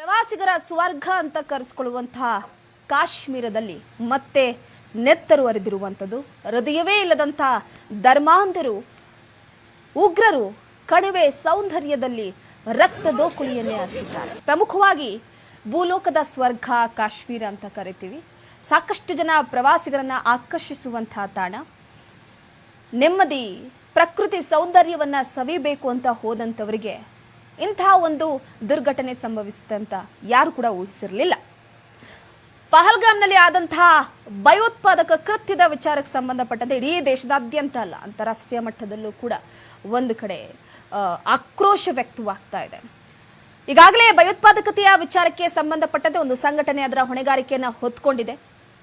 ಪ್ರವಾಸಿಗರ ಸ್ವರ್ಗ ಅಂತ ಕರೆಸಿಕೊಳ್ಳುವಂತಹ ಕಾಶ್ಮೀರದಲ್ಲಿ ಮತ್ತೆ ನೆತ್ತರು ಹರಿದಿರುವಂಥದ್ದು. ಹೃದಯವೇ ಇಲ್ಲದಂಥ ಧರ್ಮಾಂಧರು, ಉಗ್ರರು ಕಣಿವೆ ಸೌಂದರ್ಯದಲ್ಲಿ ರಕ್ತದೋಕುಳಿಯನ್ನೇ ಹರಿಸಿದ್ದಾರೆ. ಪ್ರಮುಖವಾಗಿ ಭೂಲೋಕದ ಸ್ವರ್ಗ ಕಾಶ್ಮೀರ ಅಂತ ಕರಿತೀವಿ. ಸಾಕಷ್ಟು ಜನ ಪ್ರವಾಸಿಗರನ್ನ ಆಕರ್ಷಿಸುವಂತಹ ತಾಣ. ನೆಮ್ಮದಿ, ಪ್ರಕೃತಿ ಸೌಂದರ್ಯವನ್ನ ಸವಿಬೇಕು ಅಂತ ಹೋದಂಥವರಿಗೆ ಇಂತಹ ಒಂದು ದುರ್ಘಟನೆ ಸಂಭವಿಸುತ್ತೆ ಅಂತ ಯಾರು ಕೂಡ ಊಹಿಸಿರಲಿಲ್ಲ. ಪಹಲ್ಗಾಮ್ನಲ್ಲಿ ಆದಂತಹ ಭಯೋತ್ಪಾದಕ ಕೃತ್ಯದ ವಿಚಾರಕ್ಕೆ ಸಂಬಂಧಪಟ್ಟಂತೆ ಇಡೀ ದೇಶದಾದ್ಯಂತ ಅಲ್ಲ, ಅಂತಾರಾಷ್ಟ್ರೀಯ ಮಟ್ಟದಲ್ಲೂ ಕೂಡ ಒಂದು ಕಡೆ ಆಕ್ರೋಶ ವ್ಯಕ್ತವಾಗ್ತಾ ಇದೆ. ಈಗಾಗಲೇ ಭಯೋತ್ಪಾದಕತೆಯ ವಿಚಾರಕ್ಕೆ ಸಂಬಂಧಪಟ್ಟಂತೆ ಒಂದು ಸಂಘಟನೆ ಅದರ ಹೊಣೆಗಾರಿಕೆಯನ್ನು ಹೊತ್ಕೊಂಡಿದೆ.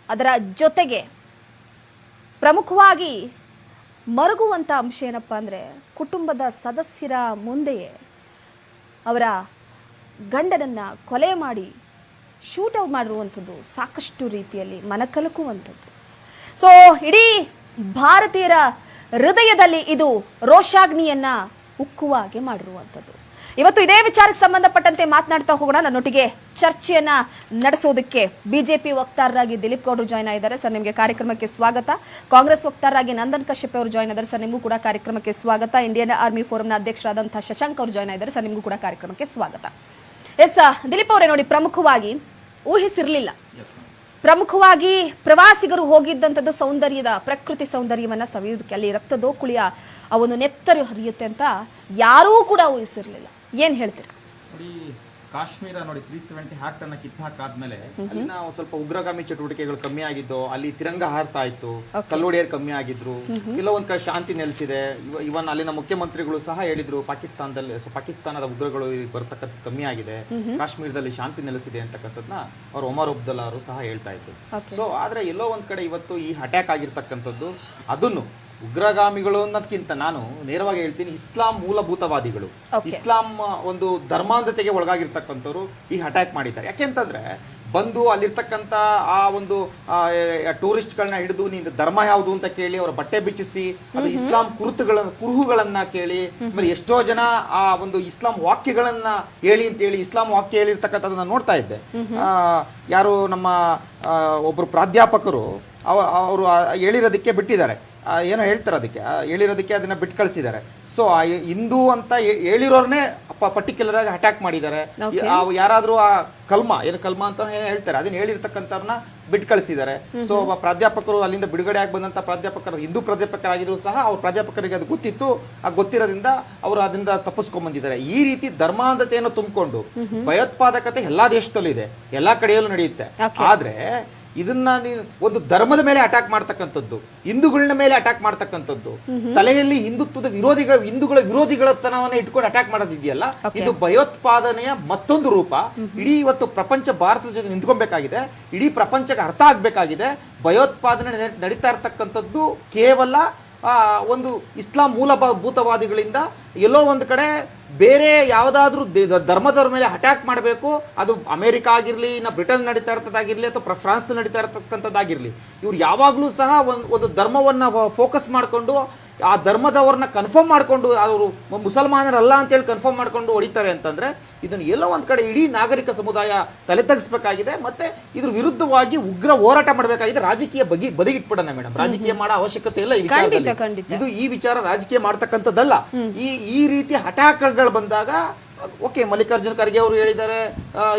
ಅದರ ಜೊತೆಗೆ ಪ್ರಮುಖವಾಗಿ ಮರುಗುವಂಥ ಅಂಶ ಏನಪ್ಪ ಅಂದರೆ, ಕುಟುಂಬದ ಸದಸ್ಯರ ಮುಂದೆಯೇ ಅವರ ಗಂಡನನ್ನು ಕೊಲೆ ಮಾಡಿ ಶೂಟೌಟ್ ಮಾಡಿರುವಂಥದ್ದು ಸಾಕಷ್ಟು ರೀತಿಯಲ್ಲಿ ಮನಕಲಕುವಂಥದ್ದು. ಸೊ ಇಡೀ ಭಾರತೀಯರ ಹೃದಯದಲ್ಲಿ ಇದು ರೋಷಾಗ್ನಿಯನ್ನ ಉಕ್ಕುವ ಹಾಗೆ ಮಾಡಿರುವಂಥದ್ದು. ಇವತ್ತು ಇದೇ ವಿಚಾರಕ್ಕೆ ಸಂಬಂಧಪಟ್ಟಂತೆ ಮಾತನಾಡ್ತಾ ಹೋಗೋಣ. ನನ್ನೊಟ್ಟಿಗೆ ಚರ್ಚೆಯನ್ನ ನಡೆಸೋದಕ್ಕೆ ಬಿಜೆಪಿ ವಕ್ತಾರರಾಗಿ ದಿಲೀಪ್ ಗೌಡರು ಜಾಯ್ನ್ ಆಗಿದ್ದಾರೆ. ಸರ್, ನಿಮಗೆ ಕಾರ್ಯಕ್ರಮಕ್ಕೆ ಸ್ವಾಗತ. ಕಾಂಗ್ರೆಸ್ ವಕ್ತಾರರಾಗಿ ನಂದನ್ ಕಶ್ಯಪ್ ಅವರು ಜಾಯ್ನ್ ಆಗಿದ್ದಾರೆ. ಸರ್, ನಿಮಗೂ ಕೂಡ ಕಾರ್ಯಕ್ರಮಕ್ಕೆ ಸ್ವಾಗತ. ಇಂಡಿಯನ್ ಆರ್ಮಿ ಫೋರಂನ ಅಧ್ಯಕ್ಷರಾದಂತಹ ಶಶಾಂಕ್ ಅವರು ಜಾಯ್ನ್ ಆಗಿದ್ದಾರೆ. ಸರ್, ನಿಮಗೂ ಕೂಡ ಕಾರ್ಯಕ್ರಮಕ್ಕೆ ಸ್ವಾಗತ. ಎಸ್ ದಿಲೀಪ್ ಅವರೇ, ನೋಡಿ, ಪ್ರಮುಖವಾಗಿ ಊಹಿಸಿರ್ಲಿಲ್ಲ. ಪ್ರಮುಖವಾಗಿ ಪ್ರವಾಸಿಗರು ಹೋಗಿದ್ದಂಥದ್ದು ಸೌಂದರ್ಯದ, ಪ್ರಕೃತಿ ಸೌಂದರ್ಯವನ್ನ ಸವಿಯೋದಕ್ಕೆ, ಅಲ್ಲಿ ರಕ್ತದೋಕುಳಿಯ ಆ ಒಂದು ನೆತ್ತರು ಹರಿಯುತ್ತೆ ಅಂತ ಯಾರೂ ಕೂಡ ಊಹಿಸಿರ್ಲಿಲ್ಲ. ಏನ್ ಹೇಳ್ತೀರಾ? ನೋಡಿ, ಕಾಶ್ಮೀರ ನೋಡಿ 370 ಆಕ್ಟ್ ಅನ್ನ ಕಿತ್ತಾಕಾದ್ಮೇಲೆ ಅಲ್ಲಿ ನಾವು ಸ್ವಲ್ಪ ಉಗ್ರಗಾಮಿ ಚಟುವಟಿಕೆಗಳು ಕಮ್ಮಿ ಆಗಿದ್ದು, ಅಲ್ಲಿ ತಿರಂಗ ಹಾರ್ತಾ ಇತ್ತು, ಕಲ್ಲೋಡಿಯರು ಕಮ್ಮಿ ಆಗಿದ್ರು, ಕೆಲವೊಂದ್ ಕಡೆ ಶಾಂತಿ ನೆಲೆಸಿದೆ. ಇವನ್ ಅಲ್ಲಿನ ಮುಖ್ಯಮಂತ್ರಿಗಳು ಸಹ ಹೇಳಿದ್ರು ಪಾಕಿಸ್ತಾನದ ಉಗ್ರಗಳು ಬರ್ತಕ್ಕಂಥ ಕಮ್ಮಿ ಆಗಿದೆ, ಕಾಶ್ಮೀರದಲ್ಲಿ ಶಾಂತಿ ನೆಲೆಸಿದೆ ಅಂತಕ್ಕಂಥದ್ನ ಅವ್ರು ಒಮರ್ ಅಬ್ದುಲ್ಲಾ ಅವರು ಸಹ ಹೇಳ್ತಾ ಇದ್ರು. ಸೊ ಆದ್ರೆ ಎಲ್ಲೋ ಒಂದ್ ಕಡೆ ಇವತ್ತು ಈ ಅಟ್ಯಾಕ್ ಆಗಿರ್ತಕ್ಕಂಥದ್ದು ಅದನ್ನು ಉಗ್ರಗಾಮಿಗಳು ಅನ್ನೋದಕ್ಕಿಂತ ನಾನು ನೇರವಾಗಿ ಹೇಳ್ತೀನಿ, ಇಸ್ಲಾಂ ಮೂಲಭೂತವಾದಿಗಳು, ಇಸ್ಲಾಂ ಒಂದು ಧರ್ಮಾಂಧತೆಗೆ ಒಳಗಾಗಿರ್ತಕ್ಕಂಥವ್ರು ಈ ಅಟ್ಯಾಕ್ ಮಾಡಿದ್ದಾರೆ. ಯಾಕೆಂತಂದ್ರೆ ಬಂದು ಅಲ್ಲಿರ್ತಕ್ಕಂಥ ಆ ಒಂದು ಟೂರಿಸ್ಟ್ಗಳನ್ನ ಹಿಡಿದು ನೀನು ಧರ್ಮ ಯಾವುದು ಅಂತ ಕೇಳಿ ಅವರ ಬಟ್ಟೆ ಬಿಚ್ಚಿಸಿ ಅದು ಇಸ್ಲಾಂ ಕುರುಹುಗಳನ್ನ ಕೇಳಿ, ಆಮೇಲೆ ಎಷ್ಟೋ ಜನ ಆ ಒಂದು ಇಸ್ಲಾಂ ವಾಕ್ಯಗಳನ್ನ ಹೇಳಿ ಅಂತ ಹೇಳಿ ಇಸ್ಲಾಂ ವಾಕ್ಯ ಹೇಳಿರ್ತಕ್ಕಂಥದ್ದನ್ನ ನೋಡ್ತಾ ಇದ್ದೆ. ಯಾರು ನಮ್ಮ ಒಬ್ರು ಪ್ರಾಧ್ಯಾಪಕರು ಅವರು ಹೇಳಿರೋದಕ್ಕೆ ಬಿಟ್ಟಿದ್ದಾರೆ, ಏನೋ ಹೇಳ್ತಾರೆ, ಅದಕ್ಕೆ ಹೇಳಿರೋದಕ್ಕೆ ಅದನ್ನ ಬಿಟ್ಟು ಕಳಿಸಿದ್ದಾರೆ. ಸೊ ಹಿಂದೂ ಅಂತ ಹೇಳಿರೋರ್ನೇ ಪರ್ಟಿಕ್ಯುಲರ್ ಆಗಿ ಅಟ್ಯಾಕ್ ಮಾಡಿದ್ದಾರೆ. ಯಾರಾದ್ರೂ ಆ ಕಲ್ಮಾ ಅಂತ ಹೇಳ್ತಾರೆ ಅದನ್ನ ಹೇಳಿರ್ತಕ್ಕಂಥವ್ರನ್ನ ಬಿಟ್ಟು ಕಳಿಸಿದ್ದಾರೆ. ಸೊ ಪ್ರಾಧ್ಯಾಪಕರು ಅಲ್ಲಿಂದ ಬಿಡುಗಡೆ ಆಗಿ ಬಂದಂತ ಪ್ರಾಧ್ಯಾಪಕರು ಹಿಂದೂ ಪ್ರಾಧ್ಯಾಪಕರಾಗಿದ್ರು ಸಹ ಅವ್ರ ಪ್ರಾಧ್ಯಾಪಕರಿಗೆ ಅದು ಗೊತ್ತಿತ್ತು. ಆ ಗೊತ್ತಿರೋದ್ರಿಂದ ಅವರು ಅದರಿಂದ ತಪ್ಪಿಸ್ಕೊಂಡ್ ಬಂದಿದ್ದಾರೆ. ಈ ರೀತಿ ಧರ್ಮಾಂಧತೆಯನ್ನು ತುಂಬಿಕೊಂಡು ಭಯೋತ್ಪಾದಕತೆ ಎಲ್ಲಾ ದೇಶದಲ್ಲೂ ಇದೆ, ಎಲ್ಲಾ ಕಡೆಯಲ್ಲೂ ನಡೆಯುತ್ತೆ. ಆದ್ರೆ ಇದನ್ನ ಒಂದು ಧರ್ಮದ ಮೇಲೆ ಅಟ್ಯಾಕ್ ಮಾಡ್ತಕ್ಕಂಥದ್ದು, ಹಿಂದೂಗಳ ಮೇಲೆ ಅಟ್ಯಾಕ್ ಮಾಡ್ತಕ್ಕಂಥದ್ದು, ತಲೆಯಲ್ಲಿ ಹಿಂದೂಗಳ ವಿರೋಧಿಗಳತನವನ್ನ ಇಟ್ಕೊಂಡು ಅಟ್ಯಾಕ್ ಮಾಡೋದಿದೆಯಲ್ಲ, ಇದು ಭಯೋತ್ಪಾದನೆಯ ಮತ್ತೊಂದು ರೂಪ. ಇಡೀ ಇವತ್ತು ಪ್ರಪಂಚ ಭಾರತದ ಜೊತೆ ನಿಂತ್ಕೊಬೇಕಾಗಿದೆ, ಇಡೀ ಪ್ರಪಂಚಕ್ಕೆ ಅರ್ಥ ಆಗ್ಬೇಕಾಗಿದೆ. ಭಯೋತ್ಪಾದನೆ ನಡೀತಾ ಇರ್ತಕ್ಕಂಥದ್ದು ಕೇವಲ ಒಂದು ಇಸ್ಲಾಂ ಮೂಲಭೂತವಾದಿಗಳಿಂದ ಎಲ್ಲೋ ಒಂದು ಕಡೆ ಬೇರೆ ಯಾವುದಾದ್ರೂ ಧರ್ಮದವ್ರ ಮೇಲೆ ಅಟ್ಯಾಕ್ ಮಾಡಬೇಕು, ಅದು ಅಮೆರಿಕ ಆಗಿರ್ಲಿ, ಇನ್ನು ಬ್ರಿಟನ್ ನಡೀತಾ ಇರ್ತದಾಗಿರ್ಲಿ, ಅಥವಾ ಫ್ರಾನ್ಸ್ ನಡೀತಾ ಇರ್ತಕ್ಕಂಥದ್ದಾಗಿರ್ಲಿ, ಇವ್ರು ಯಾವಾಗ್ಲೂ ಸಹ ಒಂದು ಧರ್ಮವನ್ನ ಫೋಕಸ್ ಮಾಡಿಕೊಂಡು ಆ ಧರ್ಮದವ್ರನ್ನ ಕನ್ಫರ್ಮ್ ಮಾಡ್ಕೊಂಡು ಅವರು ಮುಸಲ್ಮಾನರಲ್ಲ ಅಂತೇಳಿ ಕನ್ಫರ್ಮ್ ಮಾಡ್ಕೊಂಡು ಹೊಡಿತಾರೆ ಅಂತಂದ್ರೆ ಇದನ್ನು ಎಲ್ಲೋ ಒಂದ್ ಕಡೆ ಇಡೀ ನಾಗರಿಕ ಸಮುದಾಯ ತಲೆ ತಗ್ಸ್ಬೇಕಾಗಿದೆ. ಮತ್ತೆ ಇದ್ರ ವಿರುದ್ಧವಾಗಿ ಉಗ್ರ ಹೋರಾಟ ಮಾಡಬೇಕಾಗಿದೆ. ರಾಜಕೀಯ ಬದಿಗಿಟ್ಬಿಡೋಣ ಮೇಡಮ್, ರಾಜಕೀಯ ಮಾಡೋ ಅವಶ್ಯಕತೆ ಇಲ್ಲ ಈ ವಿಚಾರದಲ್ಲಿ. ಇದು ಈ ವಿಚಾರ ರಾಜಕೀಯ ಮಾಡ್ತಕ್ಕಂಥದ್ದಲ್ಲ. ಈ ರೀತಿ ಅಟ್ಯಾಕ್ಗಳು ಬಂದಾಗ ಓಕೆ, ಮಲ್ಲಿಕಾರ್ಜುನ ಖರ್ಗೆ ಅವರು ಹೇಳಿದ್ದಾರೆ,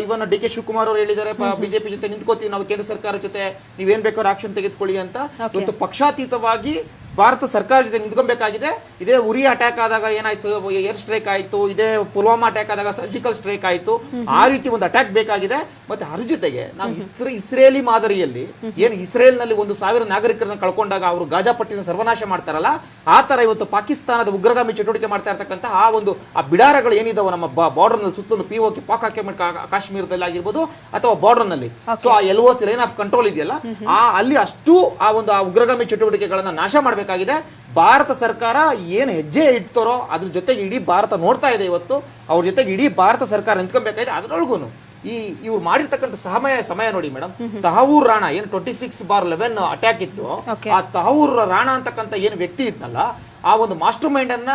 ಇವನ್ನ ಡಿ ಕೆ ಶಿವಕುಮಾರ್ ಅವರು ಹೇಳಿದ್ದಾರೆ, ಬಿಜೆಪಿ ಜೊತೆ ನಿಂತ್ಕೋತೀವಿ ನಾವು, ಕೇಂದ್ರ ಸರ್ಕಾರ ಜೊತೆ ನೀವೇನ್ ಬೇಕಾದ್ರೂ ಆಕ್ಷನ್ ತೆಗೆದುಕೊಳ್ಳಿ ಅಂತ. ಇವತ್ತು ಪಕ್ಷಾತೀತವಾಗಿ ಭಾರತ ಸರ್ಕಾರ ಜೊತೆ ನಿಂತ್ಕೊಬೇಕಾಗಿದೆ. ಇದೇ ಉರಿ ಅಟ್ಯಾಕ್ ಆದಾಗ ಏನಾಯ್ತು, ಏರ್ ಸ್ಟ್ರೈಕ್ ಆಯ್ತು, ಇದೇ ಪುಲ್ವಾಮಾ ಅಟ್ಯಾಕ್ ಆದಾಗ ಸರ್ಜಿಕಲ್ ಸ್ಟ್ರೈಕ್ ಆಯ್ತು. ಆ ರೀತಿ ಒಂದು ಅಟ್ಯಾಕ್ ಬೇಕಾಗಿದೆ. ಮತ್ತೆ ಅದ್ರ ಜೊತೆಗೆ ನಾವು ಇಸ್ರೇಲಿ ಮಾದರಿಯಲ್ಲಿ ಏನು ಇಸ್ರೇಲ್ ನಲ್ಲಿ 1,000 ನಾಗರಿಕರನ್ನ ಕಳ್ಕೊಂಡಾಗ ಅವರು ಗಾಜಾ ಪಟ್ಟಿನ ಸರ್ವನಾಶ ಮಾಡ್ತಾರಲ್ಲ, ಆ ತರ ಇವತ್ತು ಪಾಕಿಸ್ತಾನದ ಉಗ್ರಗಾಮಿ ಚಟುವಟಿಕೆ ಮಾಡ್ತಾ ಇರ್ತಕ್ಕಂಥ ಆ ಬಿಡಾರಗಳು ಏನಿದಾವ ನಮ್ಮ ಬಾರ್ಡರ್ ನಲ್ಲಿ ಸುತ್ತಲೂ POK ಪಾಕ್ ಕಾಶ್ಮೀರದಲ್ಲಿ ಆಗಿರ್ಬೋದು ಅಥವಾ ಬಾರ್ಡರ್ ನಲ್ಲಿ, ಸೊ ಆ LOC ಲೈನ್ ಆಫ್ ಕಂಟ್ರೋಲ್ ಇದೆಯಲ್ಲ, ಅಲ್ಲಿ ಅಷ್ಟು ಆ ಉಗ್ರಗಾಮಿ ಚಟುವಟಿಕೆಗಳನ್ನ ನಾಶ ಮಾಡಬೇಕಾಗಿದೆ. ಭಾರತ ಸರ್ಕಾರ ಏನು ಹೆಜ್ಜೆ ಇಡ್ತಾರೋ ಅದ್ರ ಜೊತೆಗೆ ಇಡೀ ಭಾರತ ನೋಡ್ತಾ ಇದೆ. ಇವತ್ತು ಅವ್ರ ಜೊತೆಗೆ ಇಡೀ ಭಾರತ ಸರ್ಕಾರ ನಿಂತ್ಕೊಬೇಕಾಗಿದೆ. ಅದರೊಳಗೂ ಇವ್ರು ಮಾಡಿರ್ತಕ್ಕಂಥ ಸಮಯ ನೋಡಿ ಮೇಡಮ್, ತಹವೂರ್ ರಾಣಾ ಏನು 26/11 ಅಟ್ಯಾಕ್ ಇತ್ತು, ಆ ತಹವೂರ್ ರಾಣಾ ಅಂತಕ್ಕಂಥ ಏನು ವ್ಯಕ್ತಿ ಇದ್ನಲ್ಲ, ಆ ಒಂದು ಮಾಸ್ಟರ್ ಮೈಂಡ್ ಅನ್ನ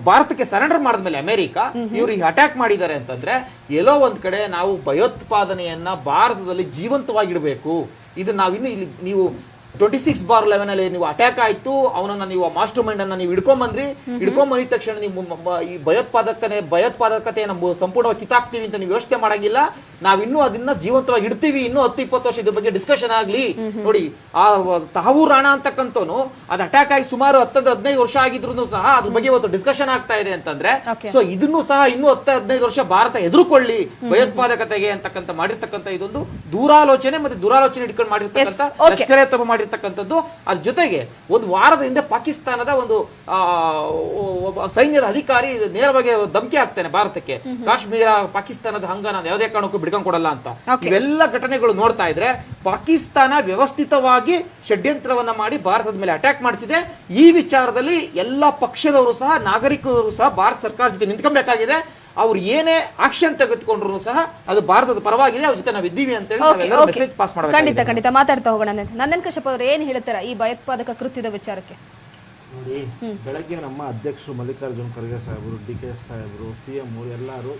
ಭಾರತಕ್ಕೆ ಸರೆಂಡರ್ ಮಾಡಿದ್ಮೇಲೆ ಅಮೆರಿಕ ಇವ್ರಿಗೆ ಅಟ್ಯಾಕ್ ಮಾಡಿದ್ದಾರೆ ಅಂತಂದ್ರೆ ಎಲ್ಲೋ ಒಂದ್ ಕಡೆ ನಾವು ಭಯೋತ್ಪಾದನೆಯನ್ನ ಭಾರತದಲ್ಲಿ ಜೀವಂತವಾಗಿಡಬೇಕು. ಇದು ನಾವಿನ್ನು ಇಲ್ಲಿ ನೀವು 26/11 ಅಲ್ಲಿ ನೀವು ಅಟ್ಯಾಕ್ ಆಯ್ತು, ಅವನನ್ನ ನೀವು ಮಾಸ್ಟರ್ ಮೈಂಡ್ ಅನ್ನ ನೀವು ಹಿಡ್ಕೊಂಬಂದಿದ ತಕ್ಷಣ ನೀವು ಈ ಭಯೋತ್ಪಾದಕತೆಯನ್ನು ಸಂಪೂರ್ಣವಾಗಿ ಕಿತ್ತಾಕ್ತಿವಿ ಅಂತ ನೀವು ಯೋಚನೆ ಮಾಡಂಗಿಲ್ಲ. ನಾವಿನ್ನೂ ಅದನ್ನ ಜೀವಂತವಾಗಿ ಇಡ್ತೀವಿ, ಇನ್ನೂ 10-20 ವರ್ಷ ಇದ್ರ ಬಗ್ಗೆ ಡಿಸ್ಕಷನ್ ಆಗ್ಲಿ. ನೋಡಿ, ಆ ತಹವೂರ್ ರಾಣಾ ಅಂತಕ್ಕಂಥವನು ಅದು ಅಟ್ಯಾಕ್ ಆಗಿ ಸುಮಾರು 10-15 ವರ್ಷ ಆಗಿದ್ರು ಸಹ ಅದ್ರ ಬಗ್ಗೆ ಇವತ್ತು ಡಿಸ್ಕಷನ್ ಆಗ್ತಾ ಇದೆ ಅಂತಂದ್ರೆ, ಸೊ ಇದನ್ನು ಸಹ ಇನ್ನೂ 10-15 ವರ್ಷ ಭಾರತ ಎದುರುಕೊಳ್ಳಿ ಭಯೋತ್ಪಾದಕತೆಗೆ ಅಂತಕ್ಕಂಥ ಮಾಡಿರ್ತಕ್ಕಂಥ ಇದೊಂದು ದೂರಾಲೋಚನೆ ಮತ್ತೆ ದುರಾಲೋಚನೆ ಇಟ್ಕೊಂಡು ಮಾಡಿರ್ತಕ್ಕಂಥ ಲಷ್ಕರ್ ಎ ತೊಯ್ಬಾ ಮಾಡಿರ್ತಕ್ಕಂಥದ್ದು. ಅದ್ರ ಜೊತೆಗೆ ಒಂದು ವಾರದ ಹಿಂದೆ ಪಾಕಿಸ್ತಾನದ ಒಂದು ಒಬ್ಬ ಸೈನ್ಯದ ಅಧಿಕಾರಿ ನೇರವಾಗಿ ಧಮಕಿ ಹಾಕ್ತಾನೆ ಭಾರತಕ್ಕೆ, ಕಾಶ್ಮೀರ ಪಾಕಿಸ್ತಾನದ ಹಂಗ ನಾನು ಯಾವುದೇ ಕಾರಣಕ್ಕೂ ಬಿಡ್ಕೊಂಡ್ ಕೊಡಲ್ಲ ಅಂತ. ಇವೆಲ್ಲ ಘಟನೆಗಳು ನೋಡ್ತಾ ಇದ್ರೆ ಪಾಕಿಸ್ತಾನ ವ್ಯವಸ್ಥಿತವಾಗಿ ಷಡ್ಯಂತ್ರವನ್ನ ಮಾಡಿ ಭಾರತದ ಮೇಲೆ ಅಟ್ಯಾಕ್ ಮಾಡಿಸಿದೆ. ಈ ವಿಚಾರದಲ್ಲಿ ಎಲ್ಲ ಪಕ್ಷದವರು ಸಹ ನಾಗರಿಕರು ಸಹ ಭಾರತ ಸರ್ಕಾರ ಜೊತೆ ನಿಂತ್ಕೊಬೇಕಾಗಿದೆ. ಅವ್ರು ಏನೇ ಆಕ್ಷನ್ ತೆಗೆದುಕೊಂಡ್ರು ಸಹ ಅದು ಭಾರತದ ಪರವಾಗಿದೆ, ಅವ್ರ ಜೊತೆ ನಾವು ಇದ್ದೀವಿ ಅಂತ ಹೇಳಿ ಮೆಸೇಜ್ ಪಾಸ್ ಮಾಡಬೇಕು. ಖಂಡಿತ ಮಾತಾಡ್ತಾ ಹೋಗೋಣ. ನಂದನ್ ಕಶ್ಯಪ್ ಅವರು ಏನ್ ಹೇಳ್ತಾರೆ ಈ ಭಯೋತ್ಪಾದಕ ಕೃತ್ಯದ ವಿಚಾರಕ್ಕೆ? ನೋಡಿ, ಬೆಳಗ್ಗೆ ನಮ್ಮ ಅಧ್ಯಕ್ಷರು ಮಲ್ಲಿಕಾರ್ಜುನ್ ಖರ್ಗೆ ಸಾಹೇಬರು, DK ಸಾಹೇಬರು, CM ಎಲ್ಲರೂ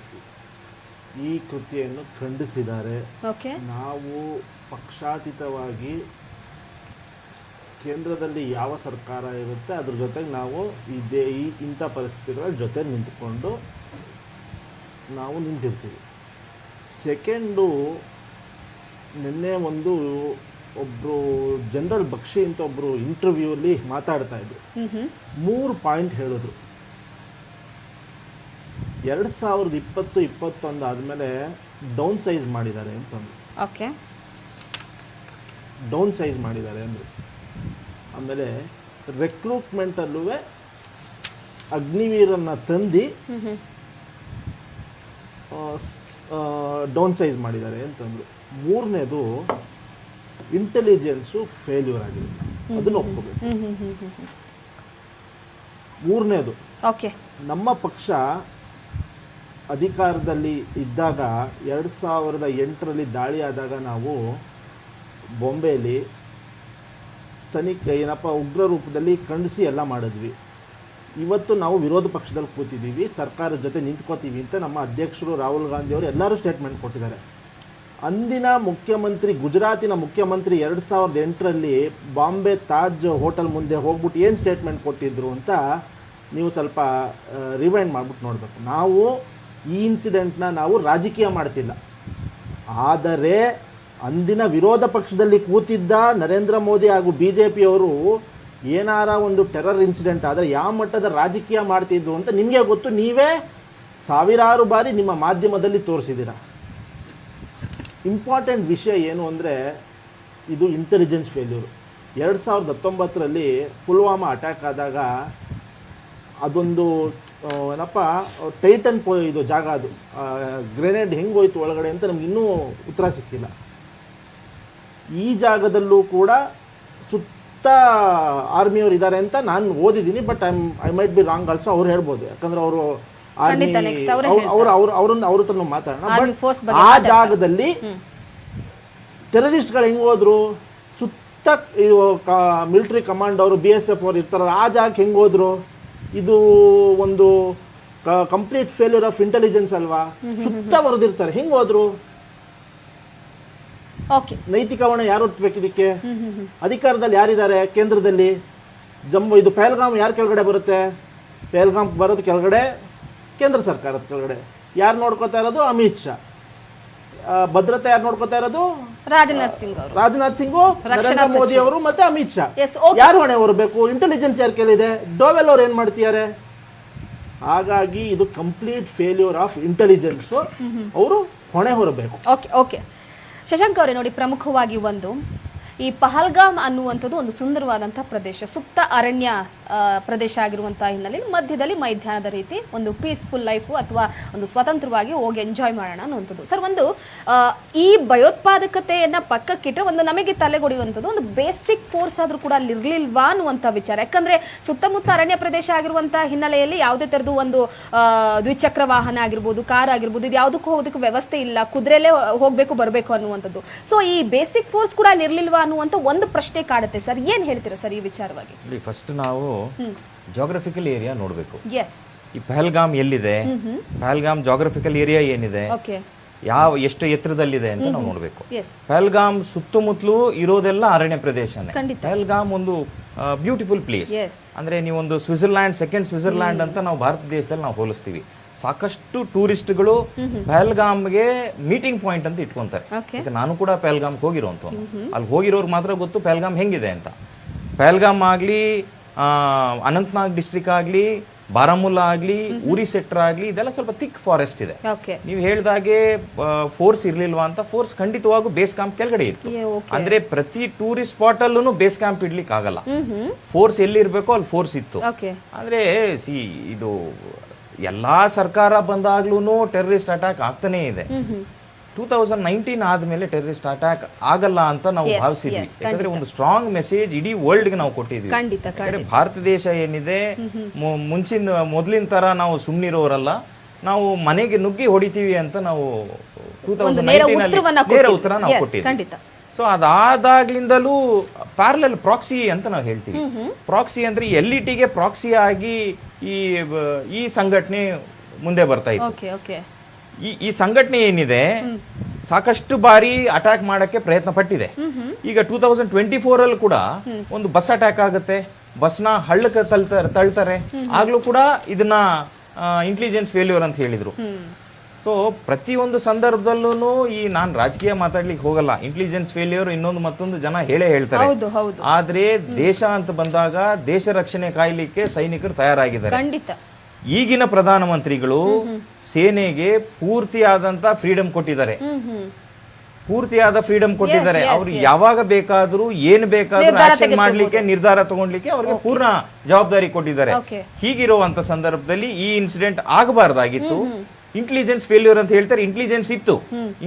ಈ ಕೃತ್ಯವನ್ನು ಖಂಡಿಸಿದ್ದಾರೆ. ನಾವು ಪಕ್ಷಾತೀತವಾಗಿ ಕೇಂದ್ರದಲ್ಲಿ ಯಾವ ಸರ್ಕಾರ ಇರುತ್ತೆ ಅದ್ರ ಜೊತೆಗೆ ನಾವು ಇಂಥ ಪರಿಸ್ಥಿತಿಗಳ ಜೊತೆ ನಿಂತುಕೊಂಡು ನಾವು ನಿಂತಿರ್ತೀವಿ. ಸೆಕೆಂಡು, ನಿನ್ನೆ ಒಬ್ಬರು ಜನರಲ್ ಬಕ್ಷಿ ಅಂತ ಒಬ್ಬರು ಇಂಟರ್ವ್ಯೂಲಿ ಮಾತಾಡ್ತಾ ಇದ್ರು. 3 ಪಾಯಿಂಟ್ ಹೇಳಿದ್ರು. 2020-21 ಆದಮೇಲೆ ಡೌನ್ ಸೈಜ್ ಮಾಡಿದ್ದಾರೆ ಅಂತಂದ್ರು. ಡೌನ್ ಸೈಜ್ ಮಾಡಿದ್ದಾರೆ ಅಂದರು. ಆಮೇಲೆ ರೆಕ್ರೂಟ್ಮೆಂಟಲ್ಲೂ ಅಗ್ನಿವೀರನ್ನ ತಂದು ಡೌನ್ ಸೈಜ್ ಮಾಡಿದ್ದಾರೆ ಅಂತಂದ್ರು. 3ನೇದು ಇಂಟೆಲಿಜೆನ್ಸು ಫೇಲ್ಯೂರ್ ಆಗಿದೆ, ಅದನ್ನು ಒಪ್ಕೋಬೇಕು. 3ನೇದು, ನಮ್ಮ ಪಕ್ಷ ಅಧಿಕಾರದಲ್ಲಿ ಇದ್ದಾಗ 2008ರಲ್ಲಿ ದಾಳಿ ಆದಾಗ ನಾವು ಬಾಂಬೆಯಲ್ಲಿ ಉಗ್ರ ರೂಪದಲ್ಲಿ ಖಂಡಿಸಿ ಎಲ್ಲ ಮಾಡಿದ್ವಿ. ಇವತ್ತು ನಾವು ವಿರೋಧ ಪಕ್ಷದಲ್ಲಿ ಕೂತಿದ್ದೀವಿ, ಸರ್ಕಾರದ ಜೊತೆ ನಿಂತ್ಕೋತೀವಿ ಅಂತ ನಮ್ಮ ಅಧ್ಯಕ್ಷರು ರಾಹುಲ್ ಗಾಂಧಿ ಅವರು ಎಲ್ಲರೂ ಸ್ಟೇಟ್ಮೆಂಟ್ ಕೊಟ್ಟಿದ್ದಾರೆ. ಅಂದಿನ ಮುಖ್ಯಮಂತ್ರಿ, ಗುಜರಾತಿನ ಮುಖ್ಯಮಂತ್ರಿ 2008ರಲ್ಲಿ ಬಾಂಬೆ ತಾಜ್ ಹೋಟೆಲ್ ಮುಂದೆ ಹೋಗ್ಬಿಟ್ಟು ಏನು ಸ್ಟೇಟ್ಮೆಂಟ್ ಕೊಟ್ಟಿದ್ರು ಅಂತ ನೀವು ಸ್ವಲ್ಪ ರಿವೈಂಡ್ ಮಾಡಿಬಿಟ್ಟು ನೋಡಬೇಕು. ನಾವು ಈ ಇನ್ಸಿಡೆಂಟ್ನ ನಾವು ರಾಜಕೀಯ ಮಾಡ್ತಿಲ್ಲ, ಆದರೆ ಅಂದಿನ ವಿರೋಧ ಪಕ್ಷದಲ್ಲಿ ಕೂತಿದ್ದ ನರೇಂದ್ರ ಮೋದಿ ಹಾಗೂ BJPಯವರು ಏನಾರ ಒಂದು ಟೆರರ್ ಇನ್ಸಿಡೆಂಟ್ ಆದರೆ ಯಾವ ಮಟ್ಟದ ರಾಜಕೀಯ ಮಾಡ್ತಿದ್ರು ಅಂತ ನಿಮಗೆ ಗೊತ್ತು. ನೀವೇ ಸಾವಿರಾರು ಬಾರಿ ನಿಮ್ಮ ಮಾಧ್ಯಮದಲ್ಲಿ ತೋರಿಸಿದ್ದೀರ. ಇಂಪಾರ್ಟೆಂಟ್ ವಿಷಯ ಏನು ಅಂದರೆ ಇದು ಇಂಟೆಲಿಜೆನ್ಸ್ ಫೇಲ್ಯೂರು. 2019ರಲ್ಲಿ ಪುಲ್ವಾಮಾ ಅಟ್ಯಾಕ್ ಆದಾಗ ಅದೊಂದು ಟೈಟನ್ ಇದು ಜಾಗ, ಅದು ಗ್ರೆನೇಡ್ ಹೆಂಗೆ ಹೋಯ್ತು ಒಳಗಡೆ ಅಂತ ನಮ್ಗೆ ಇನ್ನೂ ಉತ್ತರ ಸಿಕ್ಕಿಲ್ಲ. ಈ ಜಾಗದಲ್ಲೂ ಕೂಡ ಸುತ್ತ ಆರ್ಮಿಯವರು ಇದ್ದಾರೆ ಅಂತ ನಾನು ಓದಿದ್ದೀನಿ, but I might be wrong also. ಅವ್ರು ಹೇಳ್ಬೋದು, ಯಾಕಂದ್ರೆ ಅವರು ಅವ್ರ ಹತ್ರ ಮಾತಾಡೋಣ. ಆ ಜಾಗದಲ್ಲಿ ಟೆರರಿಸ್ಟ್ಗಳು ಹೆಂಗೆ ಹೋದ್ರು, ಸುತ್ತ ಮಿಲಿಟರಿ ಕಮಾಂಡ್ ಅವರು BSF ಅವರು ಇರ್ತಾರಲ್ಲ, ಆ ಜಾಗಕ್ಕೆ ಹೆಂಗೆ ಹೋದ್ರು? ಇದು ಒಂದು ಕಂಪ್ಲೀಟ್ ಫೇಲ್ಯೂರ್ ಆಫ್ ಇಂಟೆಲಿಜೆನ್ಸ್ ಅಲ್ವಾ? ಸುತ್ತ ಬರೆದಿರ್ತಾರೆ, ಹೆಂಗೆ ಹೋದ್ರು? ನೈತಿಕ ಹೊಣೆ ಯಾರು ಹೊತ್ಬೇಕು ಇದಕ್ಕೆ? ಅಧಿಕಾರದಲ್ಲಿ ಯಾರಿದ್ದಾರೆ ಕೇಂದ್ರದಲ್ಲಿ? ಇದು ಪಹಲ್ಗಾಮ್ ಯಾರ ಕೆಳಗಡೆ ಬರುತ್ತೆ? ಪಹಲ್ಗಾಮ್ ಬರೋದು ಕೆಳಗಡೆ ಕೇಂದ್ರ ಸರ್ಕಾರದ ಕೆಳಗಡೆ. ಯಾರು ನೋಡ್ಕೋತಾ ಇರೋದು? ಅಮಿತ್ ಶಾ. ಭದ್ರತೆ ಯಾರು ನೋಡ್ಕೋತಾ ಇರೋದು? ರಾಜನಾಥ್ ಸಿಂಗು, ನರೇಂದ್ರ ಮೋದಿ ಅವರು ಮತ್ತೆ ಅಮಿತ್ ಶಾ. ಯಾರು ಹೊಣೆ ಹೊರಬೇಕು? ಇಂಟೆಲಿಜೆನ್ಸ್ ಯಾರು ಕೇಳಿದೆ? ಡೋವೆಲ್ ಅವ್ರು ಏನ್ ಮಾಡ್ತಿದ್ದಾರೆ? ಹಾಗಾಗಿ ಇದು ಕಂಪ್ಲೀಟ್ ಫೇಲ್ಯೂರ್ ಆಫ್ ಇಂಟೆಲಿಜೆನ್ಸ್. ಅವರು ಹೊಣೆ ಹೊರಬೇಕು. ಓಕೆ ಶಶಾಂಕ್ ಅವರೇ, ನೋಡಿ, ಪ್ರಮುಖವಾಗಿ ಈ ಪಹಲ್ಗಾಮ್ ಅನ್ನುವಂಥದ್ದು ಒಂದು ಸುಂದರವಾದಂತಹ ಪ್ರದೇಶ, ಸುತ್ತ ಅರಣ್ಯ ಪ್ರದೇಶ ಆಗಿರುವಂತಹ ಹಿನ್ನೆಲೆಯಲ್ಲಿ ಮಧ್ಯದಲ್ಲಿ ಮೈದಾನದ ರೀತಿ ಒಂದು ಪೀಸ್ಫುಲ್ ಲೈಫು ಅಥವಾ ಒಂದು ಸ್ವತಂತ್ರವಾಗಿ ಹೋಗಿ ಎಂಜಾಯ್ ಮಾಡೋಣ ಅನ್ನುವಂಥದ್ದು. ಸರ್, ಈ ಭಯೋತ್ಪಾದಕತೆಯನ್ನ ಪಕ್ಕಕ್ಕಿಟ್ಟರೆ ನಮಗೆ ತಲೆಗೊಡಿಯುವಂಥದ್ದು ಒಂದು ಬೇಸಿಕ್ ಫೋರ್ಸ್ ಆದ್ರೂ ಕೂಡ ಅಲ್ಲಿ ಇರ್ಲಿಲ್ವಾ ಅನ್ನುವಂಥ ವಿಚಾರ. ಯಾಕಂದ್ರೆ ಸುತ್ತಮುತ್ತ ಅರಣ್ಯ ಪ್ರದೇಶ ಆಗಿರುವಂತಹ ಹಿನ್ನೆಲೆಯಲ್ಲಿ ಯಾವುದೇ ತರದ್ದು ಒಂದು ದ್ವಿಚಕ್ರ ವಾಹನ ಆಗಿರ್ಬೋದು, ಕಾರ್ ಆಗಿರ್ಬೋದು, ಇದು ಯಾವುದಕ್ಕೂ ಹೋಗೋದಕ್ಕೆ ವ್ಯವಸ್ಥೆ ಇಲ್ಲ, ಕುದುರೆಲೇ ಹೋಗ್ಬೇಕು ಬರಬೇಕು ಅನ್ನುವಂಥದ್ದು. ಸೊ ಈ ಬೇಸಿಕ್ ಫೋರ್ಸ್ ಕೂಡ ಅಲ್ಲಿ ಇರ್ಲಿಲ್ವಾ ಅನ್ನುವಂಥ ಒಂದು ಪ್ರಶ್ನೆ ಕಾಡುತ್ತೆ. ಸರ್, ಏನ್ ಹೇಳ್ತೀರಾ ಸರ್ ಈ ವಿಚಾರವಾಗಿ? ಫಸ್ಟ್ ನಾವು ಜಾಗ್ರಫಿಕಲ್ ಏರಿಯಾ ನೋಡಬೇಕು. ಎಸ್. ಈ ಪಹಲ್ಗಾಮ್ ಎಲ್ಲಿದೆ, ಪಹಲ್ಗಾಮ್ ಜಾಗ್ರಫಿಕಲ್ ಏರಿಯಾ ಏನಿದೆ, ಓಕೆ, ಎಷ್ಟು ಎತ್ತರದಲ್ಲಿದೆ ಅಂತ ನಾವು ನೋಡಬೇಕು. ಎಸ್. ಪಹಲ್ಗಾಮ್ ಸುತ್ತಮುತ್ತಲೂ ಇರೋದೆಲ್ಲ ಅರಣ್ಯ ಪ್ರದೇಶನೇ. ಖಂಡಿತ. ಪಹಲ್ಗಾಮ್ ಒಂದು ಬ್ಯೂಟಿಫುಲ್ ಪ್ಲೇಸ್. ಎಸ್. ಅಂದ್ರೆ ನೀವೊಂದು ಸ್ವಿಟ್ಜರ್ಲ್ಯಾಂಡ್, ಸೆಕೆಂಡ್ ಸ್ವಿಟ್ಜರ್ಲ್ಯಾಂಡ್ ಅಂತ ನಾವು ಭಾರತ ದೇಶದಲ್ಲಿ ನಾವು ಹೋಲಿಸ್ತೀವಿ. ಸಾಕಷ್ಟು ಟೂರಿಸ್ಟ್ಗಳು ಪಹಲ್ಗಾಮ್ಗೆ ಮೀಟಿಂಗ್ ಪಾಯಿಂಟ್ ಅಂತ ಇಟ್ಕೊಂತಾರೆ. ಈಗ ನಾನು ಕೂಡ ಪಹಲ್ಗಾಮ್ಗೆ ಹೋಗಿರೋಂಥವ್ನು. ಅಲ್ಲಿ ಹೋಗಿರೋರ್ಗೆ ಮಾತ್ರ ಗೊತ್ತು ಪಹಲ್ಗಾಮ್ ಹೆಂಗಿದೆ ಅಂತ. ಪಹಲ್ಗಾಮ್ ಆಗಲಿ, ಅನಂತನಾಗ್ ಡಿಸ್ಟ್ರಿಕ್ಟ್ ಆಗಲಿ, ಬಾರಾಮುಲ್ಲಾ ಆಗಲಿ, ಉರಿ ಸೆಕ್ಟರ್ ಆಗಲಿ, ಇದೆಲ್ಲ ಸ್ವಲ್ಪ ಥಿಕ್ ಫಾರೆಸ್ಟ್ ಇದೆ. ನೀವು ಹೇಳ್ದಾಗೆ ಫೋರ್ಸ್ ಇರ್ಲಿಲ್ವಾ ಅಂತ, ಫೋರ್ಸ್ ಖಂಡಿತವಾಗೂ ಬೇಸ್ ಕ್ಯಾಂಪ್ ಕೆಳಗಡೆ ಇತ್ತು. ಅಂದ್ರೆ ಪ್ರತಿ ಟೂರಿಸ್ಟ್ ಸ್ಪಾಟ್ ಅಲ್ಲೂ ಬೇಸ್ ಕ್ಯಾಂಪ್ ಇಡ್ಲಿಕ್ಕೆ ಆಗಲ್ಲ. ಫೋರ್ಸ್ ಎಲ್ಲಿ ಇರ್ಬೇಕೋ ಅಲ್ಲಿ ಫೋರ್ಸ್ ಇತ್ತು. ಅಂದ್ರೆ ಇದು ಎಲ್ಲಾ ಸರ್ಕಾರ ಬಂದಾಗ್ಲೂ ಟೆರರಿಸ್ಟ್ ಅಟ್ಯಾಕ್ ಆಗ್ತಾನೆ ಇದೆ. 2019 ಆದ್ಮೇಲೆ ಟೆರರಿಸ್ಟ್ ಅಟ್ಯಾಕ್ ಆಗಲ್ಲ ಅಂತ ನಾವು ಭಾವಿಸಿದ್ವಿ. ಯಾಕಂದ್ರೆ ಒಂದು ಸ್ಟ್ರಾಂಗ್ ಮೆಸೇಜ್ ಇಡೀ ವರ್ಲ್ಡ್ ಗೆ ನಾವು ಕೊಟ್ಟಿದ್ವಿ. ಯಾಕಂದ್ರೆ ಭಾರತ ದೇಶ ಏನಿದೆ, ಮೊದಲಿನ ತರ ನಾವು ಸುಮ್ನಿರೋರಲ್ಲ, ನಾವು ಮನೆಗೆ ನುಗ್ಗಿ ಹೊಡಿತೀವಿ ಅಂತ ನಾವು 2019 ನೇರ ಉತ್ತರ ನಾವು ಕೊಟ್ಟಿದ್ವಿ. ಸೊ ಅದಾದಾಗ್ಲಿಂದಲೂ ಪ್ಯಾರಲಲ್ ಪ್ರಾಕ್ಸಿ ಅಂತ ನಾವು ಹೇಳ್ತೀವಿ. ಪ್ರಾಕ್ಸಿ ಅಂದ್ರೆ LETಗೆ ಪ್ರಾಕ್ಸಿ ಆಗಿ ಈ ಸಂಘಟನೆ ಮುಂದೆ ಬರ್ತಾ ಇತ್ತು. ಈ ಸಂಘಟನೆ ಏನಿದೆ ಸಾಕಷ್ಟು ಬಾರಿ ಅಟ್ಯಾಕ್ ಮಾಡಕ್ಕೆ ಪ್ರಯತ್ನ ಪಟ್ಟಿದೆ. ಈಗ 2024 ಅಲ್ಲಿ ಕೂಡ ಒಂದು ಬಸ್ ಅಟ್ಯಾಕ್ ಆಗುತ್ತೆ, ಬಸ್ನ ಹಳ್ಳಕ್ಕೆ ತಳ್ತಾರೆ. ಆಗ್ಲೂ ಕೂಡ ಇದನ್ನ ಇಂಟೆಲಿಜೆನ್ಸ್ ಫೇಲ್ಯೂರ್ ಅಂತ ಹೇಳಿದ್ರು. ಸೊ ಪ್ರತಿಯೊಂದು ಸಂದರ್ಭದಲ್ಲೂ ನಾನು ರಾಜಕೀಯ ಮಾತಾಡ್ಲಿಕ್ಕೆ ಹೋಗಲ್ಲ, ಇಂಟೆಲಿಜೆನ್ಸ್ ಫೇಲ್ಯೂರ್ ಇನ್ನೊಂದು ಮತ್ತೊಂದು ಜನ ಹೇಳ್ತಾರೆ. ಆದ್ರೆ ದೇಶ ಅಂತ ಬಂದಾಗ ದೇಶ ರಕ್ಷಣೆ ಕಾಯ್ಲಿಕ್ಕೆ ಸೈನಿಕರು ತಯಾರಾಗಿದ್ದಾರೆ. ಈಗಿನ ಪ್ರಧಾನಮಂತ್ರಿಗಳು ಸೇನೆಗೆ ಪೂರ್ತಿಯಾದಂತ ಫ್ರೀಡಮ್ ಕೊಟ್ಟಿದ್ದಾರೆ. ಅವ್ರು ಯಾವಾಗ ಬೇಕಾದ್ರೂ ಏನ್ ಬೇಕಾದ್ರೂ ಆಕ್ಷನ್ ಮಾಡ್ಲಿಕ್ಕೆ, ನಿರ್ಧಾರ ತಗೊಂಡ್ಲಿಕ್ಕೆ ಅವ್ರಿಗೆ ಪೂರ್ಣ ಜವಾಬ್ದಾರಿ ಕೊಟ್ಟಿದ್ದಾರೆ. ಹೀಗಿರುವಂತ ಸಂದರ್ಭದಲ್ಲಿ ಈ ಇನ್ಸಿಡೆಂಟ್ ಆಗಬಾರ್ದಾಗಿತ್ತು. ಇಂಟೆಲಿಜೆನ್ಸ್ ಫೇಲ್ಯೂರ್ ಅಂತ ಹೇಳ್ತಾರೆ, ಇಂಟೆಲಿಜೆನ್ಸ್ ಇತ್ತು.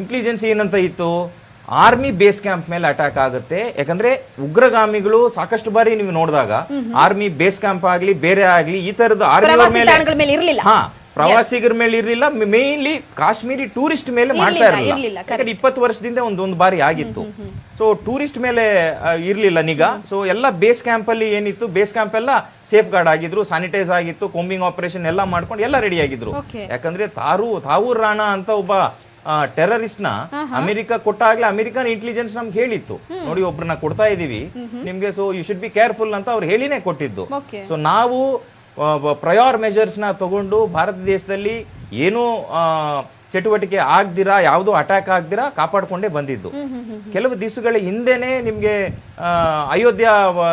ಇಂಟೆಲಿಜೆನ್ಸ್ ಏನಂತ ಇತ್ತು, ಆರ್ಮಿ ಬೇಸ್ ಕ್ಯಾಂಪ್ ಮೇಲೆ ಅಟ್ಯಾಕ್ ಆಗುತ್ತೆ. ಯಾಕಂದ್ರೆ ಉಗ್ರಗಾಮಿಗಳು ಸಾಕಷ್ಟು ಬಾರಿ ನೀವು ನೋಡಿದಾಗ ಆರ್ಮಿ ಬೇಸ್ ಕ್ಯಾಂಪ್ ಆಗ್ಲಿ ಬೇರೆ ಆಗ್ಲಿ ಈ ತರದ ಆರ್ಮಿ ಪ್ರವಾಸಿಗರ ಮೇಲೆ ಇರ್ಲಿಲ್ಲ, ಮೇನ್ಲಿ ಕಾಶ್ಮೀರಿ ಟೂರಿಸ್ಟ್ ಮೇಲೆ ಮಾಡ್ತಾ ಇರಲಿಲ್ಲ. ಯಾಕಂದ್ರೆ 20 ವರ್ಷದಿಂದ ಒಂದು ಬಾರಿ ಆಗಿತ್ತು. ಸೊ ಟೂರಿಸ್ಟ್ ಮೇಲೆ ಇರ್ಲಿಲ್ಲ ನಿಗಾ. ಸೊ ಎಲ್ಲ ಬೇಸ್ ಕ್ಯಾಂಪ್ ಅಲ್ಲಿ ಏನಿತ್ತು, ಬೇಸ್ ಕ್ಯಾಂಪ್ ಎಲ್ಲ ಸೇಫ್ ಗಾರ್ಡ್ ಆಗಿದ್ರು, ಸ್ಯಾನಿಟೈಸ್ ಆಗಿತ್ತು, ಕೋಂಬಿಂಗ್ ಆಪರೇಷನ್ ಎಲ್ಲ ಮಾಡ್ಕೊಂಡು ಎಲ್ಲ ರೆಡಿ ಆಗಿದ್ರು. ಯಾಕಂದ್ರೆ ತಾವೂರ್ ರಾಣಾ ಅಂತ ಒಬ್ಬ ಟೆರರಿಸ್ಟ್ ನ ಅಮೆರಿಕ ಕೊಟ್ಟಾಗ್ಲೇ ಅಮೆರಿಕನ್ ಇಂಟೆಲಿಜೆನ್ಸ್ ನಮ್ಗೆ ಹೇಳಿತ್ತು, ನೋಡಿ ಒಬ್ರನ್ನ ಕೊಡ್ತಾ ಇದೀವಿ ನಿಮ್ಗೆ, so you should be careful ಅಂತ ಅವ್ರು ಹೇಳಿನೇ ಕೊಟ್ಟಿದ್ದು. ಸೊ ನಾವು ಪ್ರಯಾರ್ ಮೆಜರ್ಸ್ ನ ತಗೊಂಡು ಭಾರತ ದೇಶದಲ್ಲಿ ಏನೂ ಚಟುವಟಿಕೆ ಆಗ್ದಿರಾ, ಯಾವ್ದು ಅಟ್ಯಾಕ್ ಆಗ್ದಿರಾ ಕಾಪಾಡ್ಕೊಂಡೇ ಬಂದಿದ್ದು. ಕೆಲವು ದಿವಸಗಳ ಹಿಂದೆನೆ ನಿಮ್ಗೆ ಅಯೋಧ್ಯ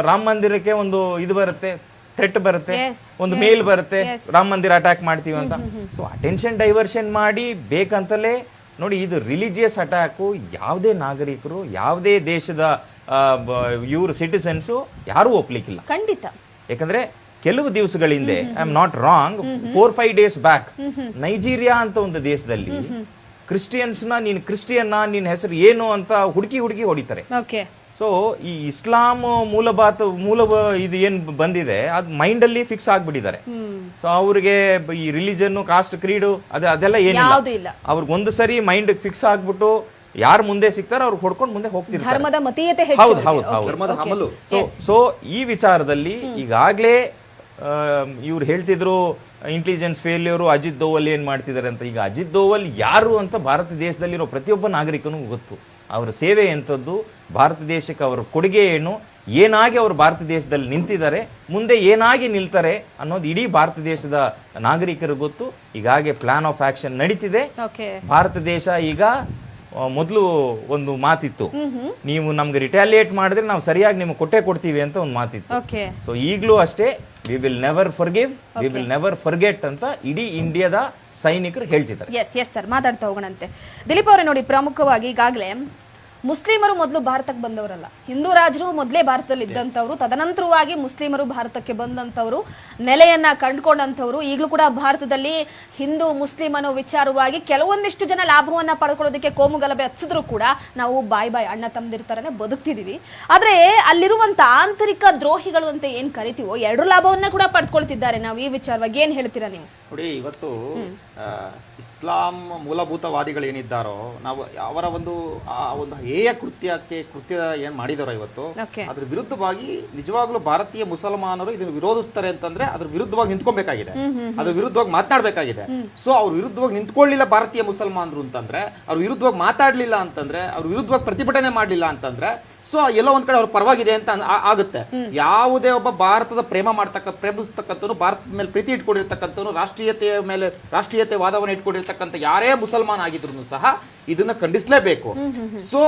ರಾಮ ಮಂದಿರಕ್ಕೆ ಒಂದು ಇದು ಬರುತ್ತೆ, ಥ್ರೆಟ್ ಬರುತ್ತೆ, ಒಂದು ಮೇಲ್ ಬರುತ್ತೆ, ರಾಮ ಮಂದಿರ ಅಟ್ಯಾಕ್ ಮಾಡ್ತೀವಿ ಅಂತ. ಸೊ ಅಟೆನ್ಷನ್ ಡೈವರ್ಷನ್ ಮಾಡಿ ಬೇಕಂತಲೇ ನೋಡಿ, ಇದು ರಿಲಿಜಿಯಸ್ ಅಟ್ಯಾಕು ಯಾವುದೇ ನಾಗರಿಕರು, ಯಾವುದೇ ದೇಶದ ಇವರು ಸಿಟಿಸನ್ಸು ಯಾರೂ ಒಪ್ಲಿಕ್ಕಿಲ್ಲ ಖಂಡಿತ. ಯಾಕಂದ್ರೆ ಕೆಲವು ದಿವಸಗಳ ಹಿಂದೆ, I am not wrong, 4-5 days back Nigeria ಅಂತ ಒಂದು ದೇಶದಲ್ಲಿ ಕ್ರಿಸ್ಟಿಯನ್ಸ್ನ, ನೀನು ಕ್ರಿಸ್ಟಿಯನ್ನ, ನಿನ್ನ ಹೆಸರು ಏನು ಅಂತ ಹುಡುಕಿ ಹೊಡಿತಾರೆ. ಸೊ ಈ ಇಸ್ಲಾಂ ಇದು ಏನ್ ಬಂದಿದೆ ಅದು ಮೈಂಡ್ ಅಲ್ಲಿ ಫಿಕ್ಸ್ ಆಗ್ಬಿಟ್ಟಿದ್ದಾರೆ. ಸೊ ಅವ್ರಿಗೆ ಈ ರಿಲಿಜನ್, ಕಾಸ್ಟ್, ಕ್ರೀಡು ಅದೆಲ್ಲ ಏನಿಲ್ಲ. ಅವ್ರಿಗೆ ಒಂದು ಸರಿ ಮೈಂಡ್ ಫಿಕ್ಸ್ ಆಗ್ಬಿಟ್ಟು ಯಾರು ಮುಂದೆ ಸಿಗ್ತಾರೋ ಅವ್ರಿಗೆ ಹೊಡ್ಕೊಂಡು ಮುಂದೆ ಹೋಗ್ತಿರ್ತಾರೆ. ಹೌದು. ಸೊ ಈ ವಿಚಾರದಲ್ಲಿ ಈಗಾಗ್ಲೇ ಇವ್ರು ಹೇಳ್ತಿದ್ರು ಇಂಟೆಲಿಜೆನ್ಸ್ ಫೇಲ್ಯೂರು, ಅಜಿತ್ ದೋವಲ್ ಏನ್ ಮಾಡ್ತಿದ್ದಾರೆ ಅಂತ. ಈಗ ಅಜಿತ್ ದೋವಲ್ ಯಾರು ಅಂತ ಭಾರತ ದೇಶದಲ್ಲಿರೋ ಪ್ರತಿಯೊಬ್ಬ ನಾಗರಿಕನೂ ಗೊತ್ತು. ಅವರ ಸೇವೆ ಎಂಥದ್ದು, ಭಾರತ ದೇಶಕ್ಕೆ ಅವರ ಕೊಡುಗೆ ಏನು, ಏನಾಗಿ ಅವರು ಭಾರತ ದೇಶದಲ್ಲಿ ನಿಂತಿದ್ದಾರೆ, ಮುಂದೆ ಏನಾಗಿ ನಿಲ್ತಾರೆ ಅನ್ನೋದು ಇಡೀ ಭಾರತ ದೇಶದ ನಾಗರಿಕರಿಗೆ ಗೊತ್ತು. ಈಗಾಗಲೇ ಪ್ಲಾನ್ ಆಫ್ ಆಕ್ಷನ್ ನಡೀತಿದೆ. ಭಾರತ ದೇಶ ಈಗ ಮೊದಲು ಒಂದು ಮಾತಿತ್ತು, ನೀವು ನಮ್ಗೆ ರಿಟ್ಯಾಲಿಯೇಟ್ ಮಾಡಿದ್ರೆ ನಾವು ಸರಿಯಾಗಿ ನಿಮ್ಗೆ ಕೊಡ್ತೀವಿ ಅಂತ ಒಂದು ಮಾತಿತ್ತು. ಸೊ ಈಗಲೂ ಅಷ್ಟೇ, we will never forgive, we will never forget ಅಂತ ಇಡೀ ಇಂಡಿಯಾದ ಸೈನಿಕರು ಹೇಳ್ತಿದ್ದಾರೆ. ಎಸ್ ಸರ್, ಮಾತಾಡ್ತಾ ಹೋಗೋಣಂತೆ. ದಿಲೀಪ್ ಅವರೇ, ನೋಡಿ ಪ್ರಮುಖವಾಗಿ ಈಗಾಗಲೇ ಮುಸ್ಲಿಮರು ಮೊದಲು ಭಾರತಕ್ಕೆ ಬಂದವರಲ್ಲ, ಹಿಂದೂ ರಾಜರು ಮೊದಲೇ ಭಾರತದಲ್ಲಿ ಇದ್ದಂಥವ್ರು, ತದನಂತರವಾಗಿ ಮುಸ್ಲಿಮರು ಭಾರತಕ್ಕೆ ಬಂದಂಥವ್ರು, ನೆಲೆಯನ್ನ ಕಂಡುಕೊಂಡಂಥವ್ರು. ಈಗಲೂ ಕೂಡ ಭಾರತದಲ್ಲಿ ಹಿಂದೂ ಮುಸ್ಲಿಂ ಅನ್ನೋ ವಿಚಾರವಾಗಿ ಕೆಲವೊಂದಿಷ್ಟು ಜನ ಲಾಭವನ್ನ ಪಡ್ಕೊಳ್ಳೋದಕ್ಕೆ ಕೋಮುಗಲಭೆ ಹಚ್ಚಿದ್ರು ಕೂಡ ನಾವು ಬಾಯ್ ಅಣ್ಣ ತಮ್ಮದಿರ್ತಾರನೆ ಬದುಕ್ತಿದೀವಿ. ಆದ್ರೆ ಅಲ್ಲಿರುವಂತ ಆಂತರಿಕ ದ್ರೋಹಿಗಳು ಅಂತ ಏನ್ ಕರಿತೀವೋ ಎರಡು ಲಾಭವನ್ನ ಕೂಡ ಪಡ್ಕೊಳ್ತಿದ್ದಾರೆ. ನಾವು ಈ ವಿಚಾರವಾಗಿ ಏನ್ ಹೇಳ್ತೀರಾ ನೀವು? ನೋಡಿ, ಇವತ್ತು ಇಸ್ಲಾಂ ಮೂಲಭೂತವಾದಿಗಳೇನಿದ್ದಾರೋ ನಾವು ಅವರ ಒಂದು ಆ ಒಂದು ಹೇಯ ಕೃತ್ಯ ಏನ್ ಮಾಡಿದಾರೋ ಇವತ್ತು Okay. ಅದ್ರ ವಿರುದ್ಧವಾಗಿ ನಿಜವಾಗ್ಲೂ ಭಾರತೀಯ ಮುಸಲ್ಮಾನರು ಇದನ್ನು ವಿರೋಧಿಸ್ತಾರೆ ಅಂತಂದ್ರೆ ಅದ್ರ ವಿರುದ್ಧವಾಗಿ ನಿಂತ್ಕೊಬೇಕಾಗಿದೆ, ಅದ್ರ ವಿರುದ್ಧವಾಗಿ ಮಾತನಾಡಬೇಕಾಗಿದೆ. ಸೊ ಅವ್ರ ವಿರುದ್ಧವಾಗಿ ನಿಂತ್ಕೊಳ್ಳಿಲ್ಲ ಭಾರತೀಯ ಮುಸಲ್ಮಾನರು ಅಂತಂದ್ರೆ, ಅವ್ರ ವಿರುದ್ಧವಾಗಿ ಮಾತಾಡ್ಲಿಲ್ಲ ಅಂತಂದ್ರೆ, ಅವ್ರ ವಿರುದ್ಧವಾಗಿ ಪ್ರತಿಭಟನೆ ಮಾಡ್ಲಿಲ್ಲ ಅಂತಂದ್ರೆ, ಸೊ ಎಲ್ಲೋ ಒಂದ್ ಕಡೆ ಅವ್ರ ಪರವಾಗಿದೆ ಅಂತ ಆಗುತ್ತೆ. ಯಾವುದೇ ಒಬ್ಬ ಭಾರತದ ಪ್ರೇಮಿಸ್ತಕ್ಕಂಥವ್ರು, ಭಾರತದ ಮೇಲೆ ಪ್ರೀತಿ ಇಟ್ಕೊಂಡಿರ್ತಕ್ಕಂಥವ್ರು, ರಾಷ್ಟ್ರೀಯತೆ ವಾದವನ್ನು ಇಟ್ಕೊಂಡಿರ್ತಕ್ಕಂಥ ಯಾರೇ ಮುಸಲ್ಮಾನ್ ಆಗಿದ್ರು ಸಹ ಇದನ್ನ ಖಂಡಿಸ್ಲೇಬೇಕು. ಸೊ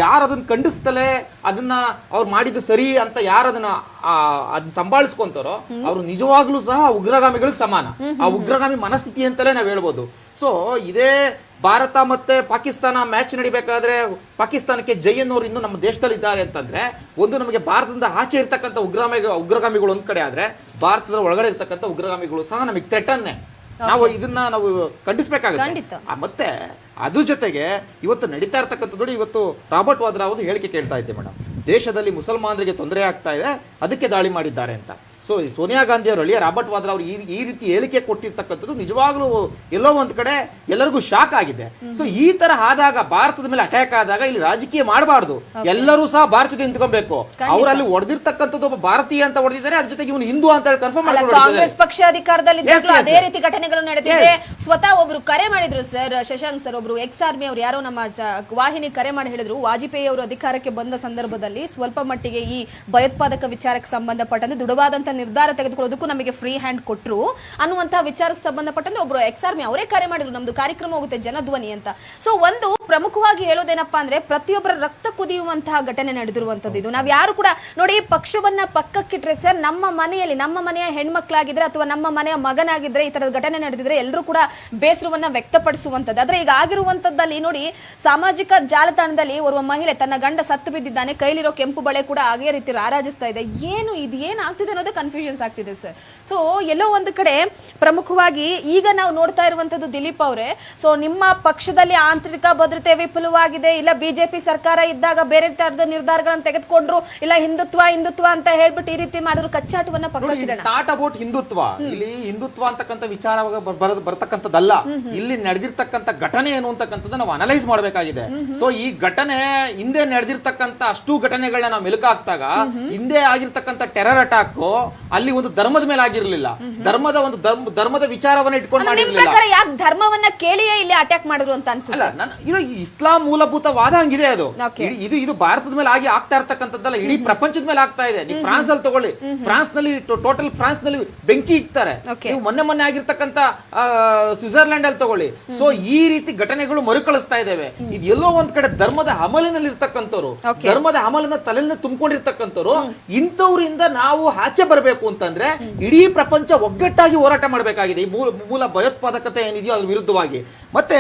ಯಾರು ಅದನ್ನ ಖಂಡಿಸ್ತಲೇ ಅದನ್ನ ಅವ್ರು ಮಾಡಿದ್ದು ಸರಿ ಅಂತ ಯಾರು ಅದನ್ನ ಸಂಭಾಳಿಸ್ಕೊಂತಾರೋ ಅವ್ರು ನಿಜವಾಗ್ಲೂ ಸಹ ಉಗ್ರಗಾಮಿಗಳಿಗೆ ಸಮಾನ. ಆ ಉಗ್ರಗಾಮಿ ಮನಸ್ಥಿತಿ ಅಂತಲೇ ನಾವ್ ಹೇಳ್ಬೋದು. ಸೊ ಇದೇ ಭಾರತ ಮತ್ತೆ ಪಾಕಿಸ್ತಾನ ಮ್ಯಾಚ್ ನಡಿಬೇಕಾದ್ರೆ ಪಾಕಿಸ್ತಾನಕ್ಕೆ ಜೈ ಅನ್ನೋರು ಇನ್ನು ನಮ್ಮ ದೇಶದಲ್ಲಿ ಇದ್ದಾರೆ ಅಂತಂದ್ರೆ, ಒಂದು ನಮಗೆ ಭಾರತದಿಂದ ಆಚೆ ಇರ್ತಕ್ಕಂಥ ಉಗ್ರಗಾಮಿಗಳು ಒಂದ್ ಕಡೆ ಆದ್ರೆ, ಭಾರತದ ಒಳಗಡೆ ಇರ್ತಕ್ಕಂಥ ಉಗ್ರಗಾಮಿಗಳು ಸಹ ನಮಗೆ ಥ್ರೆಟನ್ನೇ. ನಾವು ಇದನ್ನ ನಾವು ಖಂಡಿಸ್ಬೇಕಾಗುತ್ತೆ. ಮತ್ತೆ ಅದ್ರ ಜೊತೆಗೆ ಇವತ್ತು ನಡೀತಾ ಇರ್ತಕ್ಕಂಥದ್ದು ನೋಡಿ, ಇವತ್ತು ರಾಬರ್ಟ್ ವಾದ್ರಾ ಅವರು ಹೇಳಿಕೆ ಕೇಳ್ತಾ ಇದ್ದೆ ಮೇಡಮ್, ದೇಶದಲ್ಲಿ ಮುಸಲ್ಮಾನರಿಗೆ ತೊಂದರೆ ಆಗ್ತಾ ಇದೆ ಅದಕ್ಕೆ ದಾಳಿ ಮಾಡಿದ್ದಾರೆ ಅಂತ. ಸೊ ಸೋನಿಯಾ ಗಾಂಧಿ ಅವರು ರಾಬರ್ಟ್ ವಾದ್ರಾ ಅವರು ಈ ರೀತಿ ಹೇಳಿಕೆ ಕೊಟ್ಟಿರ್ತಕ್ಕಂಥದ್ದು ನಿಜವಾಗ್ಲೂ ಎಲ್ಲೋ ಒಂದ್ ಕಡೆ ಎಲ್ಲರಿಗೂ ಶಾಕ್ ಆಗಿದೆ. ಸೊ ಈ ತರ ಆದಾಗ, ಭಾರತದ ಮೇಲೆ ಅಟ್ಯಾಕ್ ಆದಾಗ ಇಲ್ಲಿ ರಾಜಕೀಯ ಮಾಡಬಾರ್ದು, ಎಲ್ಲರೂ ಸಹ ಭಾರತದಿಂದ ನಿಂತ್ಕೊಬೇಕು. ಅವರಲ್ಲಿ ಹೊಡೆದಿರ್ತಕ್ಕಂಥದ್ದು ಒಬ್ಬ ಭಾರತೀಯ ಅಂತ ಹೊಡೆದಿದ್ದಾರೆ, ಅದ್ರ ಜೊತೆಗೆ ಇವನು ಹಿಂದೂ ಅಂತ ಹೇಳಿ ಕನ್ಫರ್ಮ್ ಕಾಂಗ್ರೆಸ್ ಪಕ್ಷ ಅಧಿಕಾರದಲ್ಲಿ ಅದೇ ರೀತಿ ಘಟನೆಗಳು ನಡೆದಿದೆ. ಸ್ವತಃ ಒಬ್ರು ಕರೆ ಮಾಡಿದ್ರು ಸರ್, ಶಶಾಂಕ್ ಸರ್, ಒಬ್ರು ಎಕ್ಸ್ ಆರ್ಮಿ ಅವ್ರು ಯಾರೋ ನಮ್ಮ ವಾಹಿನಿ ಕರೆ ಮಾಡಿ ಹೇಳಿದ್ರು, ವಾಜಪೇಯಿ ಅವರು ಅಧಿಕಾರಕ್ಕೆ ಬಂದ ಸಂದರ್ಭದಲ್ಲಿ ಸ್ವಲ್ಪ ಮಟ್ಟಿಗೆ ಈ ಭಯೋತ್ಪಾದಕ ವಿಚಾರಕ್ಕೆ ಸಂಬಂಧಪಟ್ಟಂತೆ ದೃಢವಾದಂತ ನಿರ್ಧಾರ ತೆಗೆದುಕೊಳ್ಳೋದಕ್ಕೂ ನಮಗೆ ಫ್ರೀ ಹ್ಯಾಂಡ್ ಕೊಟ್ರು ಅನ್ನುವಂತ ವಿಚಾರಕ್ಕೆ ಸಂಬಂಧಪಟ್ಟಂತೆ ಒಬ್ರು ಎಕ್ಸ್ ಆರ್ಮಿ ಅವರೇ ಕರೆ ಮಾಡಿದ್ರು, ನಮ್ದು ಕಾರ್ಯಕ್ರಮ ಹೋಗುತ್ತೆ ಜನಧ್ವನಿ ಅಂತ. ಸೊ ಒಂದು ಪ್ರಮುಖವಾಗಿ ಹೇಳೋದೇನಪ್ಪಾ ಅಂದ್ರೆ, ಪ್ರತಿಯೊಬ್ಬರ ರಕ್ತ ಕುದಿಯುವಂತಹ ಘಟನೆ ನಡೆದಿರುವಂತದ್ದು ಇದು. ನಾವ್ ಯಾರು ಕೂಡ ನೋಡಿ, ಪಕ್ಷವನ್ನ ಪಕ್ಕಕ್ಕಿಟ್ರೆ ಸರ್, ನಮ್ಮ ಮನೆಯ ಹೆಣ್ಮಕ್ಳಾಗಿದ್ರೆ ಅಥವಾ ನಮ್ಮ ಮನೆಯ ಮಗನಾಗಿದ್ರೆ ಈ ತರದ ಘಟನೆ ನಡೆದಿದ್ರೆ ಎಲ್ಲರೂ ಕೂಡ ಬೇಸರವನ್ನ ವ್ಯಕ್ತಪಡಿಸುವಂತದ್ದು. ಆದ್ರೆ ಈಗ ಆಗಿರುವಂತದ್ದಲ್ಲಿ ನೋಡಿ, ಸಾಮಾಜಿಕ ಜಾಲತಾಣದಲ್ಲಿ ಓರ್ವ ಮಹಿಳೆ ತನ್ನ ಗಂಡ ಸತ್ತು ಬಿದ್ದಿದ್ದಾನೆ, ಕೈಲಿರೋ ಕೆಂಪು ಬಳೆ ಕೂಡ ಅದೇ ರೀತಿ ರಾರಾಜಿಸ್ತಾ ಇದೆ. ಏನು ಇದು ಏನಾಗ್ತಿದೆ ಅನ್ನೋದೇ ಕನ್ಫ್ಯೂಷನ್ಸ್ ಆಗ್ತಿದೆ ಸರ್. ಸೊ ಎಲ್ಲೋ ಒಂದು ಕಡೆ ಪ್ರಮುಖವಾಗಿ ಈಗ ನಾವು ನೋಡ್ತಾ ಇರುವಂತದ್ದು ದಿಲೀಪ್ ಅವರೇ, ಸೊ ನಿಮ್ಮ ಪಕ್ಷದಲ್ಲಿ ಆಂತರಿಕ ಭದ್ರತೆ ವಿಫಲವಾಗಿದೆ, ಇಲ್ಲ ಬಿಜೆಪಿ ಸರ್ಕಾರ ಇದ್ದಾಗ ಬೇರೆ ತರದ ನಿರ್ಧಾರಗಳನ್ನು ತೆಗೆದುಕೊಂಡ್ರು, ಇಲ್ಲ ಹಿಂದುತ್ವ ಅಂತ ಹೇಳ್ಬಿಟ್ಟು ಈ ರೀತಿ ಮಾಡಿದ್ರು, ಕಚ್ಚಾಟವನ್ನ ಪಕ್ಕಕ್ಕಿಡೋಣ. ಸ್ಟಾರ್ಟ್ ಅಬೌಟ್ ಹಿಂದುತ್ವ, ಇಲ್ಲಿ ಹಿಂದುತ್ವ ಅಂತಕ್ಕಂಥ ವಿಚಾರ ಬರ್ತಕ್ಕಂಥದ್ದಲ್ಲ, ಇಲ್ಲಿ ನಡೆದಿರ್ತಕ್ಕಂಥ ಘಟನೆ ಏನು ಅಂತಕ್ಕಂಥದ್ದು ನಾವು ಅನಲೈಸ್ ಮಾಡಬೇಕಾಗಿದೆ. ಸೊ ಈ ಘಟನೆ ಹಿಂದೆ ನಡೆದಿರ್ತಕ್ಕಂಥ ಅಷ್ಟು ಘಟನೆಗಳನ್ನ ನಾವು ಮೆಲುಕಾಕ್ತಾಗ, ಹಿಂದೆ ಆಗಿರ್ತಕ್ಕಂಥ ಟೆರರ್ ಅಟ್ಯಾಕ್ ಅಲ್ಲಿ ಒಂದು ಧರ್ಮದ ಮೇಲೆ ಆಗಿರ್ಲಿಲ್ಲ, ಧರ್ಮದ ವಿಚಾರವನ್ನ ಇಟ್ಕೊಂಡು ಮಾಡಿರ್ಲಿಲ್ಲ. ಯಾಕೆ ಧರ್ಮವನ್ನ ಕೇಳಿಯೇ ಇಲ್ಲಿ ಅಟ್ಯಾಕ್ ಮಾಡಿದ್ರು ಅಂತ ಅನ್ಸುತ್ತೆ. ಇದು ಇಸ್ಲಾಂ ಮೂಲಭೂತವಾದ ಹಂಗಿದೆ ಅದು. ಇದು ಭಾರತದ ಮೇಲೆ ಆಗ್ತಾ ಇರ್ತಕ್ಕಂಥದ್ದಲ್ಲ, ಇಡೀ ಪ್ರಪಂಚದ ಮೇಲೆ ಆಗ್ತಾ ಇದೆ. ನೀವು ಫ್ರಾನ್ಸ್ ಅಲ್ಲಿ ತಗೊಳ್ಳಿ, ಫ್ರಾನ್ಸ್ ನಲ್ಲಿ ಬೆಂಕಿ ಇಕ್ತಾರೆ. ನೀವು ಮೊನ್ನೆ ಆಗಿರ್ತಕ್ಕಂಥ ಸ್ವಿಟ್ಜರ್ಲೆಂಡ್ ಅಲ್ಲಿ ತಗೊಳ್ಳಿ. ಸೊ ಈ ರೀತಿ ಘಟನೆಗಳು ಮರುಕಳಿಸ್ತಾ ಇದ್ದೇವೆ. ಇದು ಎಲ್ಲೋ ಒಂದ್ ಕಡೆ ಧರ್ಮದ ಅಮಲಿನಲ್ಲಿ ಇರ್ತಕ್ಕಂಥವ್ರು, ಧರ್ಮದ ಅಮಲನ್ನ ತಲೆಯಿಂದ ತುಂಬಿಕೊಂಡಿರ್ತಕ್ಕಂಥವ್ರು, ಇಂಥವ್ರಿಂದ ನಾವು ಆಚೆ ಬರಬೇಕು ಅಂತಂದ್ರೆ ಇಡೀ ಪ್ರಪಂಚ ಒಗ್ಗಟ್ಟಾಗಿ ಹೋರಾಟ ಮಾಡಬೇಕಾಗಿದೆ. ಈ ಮೂಲ ಭಯೋತ್ಪಾದಕತೆ ಏನಿದೆಯೋ ಅದ್ರ ವಿರುದ್ಧವಾಗಿ. ಮತ್ತೆ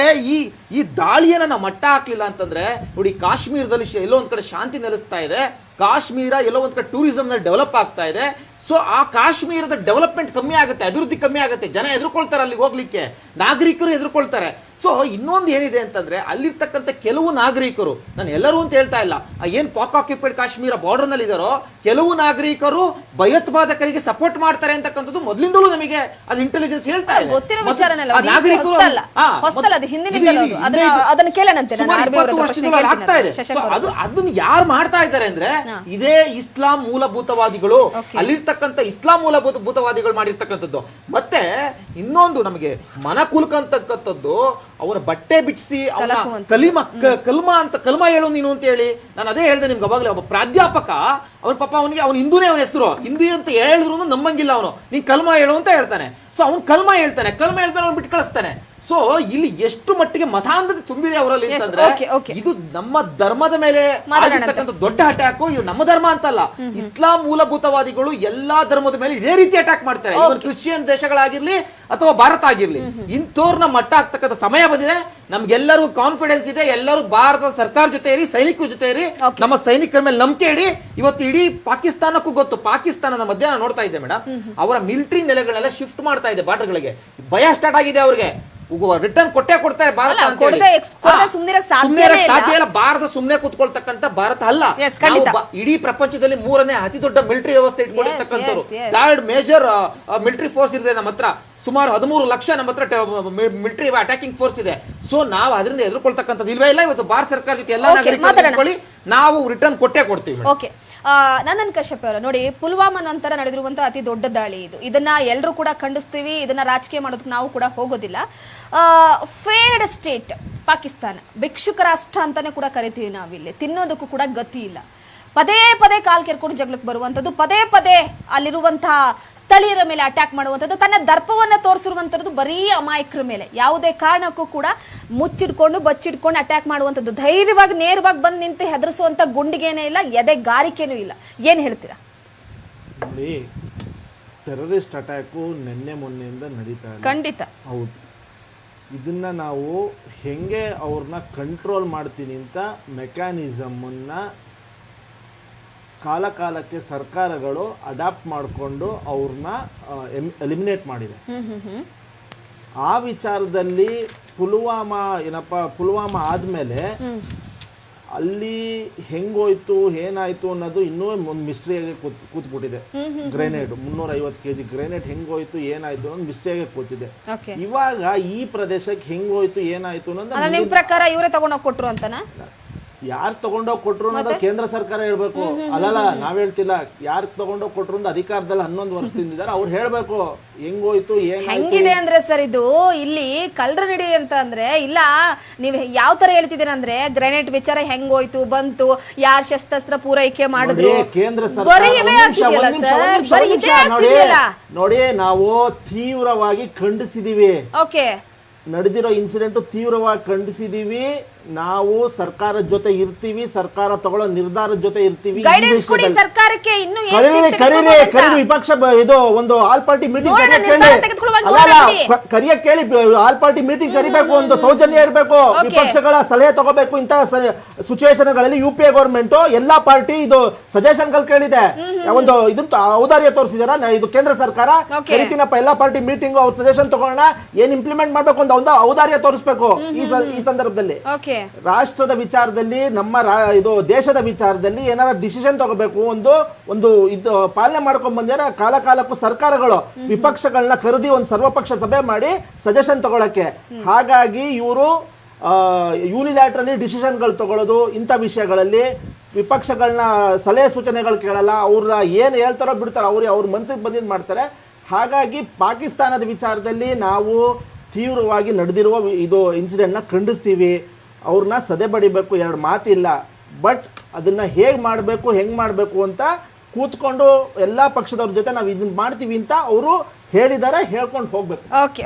ಈ ದಾಳಿಯನ್ನ ನಾವು ಮಟ್ಟ ಹಾಕ್ಲಿಲ್ಲ ಅಂತಂದ್ರೆ ನೋಡಿ, ಕಾಶ್ಮೀರದಲ್ಲಿ ಎಲ್ಲೋ ಒಂದ್ ಕಡೆ ಶಾಂತಿ ನೆಲೆಸ್ತಾ ಇದೆ, ಕಾಶ್ಮೀರ ಎಲ್ಲೋ ಒಂದ್ ಕಡೆ ಟೂರಿಸಂ ನಲ್ಲಿ ಡೆವಲಪ್ ಆಗ್ತಾ ಇದೆ. ಸೊ ಆ ಕಾಶ್ಮೀರದ ಡೆವಲಪ್ಮೆಂಟ್ ಕಮ್ಮಿ ಆಗುತ್ತೆ, ಅಭಿವೃದ್ಧಿ ಕಮ್ಮಿ ಆಗುತ್ತೆ, ಜನ ಎದುರ್ಕೊಳ್ತಾರೆ ಅಲ್ಲಿಗೆ ಹೋಗ್ಲಿಕ್ಕೆ, ನಾಗರಿಕರು ಎದುರ್ಕೊಳ್ತಾರೆ. ಸೊ ಇನ್ನೊಂದು ಏನಿದೆ ಅಂತಂದ್ರೆ, ಅಲ್ಲಿರ್ತಕ್ಕಂಥ ಕೆಲವು ನಾಗರಿಕರು, ನಾನು ಎಲ್ಲರೂ ಅಂತ ಹೇಳ್ತಾ ಇಲ್ಲ, ಏನ್ ಪಾಕ್ ಆಕ್ಯುಪೈಡ್ ಕಾಶ್ಮೀರ ಬಾರ್ಡರ್ ನಲ್ಲಿ ಇದಾರೋ ಕೆಲವು ನಾಗರಿಕರು ಭಯೋತ್ಪಾದಕರಿಗೆ ಸಪೋರ್ಟ್ ಮಾಡ್ತಾರೆ ಅಂತಕ್ಕಂಥದ್ದು ಮೊದಲಿಂದಲೂ ನಮಗೆ ಅದು ಇಂಟೆಲಿಜೆನ್ಸ್ ಹೇಳ್ತಾ ಇದೆ. ಆಗ್ತಾ ಇದೆ. ಅದನ್ನ ಯಾರು ಮಾಡ್ತಾ ಇದ್ದಾರೆ ಅಂದ್ರೆ, ಇದೇ ಇಸ್ಲಾಂ ಮೂಲಭೂತವಾದಿಗಳು, ಅಲ್ಲಿರ್ತಕ್ಕಂಥ ಇಸ್ಲಾಂ ಮೂಲಭೂತವಾದಿಗಳು ಮಾಡಿರ್ತಕ್ಕಂಥದ್ದು. ಮತ್ತೆ ಇನ್ನೊಂದು ನಮಗೆ ಮನ ಕುಲ್ಕಂತಕ್ಕಂಥದ್ದು, ಅವರ ಬಟ್ಟೆ ಬಿಚ್ಚಿಸಿ ಅವನ ಕಲ್ಮಾ ಹೇಳು ನೀನು ಅಂತ ಹೇಳಿ, ನಾನು ಅದೇ ಹೇಳಿದೆ ನಿಮ್ಗೆ ಅವಾಗಲೇ. ಒಬ್ಬ ಪ್ರಾಧ್ಯಾಪಕ ಅವನ ಪಾಪ ಅವನಿಗೆ ಅವನ ಹಿಂದೂನೇ, ಅವನ ಹೆಸರು ಹಿಂದೂ ಅಂತ ಹೇಳಿದ್ರು ನಂಬಂಗಿಲ್ಲ ಅವನು, ನೀನ್ ಕಲ್ಮಾ ಹೇಳು ಅಂತ ಹೇಳ್ತಾನೆ. ಸೊ ಅವ್ನು ಕಲ್ಮಾ ಹೇಳ್ತಾನೆ, ಕಲ್ಮಾ ಹೇಳ್ತಾನೆ, ಅವ್ನು ಬಿಟ್ಟು ಕಳಿಸ್ತಾನೆ. ಸೊ ಇಲ್ಲಿ ಎಷ್ಟು ಮಟ್ಟಿಗೆ ಮತಾಂಧತೆ ತುಂಬಿದೆ ಅವರಲ್ಲಿ ಅಂತಂದ್ರೆ, ಇದು ನಮ್ಮ ಧರ್ಮದ ಮೇಲೆ ಆಗಿರ್ತಕ್ಕಂಥ ದೊಡ್ಡ ಅಟ್ಯಾಕ್. ಇದು ನಮ್ಮ ಧರ್ಮ ಅಂತಲ್ಲ, ಇಸ್ಲಾಂ ಮೂಲಭೂತವಾದಿಗಳು ಎಲ್ಲಾ ಧರ್ಮದ ಮೇಲೆ ಇದೇ ರೀತಿ ಅಟ್ಯಾಕ್ ಮಾಡ್ತಾರೆ. ಇವನ್ ಕ್ರಿಶ್ಚಿಯನ್ ದೇಶಗಳಾಗಿರ್ಲಿ ಅಥವಾ ಭಾರತ ಆಗಿರ್ಲಿ, ಇಂಥವ್ರನ್ನ ಮಟ್ಟ ಆಗ್ತಕ್ಕಂಥ ಸಮಯ ಬಂದಿದೆ. ನಮ್ಗೆಲ್ಲರೂ ಕಾನ್ಫಿಡೆನ್ಸ್ ಇದೆ, ಎಲ್ಲರೂ ಭಾರತದ ಸರ್ಕಾರ ಜೊತೆ ಇರಿ, ಸೈನಿಕರ ಜೊತೆ ಇರಿ, ನಮ್ಮ ಸೈನಿಕರ ಮೇಲೆ ನಂಬಿಕೆ ಇಡಿ. ಇವತ್ತು ಇಡೀ ಪಾಕಿಸ್ತಾನಕ್ಕೂ ಗೊತ್ತು, ಪಾಕಿಸ್ತಾನದ ಮಧ್ಯಾಹ್ನ ನೋಡ್ತಾ ಇದ್ದೆ ಮೇಡಮ್, ಅವರ ಮಿಲಿಟರಿ ನೆಲೆಗಳೆಲ್ಲ ಶಿಫ್ಟ್ ಮಾಡ್ತಾ ಇದೆ ಬಾರ್ಡರ್ಗಳಿಗೆ. ಭಯ ಸ್ಟಾರ್ಟ್ ಆಗಿದೆ ಅವ್ರಿಗೆ. ರಿಟರ್ನ್ ಕೊಟ್ಟೇ ಕೊಡ್ತಾರೆ ಭಾರತ ಅಲ್ಲ, ಅಂತ ಹೇಳಿ. ಕೊಡದೆ ಸುಮ್ನಿರಕ್ ಸಾಧ್ಯನೇ ಸುಮ್ನಿರಕ್ ಇಲ್ಲ. ಸಾಧ್ಯ ಇಲ್ಲ. ಭಾರತ ಸುಮ್ನೆ ಕೂತ್ಕೊಳ್ತಕ್ಕಂತ ಭಾರತ ಅಲ್ಲ. Yes, ಖಂಡಿತ. ನಾವು ಇಡೀ ಪ್ರಪಂಚದಲ್ಲಿ 3ನೇ ಅತಿ ದೊಡ್ಡ ಮಿಲಿಟರಿ ವ್ಯವಸ್ಥೆ ಇಟ್ಕೊಂಡಿರ್ತಕ್ಕಂಥವ್ರು. yes, yes. 3rd major military force ಇದೆ ನಮ್ಮ ಹತ್ರ. ಸುಮಾರು 13 ಲಕ್ಷ ನಮ್ಮ ಹತ್ರ ಮಿಲಿಟರಿ ಅಟ್ಯಾಕಿಂಗ್ ಫೋರ್ಸ್ ಇದೆ. ಸೊ ನಾವು ಅದರಿಂದ ಎದುರ್ಕೊಳ್ತಕ್ಕಂಥದ್ದು ಇಲ್ವೇ ಇಲ್ಲ. ಇವತ್ತು ಭಾರತ ಸರ್ಕಾರ ಜೊತೆ ಎಲ್ಲ ನಾಗರಿಕರು ನಾವು ರಿಟರ್ನ್ ಕೊಟ್ಟೇ ಕೊಡ್ತೀವಿ. ಓಕೆ, ನಂದನ್ ಕಶ್ಯಪ್ ಅವರ ನೋಡಿ, ಪುಲ್ವಾಮಾ ನಂತರ ನಡೆದಿರುವಂತಹ ಅತಿ ದೊಡ್ಡ ದಾಳಿ ಇದು. ಇದನ್ನ ಎಲ್ಲರೂ ಕೂಡ ಖಂಡಿಸ್ತೀವಿ. ಇದನ್ನ ರಾಜಕೀಯ ಮಾಡೋದಕ್ಕೆ ನಾವು ಕೂಡ ಹೋಗೋದಿಲ್ಲ. ಫೇಲ್ಡ್ ಸ್ಟೇಟ್ ಪಾಕಿಸ್ತಾನ, ಭಿಕ್ಷುಕ ರಾಷ್ಟ್ರ ಅಂತಾನೆ ಕೂಡ ಕರಿತೀವಿ ನಾವಿಲ್ಲಿ. ತಿನ್ನೋದಕ್ಕೂ ಕೂಡ ಗತಿ ಇಲ್ಲ. ಪದೇ ಪದೇ ಕಾಲ್ ಕೆರ್ಕೊಂಡು ಜಗಳಕ್ಕೆ ಬರುವಂತದ್ದು, ಪದೇ ಪದೇ ಅಲ್ಲಿರುವಂತಹ ಸ್ಥಳೀಯರ ಮೇಲೆ ಅಟ್ಯಾಕ್ ಮಾಡುವಂಥದ್ದು, ತನ್ನ ದರ್ಪವನ್ನ ತೋರಿಸಿರುವಂತದ್ದು ಬರೀ ಅಮಾಯಕರ ಮೇಲೆ. ಯಾವುದೇ ಕಾರಣಕ್ಕೂ ಕೂಡ ಮುಚ್ಚಿಡ್ಕೊಂಡು ಬಚ್ಚಿಡ್ಕೊಂಡು ಅಟ್ಯಾಕ್ ಮಾಡುವಂಥದ್ದು, ಧೈರ್ಯವಾಗಿ ನೇರವಾಗಿ ಬಂದು ನಿಂತು ಹೆದರಿಸುವಂತ ಗುಂಡಿಗೇನೇ ಇಲ್ಲ, ಎದೆಗಾರಿಕೆನೂ ಇಲ್ಲ. ಏನ್ ಹೇಳ್ತೀರಾ? ನೋಡಿ, ಟೆರರಿಸ್ಟ್ ಅಟ್ಯಾಕು ನಿನ್ನೆ ಮೊನ್ನೆಯಿಂದ ನಡೀತಾ ಇದೆ. ಖಂಡಿತ ಹೌದು. ಇದನ್ನ ನಾವು ಹೆಂಗೆ ಅವ್ರನ್ನ ಕಂಟ್ರೋಲ್ ಮಾಡ್ತೀನಿ ಅಂತ ಮೆಕ್ಯಾನಿಸಮನ್ನ ಕಾಲ ಕಾಲಕ್ಕೆ ಸರ್ಕಾರಗಳು ಅಡಾಪ್ಟ್ ಮಾಡಿಕೊಂಡು ಅವ್ರನ್ನ ಎಲಿಮಿನೇಟ್ ಮಾಡಿದೆ. ಆ ವಿಚಾರದಲ್ಲಿ ಪುಲ್ವಾಮಾ ಆದ್ಮೇಲೆ ಅಲ್ಲಿ ಹೆಂಗೋಯ್ತು ಏನಾಯ್ತು ಅನ್ನೋದು ಇನ್ನೂ ಒಂದು ಮಿಸ್ಟ್ರಿಯಾಗಿ ಕೂತ್ಬಿಟ್ಟಿದೆ. ಗ್ರೆನೇಡ್ 350 kg ಗ್ರೆನೇಡ್ ಹೆಂಗೋಯ್ತು ಏನಾಯ್ತು ಅನ್ನೋದು ಮಿಸ್ಟ್ರಿಯಾಗಿ ಕೂತಿದೆ. ಇವಾಗ ಈ ಪ್ರದೇಶಕ್ಕೆ ಹೆಂಗೋಯ್ತು ಏನಾಯ್ತು ಅನ್ನೋದು ನಿಮ್ ಪ್ರಕಾರ ಇವರೇ ತಗೊಂಡೋಗಿ ಕೊಟ್ರು ಅಂತನಾ? ಯಾರು ತಗೊಂಡೋಗಿ ಕೊಟ್ರು ಅನ್ನೋದು ಕೇಂದ್ರ ಸರ್ಕಾರ ಹೇಳ್ಬೇಕು. ಅಲ್ಲಲ್ಲ, ನಾವ್ ಹೇಳ್ತಿಲ್ಲ. ಯಾರು ತಗೊಂಡೋಗಿ ಕೊಟ್ರು ಅಂತ ಅಧಿಕಾರದಲ್ಲಿ 11 ವರ್ಷದಿಂದ ಇದ್ದಾರೆ, ಅವ್ರು ಹೇಳ್ಬೇಕು ಹೆಂಗೋಯ್ತು ಹೆಂಗಿದೆ ಅಂದ್ರೆ ಸರ್, ಇದು ಇಲ್ಲಿ ಕಳ್ಳರ ನಡಿ ಅಂತ ಅಂದ್ರೆ ಇಲ್ಲ. ನೀವ್ ಯಾವ ತರ ಹೇಳ್ತಿದ್ದೀರ ಅಂದ್ರೆ, ಗ್ರೆನೇಡ್ ವಿಚಾರ ಹೆಂಗೋಯ್ತು ಬಂತು, ಯಾರ್ ಶಸ್ತ್ರಾಸ್ತ್ರ ಪೂರೈಕೆ ಮಾಡಿದ್ರು, ಕೇಂದ್ರ ಸರ್ಕಾರ ನೋಡಿ, ನಾವು ತೀವ್ರವಾಗಿ ಖಂಡಿಸಿದೀವಿ. ಓಕೆ, ನಡೆದಿರೋ ಇನ್ಸಿಡೆಂಟ್ ತೀವ್ರವಾಗಿ ಖಂಡಿಸಿದೀವಿ. ನಾವು ಸರ್ಕಾರದ ಜೊತೆ ಇರ್ತೀವಿ, ಸರ್ಕಾರ ತಗೊಳ್ಳೋ ನಿರ್ಧಾರದ ಜೊತೆ ಇರ್ತೀವಿ. ಸರ್ಕಾರಕ್ಕೆ ಇನ್ನು ಕರೀರಿ ವಿಪಕ್ಷ ಇದು ಒಂದು ಆಲ್ ಪಾರ್ಟಿ ಮೀಟಿಂಗ್ ಕರಿಯಕ್ ಕೇಳಿ, ಆಲ್ ಪಾರ್ಟಿ ಮೀಟಿಂಗ್ ಕರಿಬೇಕು. ಒಂದು ಸೌಜನ್ಯ ಇರಬೇಕು, ವಿಪಕ್ಷಗಳ ಸಲಹೆ ತಗೋಬೇಕು. ಇಂತಹ ಸಿಚುವೇಶನ್ಗಳಲ್ಲಿ UPA ಗವರ್ಮೆಂಟ್ ಎಲ್ಲಾ ಪಾರ್ಟಿ ಇದು ಸಜೆಷನ್ ಗಳು ಕೇಳಿದೆ. ಒಂದು ಇದನ್ನ ಔದಾರ್ಯ ತೋರಿಸಿದಾರ ಇದು ಕೇಂದ್ರ ಸರ್ಕಾರ. ಕರಿತೀನಪ್ಪ ಎಲ್ಲಾ ಪಾರ್ಟಿ ಮೀಟಿಂಗ್, ಅವ್ರ ಸಜೆಷನ್ ತಗೋಣ, ಏನ್ ಇಂಪ್ಲಿಮೆಂಟ್ ಮಾಡ್ಬೇಕು ಅಂತ ಒಂದು ಔದಾರ್ಯ ತೋರಿಸ್ಬೇಕು. ಈ ಸಂದರ್ಭದಲ್ಲಿ ರಾಷ್ಟ್ರದ ವಿಚಾರದಲ್ಲಿ, ನಮ್ಮ ಇದು ದೇಶದ ವಿಚಾರದಲ್ಲಿ ಏನಾರ ಡಿಸಿಷನ್ ತಗೋಬೇಕು, ಒಂದು ಇದು ಪಾಲನೆ ಮಾಡ್ಕೊಂಡ್ ಬಂದ್ರೆ ಕಾಲ ಕಾಲಕ್ಕೂ ಸರ್ಕಾರಗಳು ವಿಪಕ್ಷಗಳನ್ನ ಕರೆದಿ ಒಂದು ಸರ್ವಪಕ್ಷ ಸಭೆ ಮಾಡಿ ಸಜೆಷನ್ ತಗೊಳಕ್ಕೆ. ಹಾಗಾಗಿ ಇವರು ಯೂನಿಲ್ಯಾಟ್ರಲಿ ಡಿಸಿಷನ್ಗಳು ತಗೊಳ್ಳೋದು, ಇಂಥ ವಿಷಯಗಳಲ್ಲಿ ವಿಪಕ್ಷಗಳನ್ನ ಸಲಹೆ ಸೂಚನೆಗಳು ಕೇಳಲ್ಲ. ಅವ್ರ ಏನ್ ಹೇಳ್ತಾರೋ ಬಿಡ್ತಾರೋ, ಅವ್ರ ಮನಸ್ಸಿಗೆ ಬಂದಿದ್ದು ಮಾಡ್ತಾರೆ. ಹಾಗಾಗಿ ಪಾಕಿಸ್ತಾನದ ವಿಚಾರದಲ್ಲಿ ನಾವು ತೀವ್ರವಾಗಿ ನಡೆದಿರುವ ಇದು ಇನ್ಸಿಡೆಂಟ್ನ ಖಂಡಿಸ್ತೀವಿ. ಅವ್ರನ್ನ ಸದೆ ಬಡಿಬೇಕು, 2 ಮಾತಿಲ್ಲ. ಬಟ್ ಅದನ್ನ ಹೆಂಗ್ ಮಾಡಬೇಕು ಅಂತ ಕೂತ್ಕೊಂಡು ಎಲ್ಲಾ ಪಕ್ಷದವ್ರ ಜೊತೆ ನಾವು ಇದನ್ನ ಮಾಡ್ತೀವಿ ಅಂತ ಅವರು ಹೇಳಿದ್ದಾರೆ, ಹೇಳ್ಕೊಂಡು ಹೋಗ್ಬೇಕು.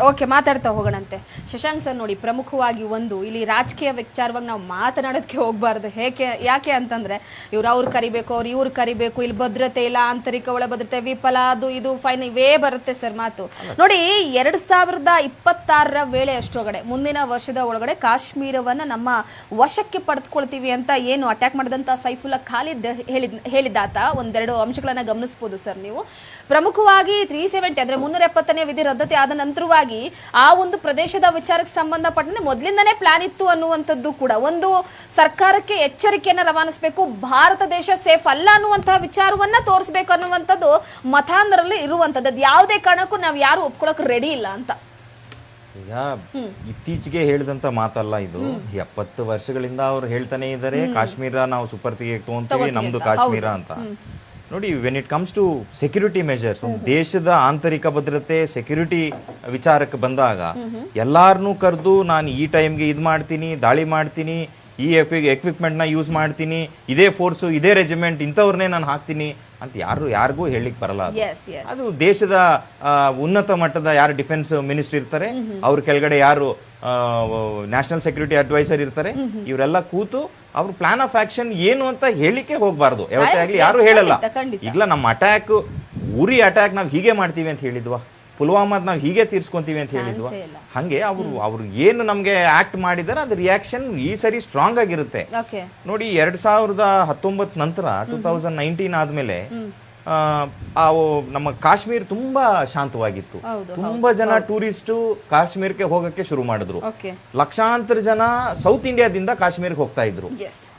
ಓಕೆ, ಮಾತಾಡ್ತಾ ಹೋಗೋಣಂತೆ. ಶಶಾಂಕ್ ಸರ್ ನೋಡಿ, ಪ್ರಮುಖವಾಗಿ ಇಲ್ಲಿ ರಾಜಕೀಯ ವಿಚಾರವಾಗಿ ನಾವು ಮಾತನಾಡೋದಕ್ಕೆ ಹೋಗ್ಬಾರ್ದು. ಯಾಕೆ ಅಂತಂದ್ರೆ ಅವ್ರು ಕರಿಬೇಕು, ಇವ್ರು ಕರಿಬೇಕು, ಇಲ್ಲಿ ಭದ್ರತೆ ಇಲ್ಲ, ಆಂತರಿಕ ಒಳ ಭದ್ರತೆ ವಿಫಲ, ಅದು ಇದು ಫೈನ್ ಇವೇ ಬರುತ್ತೆ ಸರ್ ಮಾತು. ನೋಡಿ, 2026 ವೇಳೆ ಅಷ್ಟೊಳಗಡೆ, ಮುಂದಿನ ವರ್ಷದ ಒಳಗಡೆ ಕಾಶ್ಮೀರವನ್ನ ನಮ್ಮ ವಶಕ್ಕೆ ಪಡೆದುಕೊಳ್ತೀವಿ ಅಂತ ಏನು ಅಟ್ಯಾಕ್ ಮಾಡಿದಂತ ಸೈಫುಲ್ಲಾ ಖಾಲಿದ್ ಹೇಳಿದಾತ ಒಂದೆರಡು ಅಂಶಗಳನ್ನ ಗಮನಿಸಬಹುದು ಸರ್ ನೀವು. ಪ್ರಮುಖವಾಗಿ 370 ಅಂದ್ರೆ 370ನೇ ವಿಧಿ ರದ್ದತಿ ಆದ ನಂತರವಾಗಿ ಆ ಒಂದು ಪ್ರದೇಶದ ವಿಚಾರಕ್ಕೆ ಸಂಬಂಧಪಟ್ಟಂತೆ ಮೊದಲಿಂದನೇ ಪ್ಲಾನ್ ಇತ್ತು ಅನ್ನುವಂಥದ್ದು ಕೂಡ ಒಂದು ಸರ್ಕಾರಕ್ಕೆ ಎಚ್ಚರಿಕೆಯನ್ನ ರವಾನಿಸಬೇಕು. ಭಾರತ ದೇಶ ಸೇಫ್ ಅಲ್ಲ ಅನ್ನುವಂತಹ ವಿಚಾರವನ್ನ ತೋರಿಸಬೇಕು ಅನ್ನುವಂಥದ್ದು ಮತಾಂಧರಲ್ಲಿ ಇರುವಂತದ್ದು. ಯಾವುದೇ ಕಾರಣಕ್ಕೂ ನಾವು ಯಾರು ಒಪ್ಕೊಳ್ಳೋಕೆ ರೆಡಿ ಇಲ್ಲ ಅಂತ. ಈಗ ಇತ್ತೀಚೆಗೆ ಹೇಳಿದಂತ ಮಾತಲ್ಲ ಇದು. 70 ವರ್ಷಗಳಿಂದ ಅವ್ರು ಹೇಳ್ತಾನೆ ಇದ್ದಾರೆ, ಕಾಶ್ಮೀರ ನಾವು ಸುಪರ್ತಿಗೆ ತಗೊಂತೀವಿ, ನಮ್ದು ಕಾಶ್ಮೀರ ಅಂತ. ನೋಡಿ, when it comes to security measures, ದೇಶದ ಆಂತರಿಕ ಭದ್ರತೆ ಸೆಕ್ಯೂರಿಟಿ ವಿಚಾರಕ್ಕೆ ಬಂದಾಗ ಎಲ್ಲಾರನ್ನೂ ಕರೆದು ನಾನು ಈ ಟೈಮ್ಗೆ ಇದು ಮಾಡ್ತೀನಿ, ದಾಳಿ ಮಾಡ್ತೀನಿ, ಈ ಎಕ್ವಿಪ್ಮೆಂಟ್ನ ಯೂಸ್ ಮಾಡ್ತೀನಿ, ಇದೇ ಫೋರ್ಸು, ಇದೇ ರೆಜಿಮೆಂಟ್, ಇಂಥವ್ರನ್ನೇ ನಾನು ಹಾಕ್ತೀನಿ ಅಂತ ಯಾರಿಗೂ ಹೇಳಲಿಕ್ಕೆ ಬರಲ್ಲ. ಅದು ದೇಶದ ಉನ್ನತ ಮಟ್ಟದ ಯಾರು ಡಿಫೆನ್ಸ್ ಮಿನಿಸ್ಟರ್ ಇರ್ತಾರೆ, ಅವ್ರ ಕೆಳಗಡೆ ಯಾರು ನ್ಯಾಷನಲ್ ಸೆಕ್ಯೂರಿಟಿ ಅಡ್ವೈಸರ್ ಇರ್ತಾರೆ, ಇವರೆಲ್ಲ ಕೂತು ಅವ್ರ ಪ್ಲಾನ್ ಆಫ್ ಆಕ್ಷನ್ ಏನು ಅಂತ ಹೇಳಿಕೆ ಹೋಗ್ಬಾರ್ದು. ಯಾವತ್ತೇ ಆಗ್ಲಿ ಯಾರು ಹೇಳಲ್ಲ. ಈಗಲ ನಮ್ಮ ಅಟ್ಯಾಕ್, ಉರಿ ಅಟ್ಯಾಕ್ ನಾವು ಹೀಗೆ ಮಾಡ್ತೀವಿ ಅಂತ ಹೇಳಿದ್ವಾ, ಪುಲ್ವಾಮಾದ್ ನಾವು ಹೀಗೆ ತೀರ್ಸ್ಕೊಂತೀವಿ ಅಂತ ಹೇಳಿದ್ವಾ? ಹಂಗೆ ಅವ್ರು ಏನು ನಮ್ಗೆ ಆಕ್ಟ್ ಮಾಡಿದಾರೆ ಅದ್ರ ರಿಯಾಕ್ಷನ್ ಈ ಸರಿ ಸ್ಟ್ರಾಂಗ್ ಆಗಿರುತ್ತೆ. ನೋಡಿ, 2019 ನಂತರ 2019 ಆದ್ಮೇಲೆ ನಮ್ಮ ಕಾಶ್ಮೀರ ತುಂಬಾ ಶಾಂತವಾಗಿತ್ತು. ತುಂಬಾ ಜನ ಟೂರಿಸ್ಟು ಕಾಶ್ಮೀರಕ್ಕೆ ಹೋಗಕ್ಕೆ ಶುರು ಮಾಡಿದ್ರು. ಲಕ್ಷಾಂತರ ಜನ ಸೌತ್ ಇಂಡಿಯಾದಿಂದ ಕಾಶ್ಮೀರಕ್ಕೆ ಹೋಗ್ತಾ ಇದ್ರು.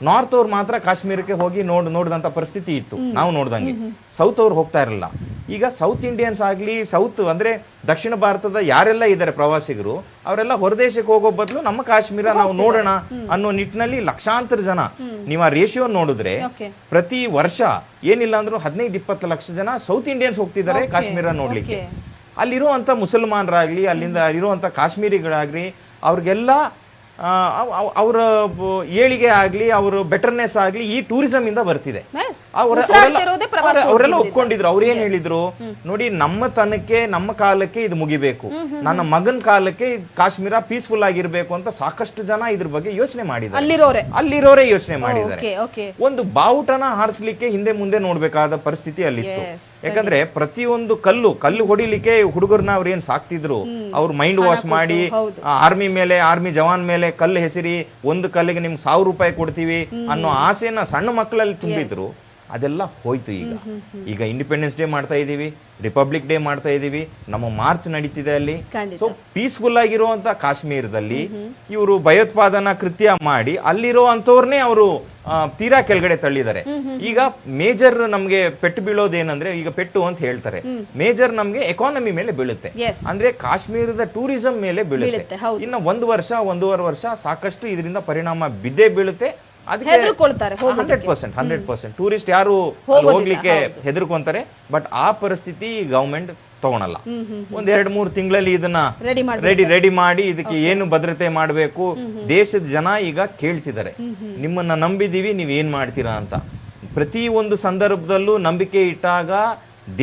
ನಾರ್ತ್ ಅವ್ರು ಮಾತ್ರ ಕಾಶ್ಮೀರಕ್ಕೆ ಹೋಗಿ ನೋಡಿದಂತ ಪರಿಸ್ಥಿತಿ ಇತ್ತು ನಾವು ನೋಡ್ದಂಗೆ. ಸೌತ್ ಅವ್ರು ಹೋಗ್ತಾ ಇರಲಿಲ್ಲ. ಈಗ ಸೌತ್ ಇಂಡಿಯನ್ಸ್ ಆಗ್ಲಿ, ಸೌತ್ ಅಂದ್ರೆ ದಕ್ಷಿಣ ಭಾರತದ ಯಾರೆಲ್ಲ ಇದ್ದಾರೆ ಪ್ರವಾಸಿಗರು, ಅವರೆಲ್ಲ ಹೊರದೇಶಕ್ಕೆ ಹೋಗೋ ಬದಲು ನಮ್ಮ ಕಾಶ್ಮೀರ ನಾವು ನೋಡೋಣ ಅನ್ನೋ ನಿಟ್ಟಿನಲ್ಲಿ ಲಕ್ಷಾಂತರ ಜನ, ನೀವು ಆ ರೇಷಿಯೋ ನೋಡಿದ್ರೆ ಪ್ರತಿ ವರ್ಷ ಏನಿಲ್ಲ ಅಂದ್ರೂ 15-20 ಲಕ್ಷ ಜನ ಸೌತ್ ಇಂಡಿಯನ್ಸ್ ಹೋಗ್ತಿದ್ದಾರೆ ಕಾಶ್ಮೀರ ನೋಡ್ಲಿಕ್ಕೆ. ಅಲ್ಲಿರುವಂತ ಮುಸಲ್ಮಾನರಾಗ್ಲಿ, ಅಲ್ಲಿಂದ ಇರುವಂತ ಕಾಶ್ಮೀರಿಗಳಾಗ್ಲಿ, ಅವ್ರಿಗೆಲ್ಲ ಅವರ ಏಳಿಗೆ ಆಗ್ಲಿ, ಅವ್ರ ಬೆಟರ್ನೆಸ್ ಆಗ್ಲಿ ಈ ಟೂರಿಸಂ ಇಂದ ಬರ್ತಿದೆ. ಅವರೆಲ್ಲ ಒಪ್ಕೊಂಡಿದ್ರು. ಅವ್ರು ಏನ್ ಹೇಳಿದ್ರು ನೋಡಿ, ನಮ್ಮ ತನಕ್ಕೆ ನಮ್ಮ ಕಾಲಕ್ಕೆ ಇದು ಮುಗಿಬೇಕು, ನನ್ನ ಮಗನ್ ಕಾಲಕ್ಕೆ ಕಾಶ್ಮೀರ ಪೀಸ್ಫುಲ್ ಆಗಿರ್ಬೇಕು ಅಂತ ಸಾಕಷ್ಟು ಜನ ಇದ್ರ ಬಗ್ಗೆ ಯೋಚನೆ ಮಾಡಿದ್ದಾರೆ. ಅಲ್ಲಿರೋರೇ ಯೋಚನೆ ಮಾಡಿದ್ದಾರೆ. ಒಂದು ಬಾವುಟನ ಹಾರಿಸ್ಲಿಕ್ಕೆ ಹಿಂದೆ ಮುಂದೆ ನೋಡ್ಬೇಕಾದ ಪರಿಸ್ಥಿತಿ ಅಲ್ಲಿತ್ತು. ಯಾಕಂದ್ರೆ ಪ್ರತಿಯೊಂದು ಕಲ್ಲು ಹೊಡಿಲಿಕ್ಕೆ ಹುಡುಗರನ್ನ ಅವ್ರು ಏನ್ ಸಾಕ್ತಿದ್ರು, ಅವ್ರು ಮೈಂಡ್ ವಾಶ್ ಮಾಡಿ ಆರ್ಮಿ ಜವಾನ್ ಮೇಲೆ ಕಲ್ಲು ಹೆಸರಿ, ಒಂದು ಕಲ್ಲಿಗೆ ನಿಮ್ಗೆ 1000 ರೂಪಾಯಿ ಕೊಡ್ತೀವಿ ಅನ್ನೋ ಆಸೆನ ಸಣ್ಣ ಮಕ್ಕಳಲ್ಲಿ ತುಂಬಿದ್ರು. ಅದೆಲ್ಲ ಹೋಯ್ತು. ಈಗ ಇಂಡಿಪೆಂಡೆನ್ಸ್ ಡೇ ಮಾಡ್ತಾ ಇದೀವಿ, ರಿಪಬ್ಲಿಕ್ ಡೇ ಮಾಡ್ತಾ ಇದೀವಿ, ನಮ್ಮ ಮಾರ್ಚ್ ನಡೀತಿದೆ ಅಲ್ಲಿ. ಸೊ ಪೀಸ್ಫುಲ್ ಆಗಿರುವಂತ ಕಾಶ್ಮೀರದಲ್ಲಿ ಇವರು ಭಯೋತ್ಪಾದನಾ ಕೃತ್ಯ ಮಾಡಿ ಅಲ್ಲಿರೋ ಅಂತವ್ರನ್ನೇ ಅವರು ತೀರಾ ಕೆಳಗಡೆ ತಳ್ಳಿದ್ದಾರೆ. ಈಗ ಮೇಜರ್ ನಮ್ಗೆ ಪೆಟ್ಟು ಬೀಳೋದೇನಂದ್ರೆ, ಈಗ ಪೆಟ್ಟು ಅಂತ ಹೇಳ್ತಾರೆ, ಮೇಜರ್ ನಮ್ಗೆ ಎಕಾನಮಿ ಮೇಲೆ ಬೀಳುತ್ತೆ. ಅಂದ್ರೆ ಕಾಶ್ಮೀರದ ಟೂರಿಸಂ ಮೇಲೆ ಬೀಳುತ್ತೆ. ಇನ್ನು 1-1.5 ವರ್ಷ ಸಾಕಷ್ಟು ಇದರಿಂದ ಪರಿಣಾಮ ಬಿದ್ದೇ ಬೀಳುತ್ತೆ. 100% ಟೂರಿಸ್ಟ್ ಯಾರು ಹೋಗ್ಲಿಕ್ಕೆ ಹೆದರ್ಕೊಂತಾರೆ. ಬಟ್ ಆ ಪರಿಸ್ಥಿತಿ ಗವರ್ಮೆಂಟ್ ತಗೊಳಲ್ಲ. 1-2-3 ತಿಂಗಳಲ್ಲಿ ಇದನ್ನ ರೆಡಿ ಮಾಡಿ ಇದಕ್ಕೆ ಏನು ಭದ್ರತೆ ಮಾಡಬೇಕು. ದೇಶದ ಜನ ಈಗ ಕೇಳ್ತಿದ್ದಾರೆ, ನಿಮ್ಮನ್ನ ನಂಬಿದೀವಿ, ನೀವ್ ಏನ್ ಮಾಡ್ತೀರಾ ಅಂತ. ಪ್ರತಿ ಒಂದು ಸಂದರ್ಭದಲ್ಲೂ ನಂಬಿಕೆ ಇಟ್ಟಾಗ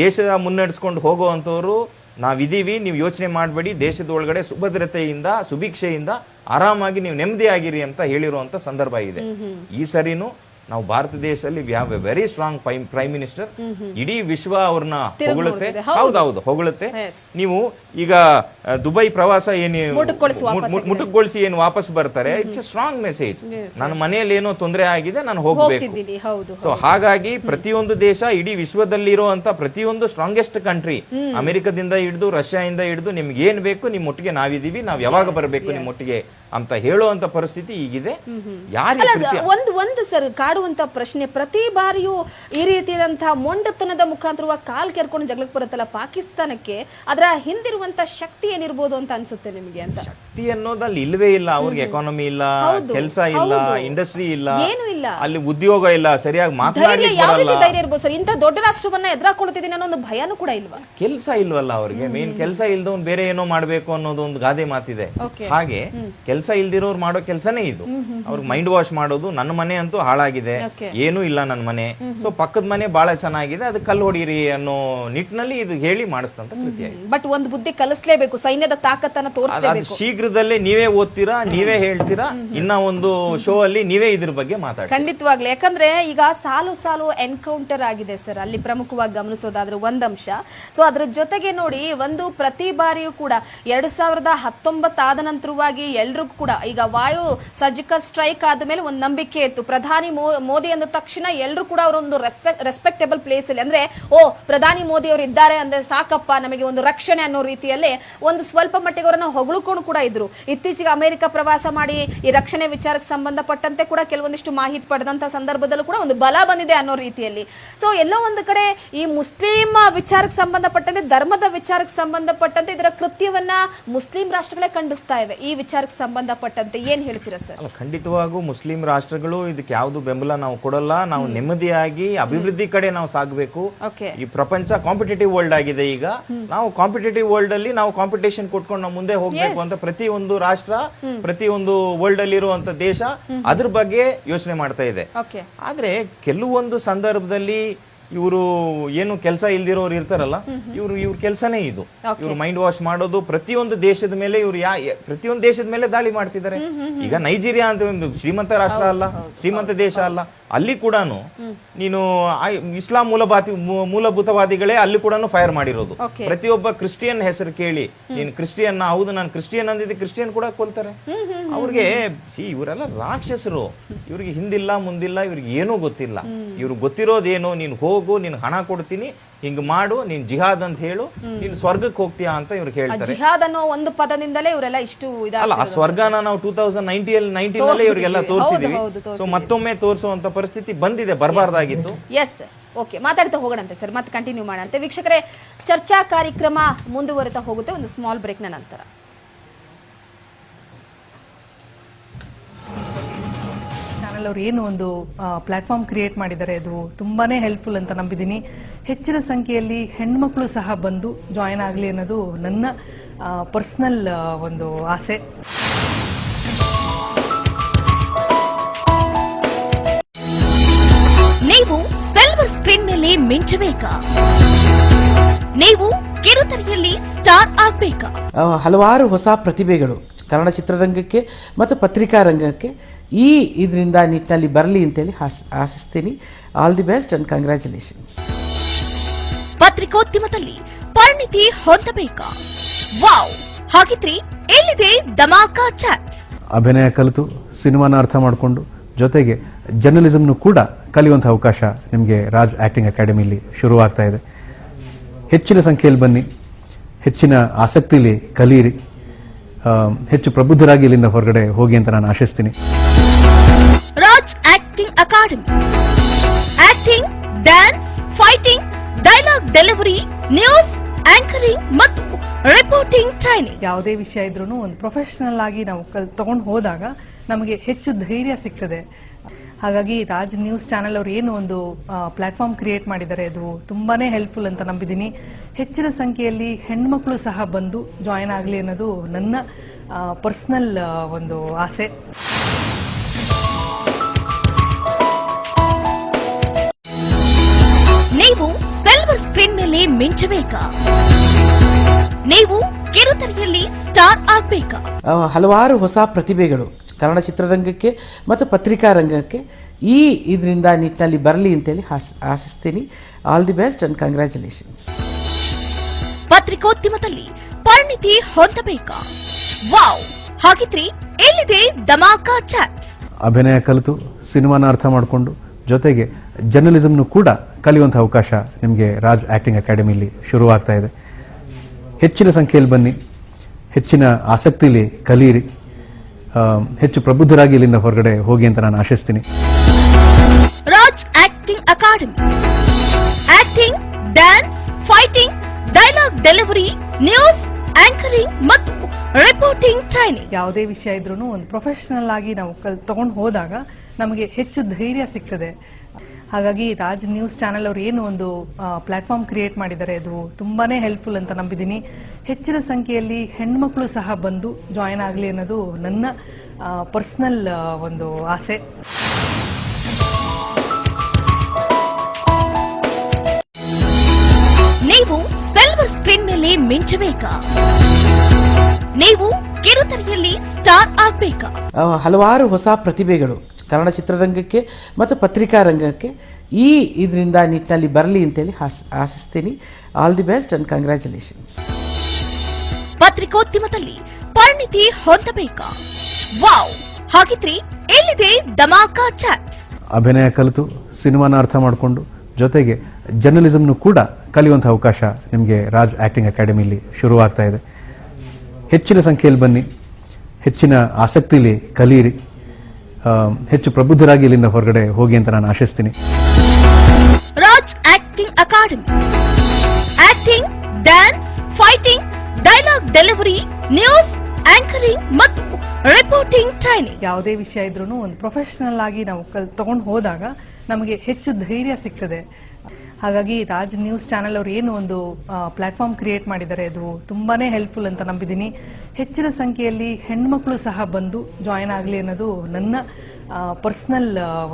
ದೇಶ ಮುನ್ನಡೆಸ್ಕೊಂಡು ಹೋಗುವಂತವ್ರು ನಾವಿದೀವಿ, ನೀವು ಯೋಚನೆ ಮಾಡಬೇಡಿ, ದೇಶದ ಒಳಗಡೆ ಸುಭದ್ರತೆಯಿಂದ ಸುಭಿಕ್ಷೆಯಿಂದ ಆರಾಮಾಗಿ ನೀವು ನೆಮ್ಮದಿಯಾಗಿರಿ ಅಂತ ಹೇಳಿರುವಂತ ಸಂದರ್ಭ ಇದೆ. ಈ ಸರಿನೂ ನಾವು ಭಾರತ ದೇಶದಲ್ಲಿ we have A very strong prime minister. ಇಡೀ ವಿಶ್ವ ಅವ್ರನ್ನ ಹೊಗಳುತ್ತೆ. ಹೌದೌದು ಹೊಗಳುತ್ತೆ. ನೀವು ಈಗ ದುಬೈ ಪ್ರವಾಸ ಮುಟುಕ್ಗೊಳಿಸಿ ಏನು ವಾಪಸ್ ಬರ್ತಾರೆ, ಇಟ್ಸ್ ಎ ಸ್ಟ್ರಾಂಗ್ ಮೆಸೇಜ್. ನನ್ನ ಮನೆಯಲ್ಲಿ ಏನೋ ತೊಂದರೆ ಆಗಿದೆ, ನಾನು ಹೋಗ್ಬೇಕು. ಸೊ ಹಾಗಾಗಿ ಪ್ರತಿಯೊಂದು ದೇಶ, ಇಡೀ ವಿಶ್ವದಲ್ಲಿ ಇರುವಂತ ಪ್ರತಿಯೊಂದು ಸ್ಟ್ರಾಂಗೆಸ್ಟ್ ಕಂಟ್ರಿ, ಅಮೆರಿಕದಿಂದ ಹಿಡಿದು ರಷ್ಯಾದಿಂದ ಹಿಡಿದು ನಿಮ್ಗೆ ಏನ್ ಬೇಕು ನಿಮ್ಮ ಒಟ್ಟಿಗೆ ನಾವಿದೀವಿ, ನಾವ್ ಯಾವಾಗ ಬರಬೇಕು ನಿಮ್ಮ ಒಟ್ಟಿಗೆ ಅಂತ ಹೇಳುವಂತ ಪರಿಸ್ಥಿತಿ ಈಗಿದೆ. ಒಂದು ಸರ್ ಕಾಡುವಂತ ಪ್ರಶ್ನೆ, ಪ್ರತಿ ಬಾರಿಯೂ ಈ ರೀತಿಯಾದಂತಹ ಮೊಂಡತನದ ಮುಖಾಂತರವಾಗಿ ಕಾಲ್ ಕೆರ್ಕೊಂಡು ಜಗಳಕ್ಕೆ ಬರುತ್ತಲ್ಲ ಪಾಕಿಸ್ತಾನಕ್ಕೆ, ಅದರ ಹಿಂದಿರುವಂತ ಶಕ್ತಿ ಏನಿರ್ಬೋದು ಅಂತ ಅನ್ಸುತ್ತೆ ನಿಮ್ಗೆ ಅಂತ? ಶಕ್ತಿ ಅನ್ನೋದಲ್ಲಿ ಇಲ್ವೇ ಇಲ್ಲ. ಅವ್ರಿಗೆ ಎಕಾನಮಿ ಇಲ್ಲ, ಕೆಲಸ ಇಲ್ಲ, ಇಂಡಸ್ಟ್ರಿ ಇಲ್ಲ, ಏನು ಇಲ್ಲ, ಅಲ್ಲಿ ಉದ್ಯೋಗ ಇಲ್ಲ, ಸರಿಯಾಗಿ ಮಾತನಾಡಲಿಕ್ಕೆ ಧೈರ್ಯ ಇರ್ಬೋದು ಸರ್. ಇಂತ ದೊಡ್ಡ ರಾಷ್ಟ್ರವನ್ನ ಎದುರಾಕೊಳ್ತಿದ್ದೀನಿ ಅನ್ನೋ ಒಂದು ಭಯನೂ ಕೂಡ ಇಲ್ವಾ? ಕೆಲಸ ಇಲ್ವಲ್ಲ ಅವ್ರಿಗೆ. ಮೇನ್ ಕೆಲಸ ಇಲ್ದವ್ನು ಬೇರೆ ಏನೋ ಮಾಡ್ಬೇಕು ಅನ್ನೋದು ಒಂದು ಗಾದೆ ಮಾತಿದೆ. ಹಾಗೆ ಕೆಲಸ ಇಲ್ದಿರೋರು ಮಾಡೋ ಕೆಲಸನೇ ಇದು. ಅವ್ರಿಗೆ ಮೈಂಡ್ ವಾಶ್ ಮಾಡೋದು. ನನ್ನ ಮನೆ ಅಂತೂ ಹಾಳಾಗಿದೆ, ಏನೂ ಇಲ್ಲ ನನ್ನ ಮನೆ, ಸೊ ಪಕ್ಕದ ಮನೆ ಬಹಳ ಚೆನ್ನಾಗಿದೆ, ಅದು ಕಲ್ಲು ಹೊಡೀರಿ ಅನ್ನೋ ನಿಟ್ಟಿನಲ್ಲಿ ಇದು ಹೇಳಿ ಮಾಡಿಸ್ತಂತ ಕೃತ್ಯ. ಬಟ್ ಒಂದು ಬುದ್ಧಿ ಕಲಿಸ್ಲೇಬೇಕು, ಸೈನ್ಯದ ತಾಕತ್ತನ್ನ ತೋರಿಸಲೇಬೇಕು. ಶೀಘ್ರದಲ್ಲೇ ನೀವೇ ಓದ್ತೀರಾ, ನೀವೇ ಹೇಳ್ತೀರಾ, ಇನ್ನ ಒಂದು ಶೋ ಅಲ್ಲಿ ನೀವೇ ಇದ್ರ ಬಗ್ಗೆ ಮಾತಾಡಿ. ಖಂಡಿತವಾಗ್ಲಿ. ಯಾಕಂದ್ರೆ ಈಗ ಸಾಲು ಎನ್ಕೌಂಟರ್ ಆಗಿದೆ ಸರ್, ಅಲ್ಲಿ ಪ್ರಮುಖವಾಗಿ ಗಮನಿಸೋದಾದ್ರೆ ಒಂದ್ ಅಂಶ. ಸೊ ಅದ್ರ ಜೊತೆಗೆ ನೋಡಿ, ಒಂದು ಪ್ರತಿ ಬಾರಿಯೂ ಕೂಡ 2019 ಆದ ನಂತರವಾಗಿ ಎಲ್ರಿಗೂ ಕೂಡ ಈಗ ವಾಯು ಸರ್ಜಿಕಲ್ ಸ್ಟ್ರೈಕ್ ಆದ್ಮೇಲೆ ಒಂದು ನಂಬಿಕೆ ಇತ್ತು. ಪ್ರಧಾನಿ ಮೋದಿ ಅಂದ ತಕ್ಷಣ ಎಲ್ಲರೂ ಕೂಡ ಅವರೊಂದು ರೆಸ್ಪೆಕ್ಟೇಬಲ್ ಪ್ಲೇಸ್ ಅಲ್ಲಿ, ಅಂದ್ರೆ ಪ್ರಧಾನಿ ಮೋದಿ ಅವರು ಇದ್ದಾರೆ ಅಂದ್ರೆ ಸಾಕಪ್ಪ ನಮಗೆ ಒಂದು ರಕ್ಷಣೆ ಅನ್ನೋ ರೀತಿಯಲ್ಲಿ ಒಂದು ಸ್ವಲ್ಪ ಮಟ್ಟಿಗೆ ಅವರನ್ನ ಹೊಗಳ್ಕೊಂಡು ಕೂಡ ಇದ್ರು. ಇತ್ತೀಚೆಗೆ ಅಮೆರಿಕ ಪ್ರವಾಸ ಮಾಡಿ ಈ ರಕ್ಷಣೆ ವಿಚಾರಕ್ಕೆ ಸಂಬಂಧಪಟ್ಟಂತೆ ಕೂಡ ಕೆಲವೊಂದಿಷ್ಟು ಮಾಹಿತಿ ಪಡೆದಂತ ಸಂದರ್ಭದಲ್ಲೂ ಕೂಡ ಒಂದು ಬಲ ಬಂದಿದೆ ಅನ್ನೋ ರೀತಿಯಲ್ಲಿ. ಸೊ ಎಲ್ಲೋ ಒಂದು ಕಡೆ ಈ ಮುಸ್ಲಿಂ ವಿಚಾರಕ್ಕೆ ಸಂಬಂಧಪಟ್ಟಂತೆ, ಧರ್ಮದ ವಿಚಾರಕ್ಕೆ ಸಂಬಂಧಪಟ್ಟಂತೆ ಇದರ ಕೃತ್ಯವನ್ನ ಮುಸ್ಲಿಂ ರಾಷ್ಟ್ರಗಳೇ ಖಂಡಿಸ್ತಾ ಇವೆ. ಈ ವಿಚಾರಕ್ಕೆ ಸಂಬಂಧಪಟ್ಟಂತೆ ಏನ್ ಹೇಳ್ತೀರಾ ಸರ್? ಖಂಡಿತವಾಗೂ ಮುಸ್ಲಿಂ ರಾಷ್ಟ್ರಗಳು ಇದಕ್ಕೆ ಯಾವ್ದು ಬೆಂಬಲ ನಾವು ಕೊಡಲ್ಲ. ನಾವು ನೆಮ್ಮದಿಯಾಗಿ ಅಭಿವೃದ್ಧಿ ಕಡೆ ನಾವು ಸಾಗಬೇಕು. ಈ ಪ್ರಪಂಚ ಕಾಂಪಿಟೇಟಿವ್ ವರ್ಲ್ಡ್ ಆಗಿದೆ. ಈಗ ನಾವು ಕಾಂಪಿಟೇಟಿವ್ ವರ್ಲ್ಡ್ ಅಲ್ಲಿ ನಾವು ಕಾಂಪಿಟೇಷನ್ ಕೊಟ್ಕೊಂಡು ನಾವು ಮುಂದೆ ಹೋಗ್ಬೇಕು ಅಂತ ಪ್ರತಿಯೊಂದು ರಾಷ್ಟ್ರ, ಪ್ರತಿಯೊಂದು ವರ್ಲ್ಡ್ ಅಲ್ಲಿ ಇರುವಂತ ದೇಶ ಅದ್ರ ಬಗ್ಗೆ ಯೋಚನೆ ಮಾಡ್ತಾ ಇದೆ. ಆದ್ರೆ ಕೆಲವೊಂದು ಸಂದರ್ಭದಲ್ಲಿ ಇವರು ಏನು ಕೆಲಸ ಇಲ್ದಿರೋರು ಇರ್ತಾರಲ್ಲ, ಇವ್ರ ಕೆಲಸನೇ ಇದು. ಇವ್ರು ಮೈಂಡ್ ವಾಶ್ ಮಾಡೋದು. ಪ್ರತಿಯೊಂದು ದೇಶದ ಮೇಲೆ ಪ್ರತಿಯೊಂದು ದೇಶದ ಮೇಲೆ ದಾಳಿ ಮಾಡ್ತಿದ್ದಾರೆ. ಈಗ ನೈಜೀರಿಯಾ ಅಂತ ಒಂದು ಶ್ರೀಮಂತ ರಾಷ್ಟ್ರ ಅಲ್ಲ, ಶ್ರೀಮಂತ ದೇಶ ಅಲ್ಲ, ಅಲ್ಲಿ ಕೂಡ ನೀನು ಇಸ್ಲಾಂ ಮೂಲಭೂತವಾದಿಗಳೇ ಅಲ್ಲಿ ಕೂಡ ಫೈರ್ ಮಾಡಿರೋದು. ಪ್ರತಿಯೊಬ್ಬ ಕ್ರಿಸ್ಟಿಯನ್ ಹೆಸರು ಕೇಳಿ ನೀನು ಕ್ರಿಸ್ಟಿಯನ್, ಹೌದು ನಾನು ಕ್ರಿಸ್ಟಿಯನ್ ಅಂದಿದ್ದೆ, ಕ್ರಿಸ್ಟಿಯನ್ ಕೂಡ ಕೊಲ್ತಾರೆ. ಅವ್ರಿಗೆ ಇವರೆಲ್ಲ ರಾಕ್ಷಸರು, ಇವ್ರಿಗೆ ಹಿಂದಿಲ್ಲ ಮುಂದಿಲ್ಲ, ಇವ್ರಿಗೆ ಏನೂ ಗೊತ್ತಿಲ್ಲ. ಇವ್ರಿಗೆ ಗೊತ್ತಿರೋದೇನು, ನೀನು ಹೋಗು, ನೀನು ಹಣ ಕೊಡ್ತೀನಿ, ಹಿಂಗ್ ಮಾಡು, ನೀನ್ ಜಿಹಾದ್ ಅಂತ ಹೇಳು, ನೀನು ಸ್ವರ್ಗಕ್ಕೆ ಹೋಗ್ತೀಯಾ ಅಂತ ಇವ್ರಿಗೆ ಹೇಳ್ತಾರೆ. ಜಿಹಾದ್ ಅನ್ನೋ ಒಂದು ಪದದಿಂದಲೇ ಇವರೆಲ್ಲ ಇಷ್ಟು ಅಲ್ಲ, ಆ ಸ್ವರ್ಗನ ನಾವು 2019 ಇವರಿಗೆಲ್ಲ ತೋರಿಸಿದೀವಿ. ಸೊ ಮತ್ತೊಮ್ಮೆ ತೋರಿಸುವಂತ ಪರಿಸ್ಥಿತಿ ಬಂದಿದೆ, ಬರಬಾರ್ದಾಗಿತ್ತು. ಎಸ್ ಸರ್, ಓಕೆ, ಮಾತಾಡ್ತಾ ಹೋಗೋಣಂತೆ ಸರ್, ಮತ್ತೆ ಕಂಟಿನ್ಯೂ ಮಾಡೋಣಂತೆ. ವೀಕ್ಷಕರೇ, ಚರ್ಚಾ ಕಾರ್ಯಕ್ರಮ ಮುಂದುವರಿತಾ ಹೋಗುತ್ತೆ ಒಂದು ಸ್ಮಾಲ್ ಬ್ರೇಕ್ನ ನಂತರ. ಚಾನಲ್ ಅವರು ಏನು ಒಂದು ಪ್ಲಾಟ್ಫಾರ್ಮ್ ಕ್ರಿಯೇಟ್ ಮಾಡಿದ್ದಾರೆ, ಅದು ತುಂಬಾನೇ ಹೆಲ್ಪ್ಫುಲ್ ಅಂತ ನಂಬಿದ್ದೀನಿ. ಹೆಚ್ಚಿನ ಸಂಖ್ಯೆಯಲ್ಲಿ ಹೆಣ್ಮಕ್ಳು ಸಹ ಬಂದು ಜಾಯಿನ್ ಆಗಲಿ ಅನ್ನೋದು ನನ್ನ ಪರ್ಸನಲ್ ಒಂದು ಆಸೆ. ನೀವು ಸಿಲ್ವರ್ ಸ್ಕ್ರೀನ್ ಮೇಲೆ ಮಿಂಚಬೇಕಾ? ನೀವು ಕಿರುತೆರೆಯಲ್ಲಿ ಸ್ಟಾರ್ ಆಗಬೇಕಾ? ಹಲವಾರು ಹೊಸ ಪ್ರತಿಭೆಗಳು ಕನ್ನಡ ಚಿತ್ರರಂಗಕ್ಕೆ ಮತ್ತು ಪತ್ರಿಕಾ ರಂಗಕ್ಕೆ ಈ ಇದರಿಂದ ನಿಟ್ಟಿನಲ್ಲಿ ಬರಲಿ ಅಂತೇಳಿ ಆಶಿಸ್ತೀನಿ. All the best and congratulations. ಪತ್ರಿಕೋದ್ಯಮದಲ್ಲಿ ಪರಿಣಿತಿ ಹೊಂದಬೇಕಾ? ವಾವ್, ಹಾಗಿದ್ರೆ ಎಲ್ಲಿದೆ ಧಮಾಕಾ ಚಾನ್ಸ್? ಅಭಿನಯ ಕಲಿತು ಸಿನಿಮಾನ ಅರ್ಥ ಮಾಡಿಕೊಂಡು ಜೊತೆಗೆ ಜರ್ನಲಿಸಮ್ನು ಕೂಡ ಕಲಿಯುವಂಥ ಅವಕಾಶ ನಿಮಗೆ ರಾಜ್ ಆಕ್ಟಿಂಗ್ ಅಕಾಡೆಮಿಲಿ ಶುರುವಾಗ್ತಾ ಇದೆ. ಹೆಚ್ಚಿನ ಸಂಖ್ಯೆಯಲ್ಲಿ ಬನ್ನಿ, ಹೆಚ್ಚಿನ ಆಸಕ್ತಿಲಿ ಕಲಿಯಿರಿ, ಹೆಚ್ಚು ಪ್ರಬುದ್ಧರಾಗಿ ಇಲ್ಲಿಂದ ಹೊರಗಡೆ ಹೋಗಿ ಅಂತ ನಾನು ಆಶಿಸ್ತೀನಿ. Raj acting academy acting, dance, fighting, dialogue delivery, news anchoring ಮತ್ತು ರಿಪೋರ್ಟಿಂಗ್ ಟ್ರೈನಿಂಗ್. ಯಾವುದೇ ವಿಷಯ ಇದ್ರೂ ಒಂದು ಪ್ರೊಫೆಷನಲ್ ಆಗಿ ನಾವು ತಗೊಂಡು ಹೋದಾಗ ನಮಗೆ ಹೆಚ್ಚು ಧೈರ್ಯ ಸಿಗ್ತದೆ. ಹಾಗಾಗಿ ರಾಜ್ ನ್ಯೂಸ್ ಚಾನೆಲ್ ಅವರು ಏನು ಒಂದು ಪ್ಲಾಟ್ಫಾರ್ಮ್ ಕ್ರಿಯೇಟ್ ಮಾಡಿದ್ದಾರೆ, ಅದು ತುಂಬಾನೇ ಹೆಲ್ಪ್ಫುಲ್ ಅಂತ ನಂಬಿದ್ದೀನಿ. ಹೆಚ್ಚಿನ ಸಂಖ್ಯೆಯಲ್ಲಿ ಹೆಣ್ಮಕ್ಳು ಸಹ ಬಂದು ಜಾಯಿನ್ ಆಗಲಿ ಅನ್ನೋದು ನನ್ನ ಪರ್ಸನಲ್ ಒಂದು ಆಸೆ. ನೀವು ಸಿಲ್ವರ್ ಸ್ಕ್ರೀನ್ ಮೇಲೆ ಮಿಂಚಬೇಕಾ? ನೀವು ಕಿರುತೆರೆಯಲ್ಲಿ ಸ್ಟಾರ್ ಆಗಬೇಕಾ? ಹಲವಾರು ಹೊಸ ಪ್ರತಿಭೆಗಳು ಕನ್ನಡ ಚಿತ್ರರಂಗಕ್ಕೆ ಮತ್ತು ಪತ್ರಿಕಾ ರಂಗಕ್ಕೆ ಈ ಇದರಿಂದ ನಿಟ್ಟಿನಲ್ಲಿ ಬರಲಿ ಅಂತೇಳಿ ಆಶಿಸ್ತೀನಿ. All the best and congratulations. ಪತ್ರಿಕೋದ್ಯಮದಲ್ಲಿ ಪರಿಣಿತಿ ಹೊಂದಬೇಕಾ? ವಾವ್, ಹಾಗಿದ್ರೆ ಎಲ್ಲಿದೆ ಧಮಾಕಾ ಚಾನ್ಸ್? ಅಭಿನಯ ಕಲಿತು ಸಿನಿಮಾನ ಅರ್ಥ ಮಾಡಿಕೊಂಡು ಜೊತೆಗೆ ಜರ್ನಲಿಸಮ್ನು ಕೂಡ ಕಲಿಯುವಂಥ ಅವಕಾಶ ನಿಮಗೆ ರಾಜ್ ಆಕ್ಟಿಂಗ್ ಅಕಾಡೆಮಿಲಿ ಶುರುವಾಗ್ತಾ ಇದೆ. ಹೆಚ್ಚಿನ ಸಂಖ್ಯೆಯಲ್ಲಿ ಬನ್ನಿ, ಹೆಚ್ಚಿನ ಆಸಕ್ತಿಲಿ ಕಲಿಯಿರಿ, ಹೆಚ್ಚು ಪ್ರಬುದ್ಧರಾಗಿ ಇಲ್ಲಿಂದ ಹೊರಗಡೆ ಹೋಗಿ ಅಂತ ನಾನು ಆಶಿಸ್ತೀನಿ. Raj acting academy acting, dance, fighting, dialogue delivery, news anchoring ಮತ್ತು ರಿಪೋರ್ಟಿಂಗ್ ಟ್ರೈನಿಂಗ್. ಯಾವುದೇ ವಿಷಯ ಇದ್ರೂ ಒಂದು ಪ್ರೊಫೆಷನಲ್ ಆಗಿ ನಾವು ತಗೊಂಡು ಹೋದಾಗ ನಮಗೆ ಹೆಚ್ಚು ಧೈರ್ಯ ಸಿಗ್ತದೆ. ಹಾಗಾಗಿ ರಾಜ್ ನ್ಯೂಸ್ ಚಾನೆಲ್ ಅವರು ಏನು ಒಂದು ಪ್ಲಾಟ್ಫಾರ್ಮ್ ಕ್ರಿಯೇಟ್ ಮಾಡಿದ್ದಾರೆ, ಅದು ತುಂಬಾನೇ ಹೆಲ್ಪ್ಫುಲ್ ಅಂತ ನಂಬಿದ್ದೀನಿ. ಹೆಚ್ಚಿನ ಸಂಖ್ಯೆಯಲ್ಲಿ ಹೆಣ್ಮಕ್ಳು ಸಹ ಬಂದು ಜಾಯಿನ್ ಆಗಲಿ ಅನ್ನೋದು ನನ್ನ ಪರ್ಸನಲ್ ಒಂದು ಆಸೆ. ನೀವು ಸಿಲ್ವರ್ ಸ್ಕ್ರೀನ್ ಮೇಲೆ ಮಿಂಚಬೇಕಾ? ನೀವು ಕಿರುತೆರೆಯಲ್ಲಿ ಸ್ಟಾರ್ ಆಗಬೇಕಾ? ಹಲವಾರು ಹೊಸ ಪ್ರತಿಭೆಗಳು ಕನ್ನಡ ಚಿತ್ರರಂಗಕ್ಕೆ ಮತ್ತು ಪತ್ರಿಕಾ ರಂಗಕ್ಕೆ ಈ ಇದರಿಂದ ನಿಟ್ಟಿನಲ್ಲಿ ಬರಲಿ ಅಂತೇಳಿ ಆಶಿಸ್ತೀನಿ. All the best and congratulations. ಪತ್ರಿಕೋದ್ಯಮದಲ್ಲಿ ಪರಿಣಿತಿ ಹೊಂದಬೇಕಾ? ವಾವ್, ಹಾಗಿದ್ರೆ ಎಲ್ಲಿದೆ ಧಮಾಕಾ ಚಾನ್ಸ್? ಅಭಿನಯ ಕಲಿತು ಸಿನಿಮಾನ ಅರ್ಥ ಮಾಡಿಕೊಂಡು ಜೊತೆಗೆ ಜರ್ನಲಿಸಮ್ನು ಕೂಡ ಕಲಿಯುವಂಥ ಅವಕಾಶ ನಿಮಗೆ ರಾಜ್ ಆಕ್ಟಿಂಗ್ ಅಕಾಡೆಮಿಲಿ ಶುರುವಾಗ್ತಾ ಇದೆ. ಹೆಚ್ಚಿನ ಸಂಖ್ಯೆಯಲ್ಲಿ ಬನ್ನಿ, ಹೆಚ್ಚಿನ ಆಸಕ್ತಿಲಿ ಕಲಿಯಿರಿ, ಹೆಚ್ಚು ಪ್ರಬುದ್ಧರಾಗಿ ಇಲ್ಲಿಂದ ಹೊರಗಡೆ ಹೋಗಿ ಅಂತ ನಾನು ಆಶಿಸ್ತೀನಿ. Raj acting academy acting, dance, fighting, dialogue delivery, news anchoring ಮತ್ತು ರಿಪೋರ್ಟಿಂಗ್ ಟ್ರೈನಿಂಗ್. ಯಾವುದೇ ವಿಷಯ ಇದ್ರೂ ಒಂದು ಪ್ರೊಫೆಷನಲ್ ಆಗಿ ನಾವು ತಗೊಂಡು ಹೋದಾಗ ನಮಗೆ ಹೆಚ್ಚು ಧೈರ್ಯ ಸಿಗ್ತದೆ. ಹಾಗಾಗಿ ರಾಜ್ ನ್ಯೂಸ್ ಚಾನೆಲ್ ಅವರು ಏನು ಒಂದು ಪ್ಲಾಟ್ಫಾರ್ಮ್ ಕ್ರಿಯೇಟ್ ಮಾಡಿದ್ದಾರೆ, ಅದು ತುಂಬಾನೇ ಹೆಲ್ಪ್ಫುಲ್ ಅಂತ ನಂಬಿದ್ದೀನಿ. ಹೆಚ್ಚಿನ ಸಂಖ್ಯೆಯಲ್ಲಿ ಹೆಣ್ಮಕ್ಳು ಸಹ ಬಂದು ಜಾಯಿನ್ ಆಗಲಿ ಅನ್ನೋದು ನನ್ನ ಪರ್ಸನಲ್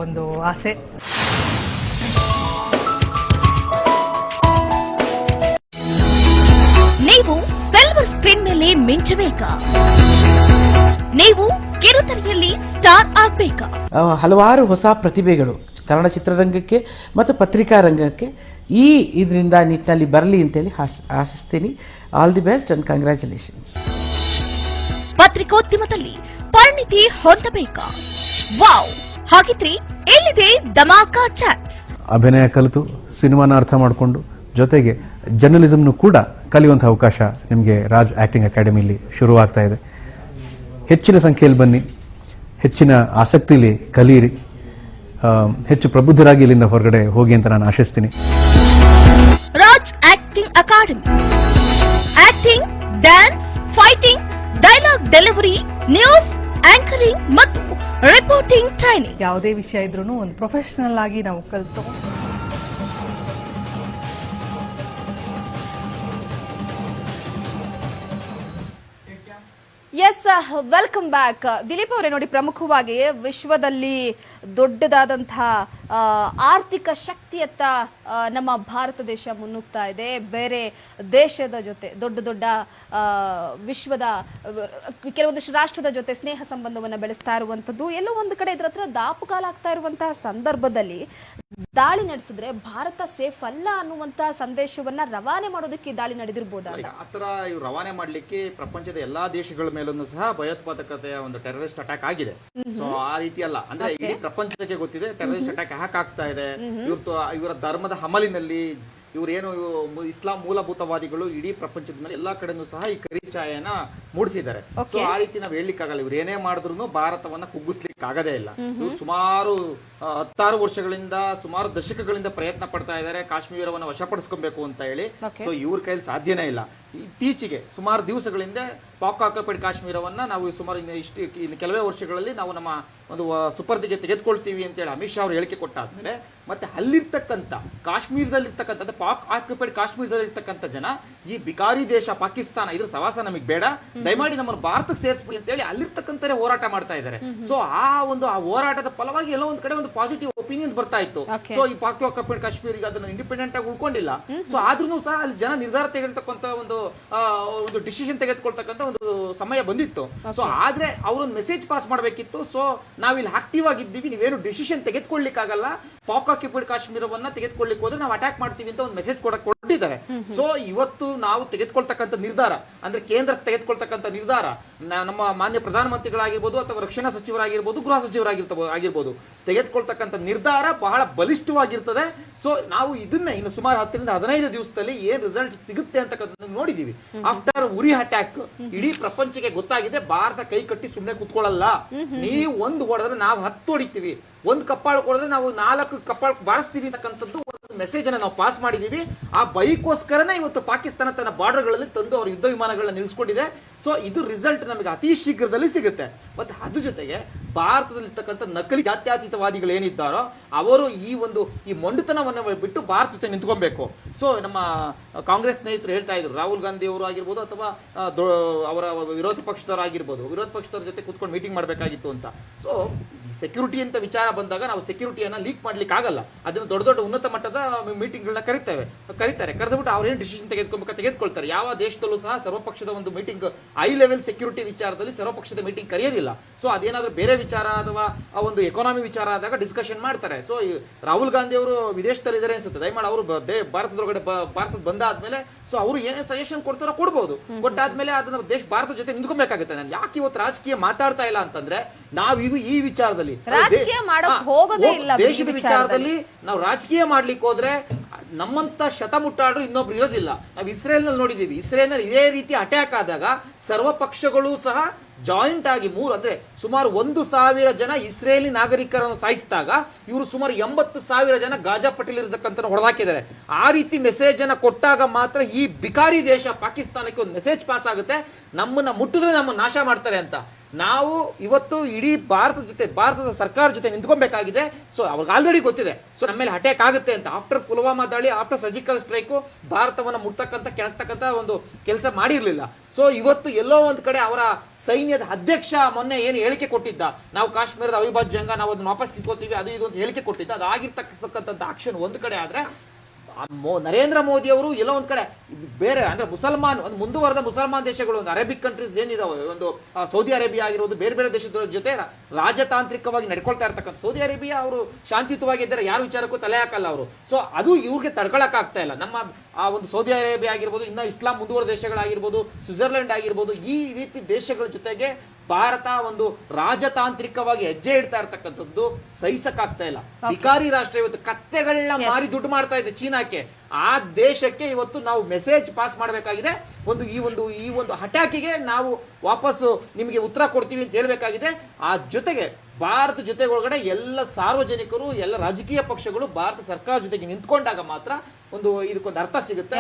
ಒಂದು ಆಸೆ. ನೀವು ಸಿಲ್ವರ್ ಸ್ಕ್ರೀನ್ ಮೇಲೆ ಮಿಂಚಬೇಕಾ? ನೀವು ಕಿರುತೆರೆಯಲ್ಲಿ ಸ್ಟಾರ್ ಆಗಬೇಕಾ? ಹಲವಾರು ಹೊಸ ಪ್ರತಿಭೆಗಳು ಕನ್ನಡ ಚಿತ್ರರಂಗಕ್ಕೆ ಮತ್ತು ಪತ್ರಿಕಾ ರಂಗಕ್ಕೆ ಈ ಇದರಿಂದ ನಿಟ್ಟಿನಲ್ಲಿ ಬರಲಿ ಅಂತೇಳಿ ಆಶಿಸ್ತೀನಿ. All the best and congratulations. ಪತ್ರಿಕೋದ್ಯಮದಲ್ಲಿ ಪರಿಣಿತಿ ಹೊಂದಬೇಕಾ? ವಾವ್, ಹಾಗಿದ್ರೆ ಎಲ್ಲಿದೆ ಧಮಾಕಾ ಚಾನ್ಸ್? ಅಭಿನಯ ಕಲಿತು ಸಿನಿಮಾನ ಅರ್ಥ ಮಾಡಿಕೊಂಡು ಜೊತೆಗೆ ಜರ್ನಲಿಸಮ್ನು ಕೂಡ ಕಲಿಯುವಂಥ ಅವಕಾಶ ನಿಮಗೆ ರಾಜ್ ಆ್ಯಕ್ಟಿಂಗ್ ಅಕಾಡೆಮಿಲಿ ಶುರುವಾಗ್ತಾ ಇದೆ. ಹೆಚ್ಚಿನ ಸಂಖ್ಯೆಯಲ್ಲಿ ಬನ್ನಿ, ಹೆಚ್ಚಿನ ಆಸಕ್ತಿಲಿ ಕಲಿಯಿರಿ, ಹೆಚ್ಚು ಪ್ರಬುದ್ಧರಾಗಿ ಇಲ್ಲಿಂದ ಹೊರಗಡೆ ಹೋಗಿ ಅಂತ ನಾನು ಆಶಿಸ್ತೀನಿ. Raj acting academy acting, dance, fighting, dialogue delivery, news anchoring ಮತ್ತು ರಿಪೋರ್ಟಿಂಗ್ ಟ್ರೈನಿಂಗ್. ಯಾವುದೇ ವಿಷಯ ಇದ್ರೂ ಒಂದು ಪ್ರೊಫೆಷನಲ್ ಆಗಿ ನಾವು ಕಲಿತು ಎಸ್, ವೆಲ್ಕಮ್ ಬ್ಯಾಕ್. ದಿಲೀಪ್ ಅವರೇ, ನೋಡಿ, ಪ್ರಮುಖವಾಗಿ ವಿಶ್ವದಲ್ಲಿ ದೊಡ್ಡದಾದಂತಹ ಆರ್ಥಿಕ ಶಕ್ತಿಯತ್ತ ನಮ್ಮ ಭಾರತ ದೇಶ ಮುನ್ನುಗ್ತಾ ಇದೆ. ಬೇರೆ ದೇಶದ ಜೊತೆ ದೊಡ್ಡ ವಿಶ್ವದ ಕೆಲವೊಂದಿಷ್ಟು ರಾಷ್ಟ್ರದ ಜೊತೆ ಸ್ನೇಹ ಸಂಬಂಧವನ್ನು ಬೆಳೆಸ್ತಾ ಇರುವಂಥದ್ದು, ಎಲ್ಲೋ ಒಂದು ಕಡೆ ಇದ್ರ ಹತ್ರ ದಾಪುಗಾಲಾಗ್ತಾ ಇರುವಂತಹ ಸಂದರ್ಭದಲ್ಲಿ ದಾಳಿ ನಡೆಸಿದ್ರೆ ಭಾರತ ಸೇಫ್ ಅಲ್ಲ ಅನ್ನುವಂತ ಸಂದೇಶವನ್ನ ರವಾನೆ ಮಾಡೋದಕ್ಕೆ ದಾಳಿ ನಡೆದಿರಬಹುದಾ? ಆತರ ಇವ್ರು ರವಾನೆ ಮಾಡ್ಲಿಕ್ಕೆ ಪ್ರಪಂಚದ ಎಲ್ಲಾ ದೇಶಗಳ ಮೇಲೂ ಸಹ ಭಯೋತ್ಪಾದಕತೆಯ ಒಂದು ಟೆರರಿಸ್ಟ್ ಅಟ್ಯಾಕ್ ಆಗಿದೆ. ಸೊ ಆ ರೀತಿ ಅಲ್ಲ, ಅಂದ್ರೆ ಇಡೀ ಪ್ರಪಂಚಕ್ಕೆ ಗೊತ್ತಿದೆ ಟೆರರಿಸ್ಟ್ ಅಟ್ಯಾಕ್ ಯಾಕೆ ಆಗ್ತಾ ಇದೆ. ಇವರ ಧರ್ಮದ ಹಮಲಿನಲ್ಲಿ ಇವರೇನು ಇಸ್ಲಾಂ ಮೂಲಭೂತವಾದಿಗಳು ಇಡೀ ಪ್ರಪಂಚದ ಮೇಲೆ ಎಲ್ಲಾ ಕಡೆನೂ ಸಹ ಈ ಕರಿಚಾಯನ ಮೂಡಿಸಿದ್ದಾರೆ. ಸೊ ಆ ರೀತಿ ನಾವು ಹೇಳಲಿಕ್ಕಾಗಲ್ಲ. ಇವ್ರು ಏನೇ ಮಾಡಿದ್ರು ಭಾರತವನ್ನ ಕುಗ್ಗಿಸ್ಲಿಕ್ಕೆ ಆಗದೇ ಇಲ್ಲ. ಇವ್ರು ಸುಮಾರು 16 ವರ್ಷಗಳಿಂದ, ಸುಮಾರು ದಶಕಗಳಿಂದ ಪ್ರಯತ್ನ ಪಡ್ತಾ ಇದ್ದಾರೆ ಕಾಶ್ಮೀರವನ್ನು ವಶಪಡಿಸ್ಕೊಬೇಕು ಅಂತ ಹೇಳಿ. ಸೊ ಇವ್ರ ಕೈಲಿ ಸಾಧ್ಯನೇ ಇಲ್ಲ. ಇತ್ತೀಚೆಗೆ ಸುಮಾರು ದಿವಸಗಳಿಂದ ಪಾಕ್ ಆಕ್ಯುಪೈಡ್ ಕಾಶ್ಮೀರವನ್ನ ನಾವು ಸುಮಾರು ಕೆಲವೇ ವರ್ಷಗಳಲ್ಲಿ ನಾವು ನಮ್ಮ ಒಂದು ಸುಪರ್ದಿಗೆ ತೆಗೆದುಕೊಳ್ತೀವಿ ಅಂತೇಳಿ ಅಮಿತ್ ಶಾ ಅವರು ಹೇಳಿಕೆ ಕೊಟ್ಟಾದ್ಮೇಲೆ ಮತ್ತೆ ಅಲ್ಲಿರ್ತಕ್ಕಂಥ ಕಾಶ್ಮೀರದಲ್ಲಿರ್ತಕ್ಕಂಥ ಪಾಕ್ ಆಕ್ಯುಪೈಡ್ ಕಾಶ್ಮೀರದಲ್ಲಿರ್ತಕ್ಕಂಥ ಜನ ಈ ಬಿಕಾರಿ ದೇಶ ಪಾಕಿಸ್ತಾನ ಇದ್ರ ಸವಾಸ ನಮಗೆ ಬೇಡ, ದಯಮಾಡಿ ನಮ್ಮನ್ನು ಭಾರತಕ್ಕೆ ಸೇರಿಸ್ಬಿಡಿ ಅಂತೇಳಿ ಅಲ್ಲಿರ್ತಕ್ಕಂಥ ಹೋರಾಟ ಮಾಡ್ತಾ ಇದ್ದಾರೆ. ಸೊ ಆ ಹೋರಾಟದ ಫಲವಾಗಿ ಎಲ್ಲೋ ಒಂದ್ ಕಡೆ ಒಂದು ಪಾಸಿಟಿವ್ ಒಪಿನಿಯನ್ ಬರ್ತಾ ಇತ್ತು. ಸೊ ಈ ಪಾಕ್ ಆಕ್ಯುಪೈಡ್ ಕಾಶ್ಮೀರಿಗೆ ಅದನ್ನು ಇಂಡಿಪೆಂಡೆಂಟ್ ಆಗಿ ಉಳ್ಕೊಂಡಿಲ್ಲ. ಸೊ ಆದ್ರೂ ಸಹ ಅಲ್ಲಿ ಜನ ನಿರ್ಧಾರ ತೆಗೆದುಕೊಂತ ಒಂದು ಡಿಸಿಷನ್ ತೆಗೆದುಕೊಳ್ತಕ್ಕಂಥ ಒಂದು ಸಮಯ ಬಂದಿತ್ತು. ಸೊ ಆದ್ರೆ ಅವರೊಂದು ಮೆಸೇಜ್ ಪಾಸ್ ಮಾಡಬೇಕಿತ್ತು. ಸೊ ನಾವಿಲ್ಲಿ ಆಕ್ಟಿವ್ ಆಗಿದ್ದೀವಿ, ನೀವೇನು ಡಿಸಿಷನ್ ತೆಗೆದುಕೊಳ್ಳಿಕ್ಕಾಗಲ್ಲ, ಪಾಕ್ ಆಕ್ಯುಪೈಡ್ ಕಾಶ್ಮೀರವನ್ನ ತೆಗೆದುಕೊಳ್ಳಿಕ್ಕೆ ಹೋದ್ರೆ ನಾವು ಅಟ್ಯಾಕ್ ಮಾಡ್ತೀವಿ ಅಂತ ಒಂದು ಮೆಸೇಜ್ ಕೊಟ್ಟಿದ್ದಾರೆ. ಸೊ ಇವತ್ತು ನಾವು ತೆಗೆದುಕೊಳ್ತಕ್ಕಂಥ ನಿರ್ಧಾರ ಅಂದ್ರೆ ಕೇಂದ್ರ ತೆಗೆದುಕೊಳ್ತಕ್ಕಂಥ ನಿರ್ಧಾರ, ನಮ್ಮ ಮಾನ್ಯ ಪ್ರಧಾನಮಂತ್ರಿಗಳಾಗಿರ್ಬೋದು ಅಥವಾ ರಕ್ಷಣಾ ಸಚಿವರಾಗಿರ್ಬೋದು, ಗೃಹ ಸಚಿವರಾಗಿರ್ಬೋದು ತೆಗೆದುಕೊಳ್ತಕ್ಕಂಥ ನಿರ್ಧಾರ ಬಹಳ ಬಲಿಷ್ಠವಾಗಿರ್ತದೆ. ಸೊ ನಾವು ಇದನ್ನ ಇನ್ನು ಸುಮಾರು 10 ರಿಂದ 15 ದಿವಸದಲ್ಲಿ ಏನ್ ರಿಸಲ್ಟ್ ಸಿಗುತ್ತೆ ಅಂತಕ್ಕಂಥ ನೋಡಿದೀವಿ. ಆಫ್ಟರ್ ಉರಿ ಅಟ್ಯಾಕ್ ಇಡೀ ಪ್ರಪಂಚಕ್ಕೆ ಗೊತ್ತಾಗಿದೆ ಭಾರತ ಕೈ ಕಟ್ಟಿ ಸುಮ್ಮನೆ ಕುತ್ಕೊಳ್ಳಲ್ಲ. ನೀವು ಒಂದು ಹೊಡೆದ್ರೆ ನಾವು 10 ಹೊಡಿತೀವಿ, ಒಂದು ಕಪ್ಪಾಳ ಹೊಡೆದ್ರೆ ನಾವು 4 ಕಪ್ಪಾಳ ಬಾರಿಸ್ತೀವಿ ಅಂತಕ್ಕಂಥದ್ದು ಒಂದು ಮೆಸೇಜ್ ಅನ್ನ ನಾವು ಪಾಸ್ ಮಾಡಿದೀವಿ. ಆ ಬೈಕೋಸ್ಕರನೇ ಇವತ್ತು ಪಾಕಿಸ್ತಾನ ತನ್ನ ಬಾರ್ಡರ್ಗಳಲ್ಲಿ ತಂದು ಅವ್ರ ಯುದ್ಧ ವಿಮಾನಗಳನ್ನ ನಿಲ್ಲಿಸ್ಕೊಂಡಿದೆ. ಸೊ ಇದು ರಿಸಲ್ಟ್ ನಮಗೆ ಅತಿ ಶೀಘ್ರದಲ್ಲಿ ಸಿಗುತ್ತೆ. ಮತ್ತೆ ಅದ್ರ ಜೊತೆಗೆ ಭಾರತದಲ್ಲಿರ್ತಕ್ಕಂಥ ನಕಲಿ ಜಾತ್ಯತೀತವಾದಿಗಳು ಏನಿದ್ದಾರೋ ಅವರು ಈ ಮೊಂಡುತನವನ್ನು ಬಿಟ್ಟು ಭಾರತ ಜೊತೆ ನಿಂತ್ಕೊಬೇಕು. ಸೊ ನಮ್ಮ ಕಾಂಗ್ರೆಸ್ ಸ್ನೇಹಿತರು ಹೇಳ್ತಾ ಇದ್ರು, ರಾಹುಲ್ ಗಾಂಧಿ ಅವರು ಆಗಿರ್ಬೋದು ಅಥವಾ ಅವರ ವಿರೋಧ ಪಕ್ಷದವರ ಜೊತೆ ಕೂತ್ಕೊಂಡು ಮೀಟಿಂಗ್ ಮಾಡಬೇಕಾಗಿತ್ತು ಅಂತ. ಸೊ ಸೆಕ್ಯೂರಿಟಿ ಅಂತ ವಿಚಾರ ಬಂದಾಗ ನಾವು ಸೆಕ್ಯೂರಿಟಿಯನ್ನ ಲೀಕ್ ಮಾಡ್ಲಿಕ್ಕೆ ಆಗಲ್ಲ. ಅದನ್ನು ದೊಡ್ಡ ಉನ್ನತ ಮಟ್ಟದ ಮೀಟಿಂಗ್ಗಳನ್ನ ಕರೀತಾರೆ. ಕರೆದ್ಬಿಟ್ಟು ಅವ್ರೇನು ಡಿಸಿಷನ್ ತೆಗೆದುಕೊಳ್ತಾರೆ. ಯಾವ ದೇಶದಲ್ಲೂ ಸಹ ಸರ್ವಪಕ್ಷದ ಒಂದು ಮೀಟಿಂಗ್, ಹೈ ಲೆವೆಲ್ ಸೆಕ್ಯೂರಿಟಿ ವಿಚಾರದಲ್ಲಿ ಸರ್ವಪಕ್ಷದ ಮೀಟಿಂಗ್ ಕರೆಯೋದಿಲ್ಲ. ಸೊ ಅದೇನಾದ್ರೂ ಬೇರೆ ವಿಚಾರ ಅಥವಾ ಒಂದು ಎಕಾನಮಿ ವಿಚಾರ ಆದಾಗ ಡಿಸ್ಕಷನ್ ಮಾಡ್ತಾರೆ. ಸೊ ರಾಹುಲ್ ಗಾಂಧಿ ಅವರು ವಿದೇಶದಲ್ಲಿ ಇದ್ದಾರೆ ಅನ್ಸುತ್ತೆ, ದಯಮಾಡಿ ಅವರು ಭಾರತದ ಬಂದಾದ್ಮೇಲೆ ಸೊ ಅವರು ಏನೇ ಸಜೆಷನ್ ಕೊಡ್ತಾರೋ ಕೊಡ್ಬೋದು. ಕೊಟ್ಟಾದ್ಮೇಲೆ ಅದನ್ನ ಭಾರತ ಜೊತೆ ನಿಂತ್ಕೊಬೇಕಾಗುತ್ತೆ. ನಾನು ಯಾಕೆ ಇವತ್ತು ರಾಜಕೀಯ ಮಾತಾಡ್ತಾ ಇಲ್ಲ ಅಂತಂದ್ರೆ ನಾವು ಈ ವಿಚಾರದಲ್ಲಿ ದೇಶದ ವಿಚಾರದಲ್ಲಿ ನಾವು ರಾಜಕೀಯ ಮಾಡ್ಲಿಕ್ಕೆ ಹೋದ್ರೆ ನಮ್ಮಂತ ಶತಮುಟ್ಟಾಡ್ರು ಇನ್ನೊಬ್ರು ಇರೋದಿಲ್ಲ. ನಾವು ಇಸ್ರೇಲ್ ನಲ್ಲಿ ನೋಡಿದೀವಿ. ಇಸ್ರೇಲ್ ನಲ್ಲಿ ಇದೇ ರೀತಿ ಅಟ್ಯಾಕ್ ಆದಾಗ ಸರ್ವ ಪಕ್ಷಗಳು ಸಹ ಜಾಯಿಂಟ್ ಆಗಿ ಅಂದ್ರೆ ಸುಮಾರು 1,000 ಜನ ಇಸ್ರೇಲಿ ನಾಗರಿಕರನ್ನು ಸಾಯಿಸಿದಾಗ ಇವರು ಸುಮಾರು 80,000 ಜನ ಗಾಜಾ ಪಟ್ಟಿಲಿರತಕ್ಕಂಥ ಹೊಡೆದಾಕಿದ್ದಾರೆ. ಆ ರೀತಿ ಮೆಸೇಜ್ ಅನ್ನ ಕೊಟ್ಟಾಗ ಮಾತ್ರ ಈ ಬಿಕಾರಿ ದೇಶ ಪಾಕಿಸ್ತಾನಕ್ಕೆ ಒಂದು ಮೆಸೇಜ್ ಪಾಸ್ ಆಗುತ್ತೆ, ನಮ್ಮನ್ನ ಮುಟ್ಟಿದ್ರೆ ನಮ್ಮನ್ನ ನಾಶ ಮಾಡ್ತಾರೆ ಅಂತ. ನಾವು ಇವತ್ತು ಇಡೀ ಭಾರತದ ಸರ್ಕಾರ ಜೊತೆ ನಿಂತ್ಕೊಬೇಕಾಗಿದೆ. ಸೊ ಅವ್ರಿಗೆ ಆಲ್ರೆಡಿ ಗೊತ್ತಿದೆ ಸೊ ನಮ್ಮ ಮೇಲೆ ಅಟ್ಯಾಕ್ ಆಗುತ್ತೆ ಅಂತ. ಆಫ್ಟರ್ ಪುಲ್ವಾಮಾ ದಾಳಿ, ಆಫ್ಟರ್ ಸರ್ಜಿಕಲ್ ಸ್ಟ್ರೈಕ್ ಭಾರತವನ್ನ ಕೆಣಕ್ತಕ್ಕಂಥ ಒಂದು ಕೆಲಸ ಮಾಡಿರ್ಲಿಲ್ಲ. ಸೊ ಇವತ್ತು ಎಲ್ಲೋ ಒಂದ್ ಕಡೆ ಅವರ ಸೈನ್ಯದ ಅಧ್ಯಕ್ಷ ಮೊನ್ನೆ ಏನು ಹೇಳಿಕೆ ಕೊಟ್ಟಿದ್ದ, ನಾವು ಕಾಶ್ಮೀರದ ಅವಿಭಾಜ್ಯ ಅಂಗ, ನಾವು ಅದನ್ನ ವಾಪಸ್ ಕಿತ್ಕೋತೀವಿ, ಅದು ಇದು ಅಂತ ಹೇಳಿಕೆ ಕೊಟ್ಟಿದ್ದ. ಅದಾಗಿರ್ತಕ್ಕಂಥ ಆಕ್ಷನ್ ಒಂದ್ ಕಡೆ ಆದ್ರೆ ನರೇಂದ್ರ ಮೋದಿ ಅವರು ಎಲ್ಲೋ ಒಂದ್ ಕಡೆ ಬೇರೆ ಅಂದ್ರೆ ಮುಸಲ್ಮಾನ್ ಒಂದು ಮುಂದುವರೆದ ಮುಸಲ್ಮಾನ್ ದೇಶಗಳು, ಒಂದು ಅರೇಬಿಕ್ ಕಂಟ್ರೀಸ್ ಏನಿದಾವೆ, ಒಂದು ಸೌದಿ ಅರೇಬಿಯಾ ಆಗಿರೋದು, ಬೇರೆ ಬೇರೆ ದೇಶದ ಜೊತೆ ರಾಜತಾಂತ್ರಿಕವಾಗಿ ನಡ್ಕೊಳ್ತಾ ಇರ್ತಕ್ಕಂಥ ಸೌದಿ ಅರೇಬಿಯಾ ಅವರು ಶಾಂತಿಯುತವಾಗಿ ಇದ್ದಾರೆ, ಯಾರು ವಿಚಾರಕ್ಕೂ ತಲೆ ಹಾಕಲ್ಲ ಅವರು. ಸೊ ಅದು ಇವ್ರಿಗೆ ತಡ್ಕೊಳಕ್ ಆಗ್ತಾ ಇಲ್ಲ. ನಮ್ಮ ಆ ಒಂದು ಸೌದಿ ಅರೇಬಿಯಾ ಆಗಿರ್ಬೋದು, ಇನ್ನ ಇಸ್ಲಾಂ ಮುಂದುವರೆದ ದೇಶಗಳಾಗಿರ್ಬೋದು, ಸ್ವಿಟ್ಜರ್ಲೆಂಡ್ ಆಗಿರ್ಬೋದು, ಈ ರೀತಿ ದೇಶಗಳ ಜೊತೆಗೆ ಭಾರತ ಒಂದು ರಾಜತಾಂತ್ರಿಕವಾಗಿ ಹೆಜ್ಜೆ ಇಡ್ತಾ ಇರ್ತಕ್ಕಂಥದ್ದು ಸಹಿಸಕ್ಕಾಗ್ತಾ ಇಲ್ಲ. ವಿಕಾರಿ ರಾಷ್ಟ್ರ ಇವತ್ತು ಕತ್ತೆಗಳನ್ನ ಮಾರಿ ದುಡ್ಡು ಮಾಡ್ತಾ ಇದೆ ಚೀನಾಕ್ಕೆ. ಆ ದೇಶಕ್ಕೆ ಇವತ್ತು ನಾವು ಮೆಸೇಜ್ ಪಾಸ್ ಮಾಡಬೇಕಾಗಿದೆ. ಈ ಒಂದು ಅಟ್ಯಾಕಿಗೆ ನಾವು ವಾಪಸ್ಸು ನಿಮಗೆ ಉತ್ತರ ಕೊಡ್ತೀವಿ ಅಂತ ಹೇಳ್ಬೇಕಾಗಿದೆ. ಆ ಜೊತೆಗೆ ಭಾರತ ಜೊತೆ ಒಳಗಡೆ ಎಲ್ಲ ಸಾರ್ವಜನಿಕರು, ಎಲ್ಲ ರಾಜಕೀಯ ಪಕ್ಷಗಳು ಭಾರತ ಸರ್ಕಾರ ಜೊತೆಗೆ ನಿಂತ್ಕೊಂಡಾಗ ಮಾತ್ರ ಇದಕ್ಕೊಂದು ಅರ್ಥ ಸಿಗುತ್ತೆ.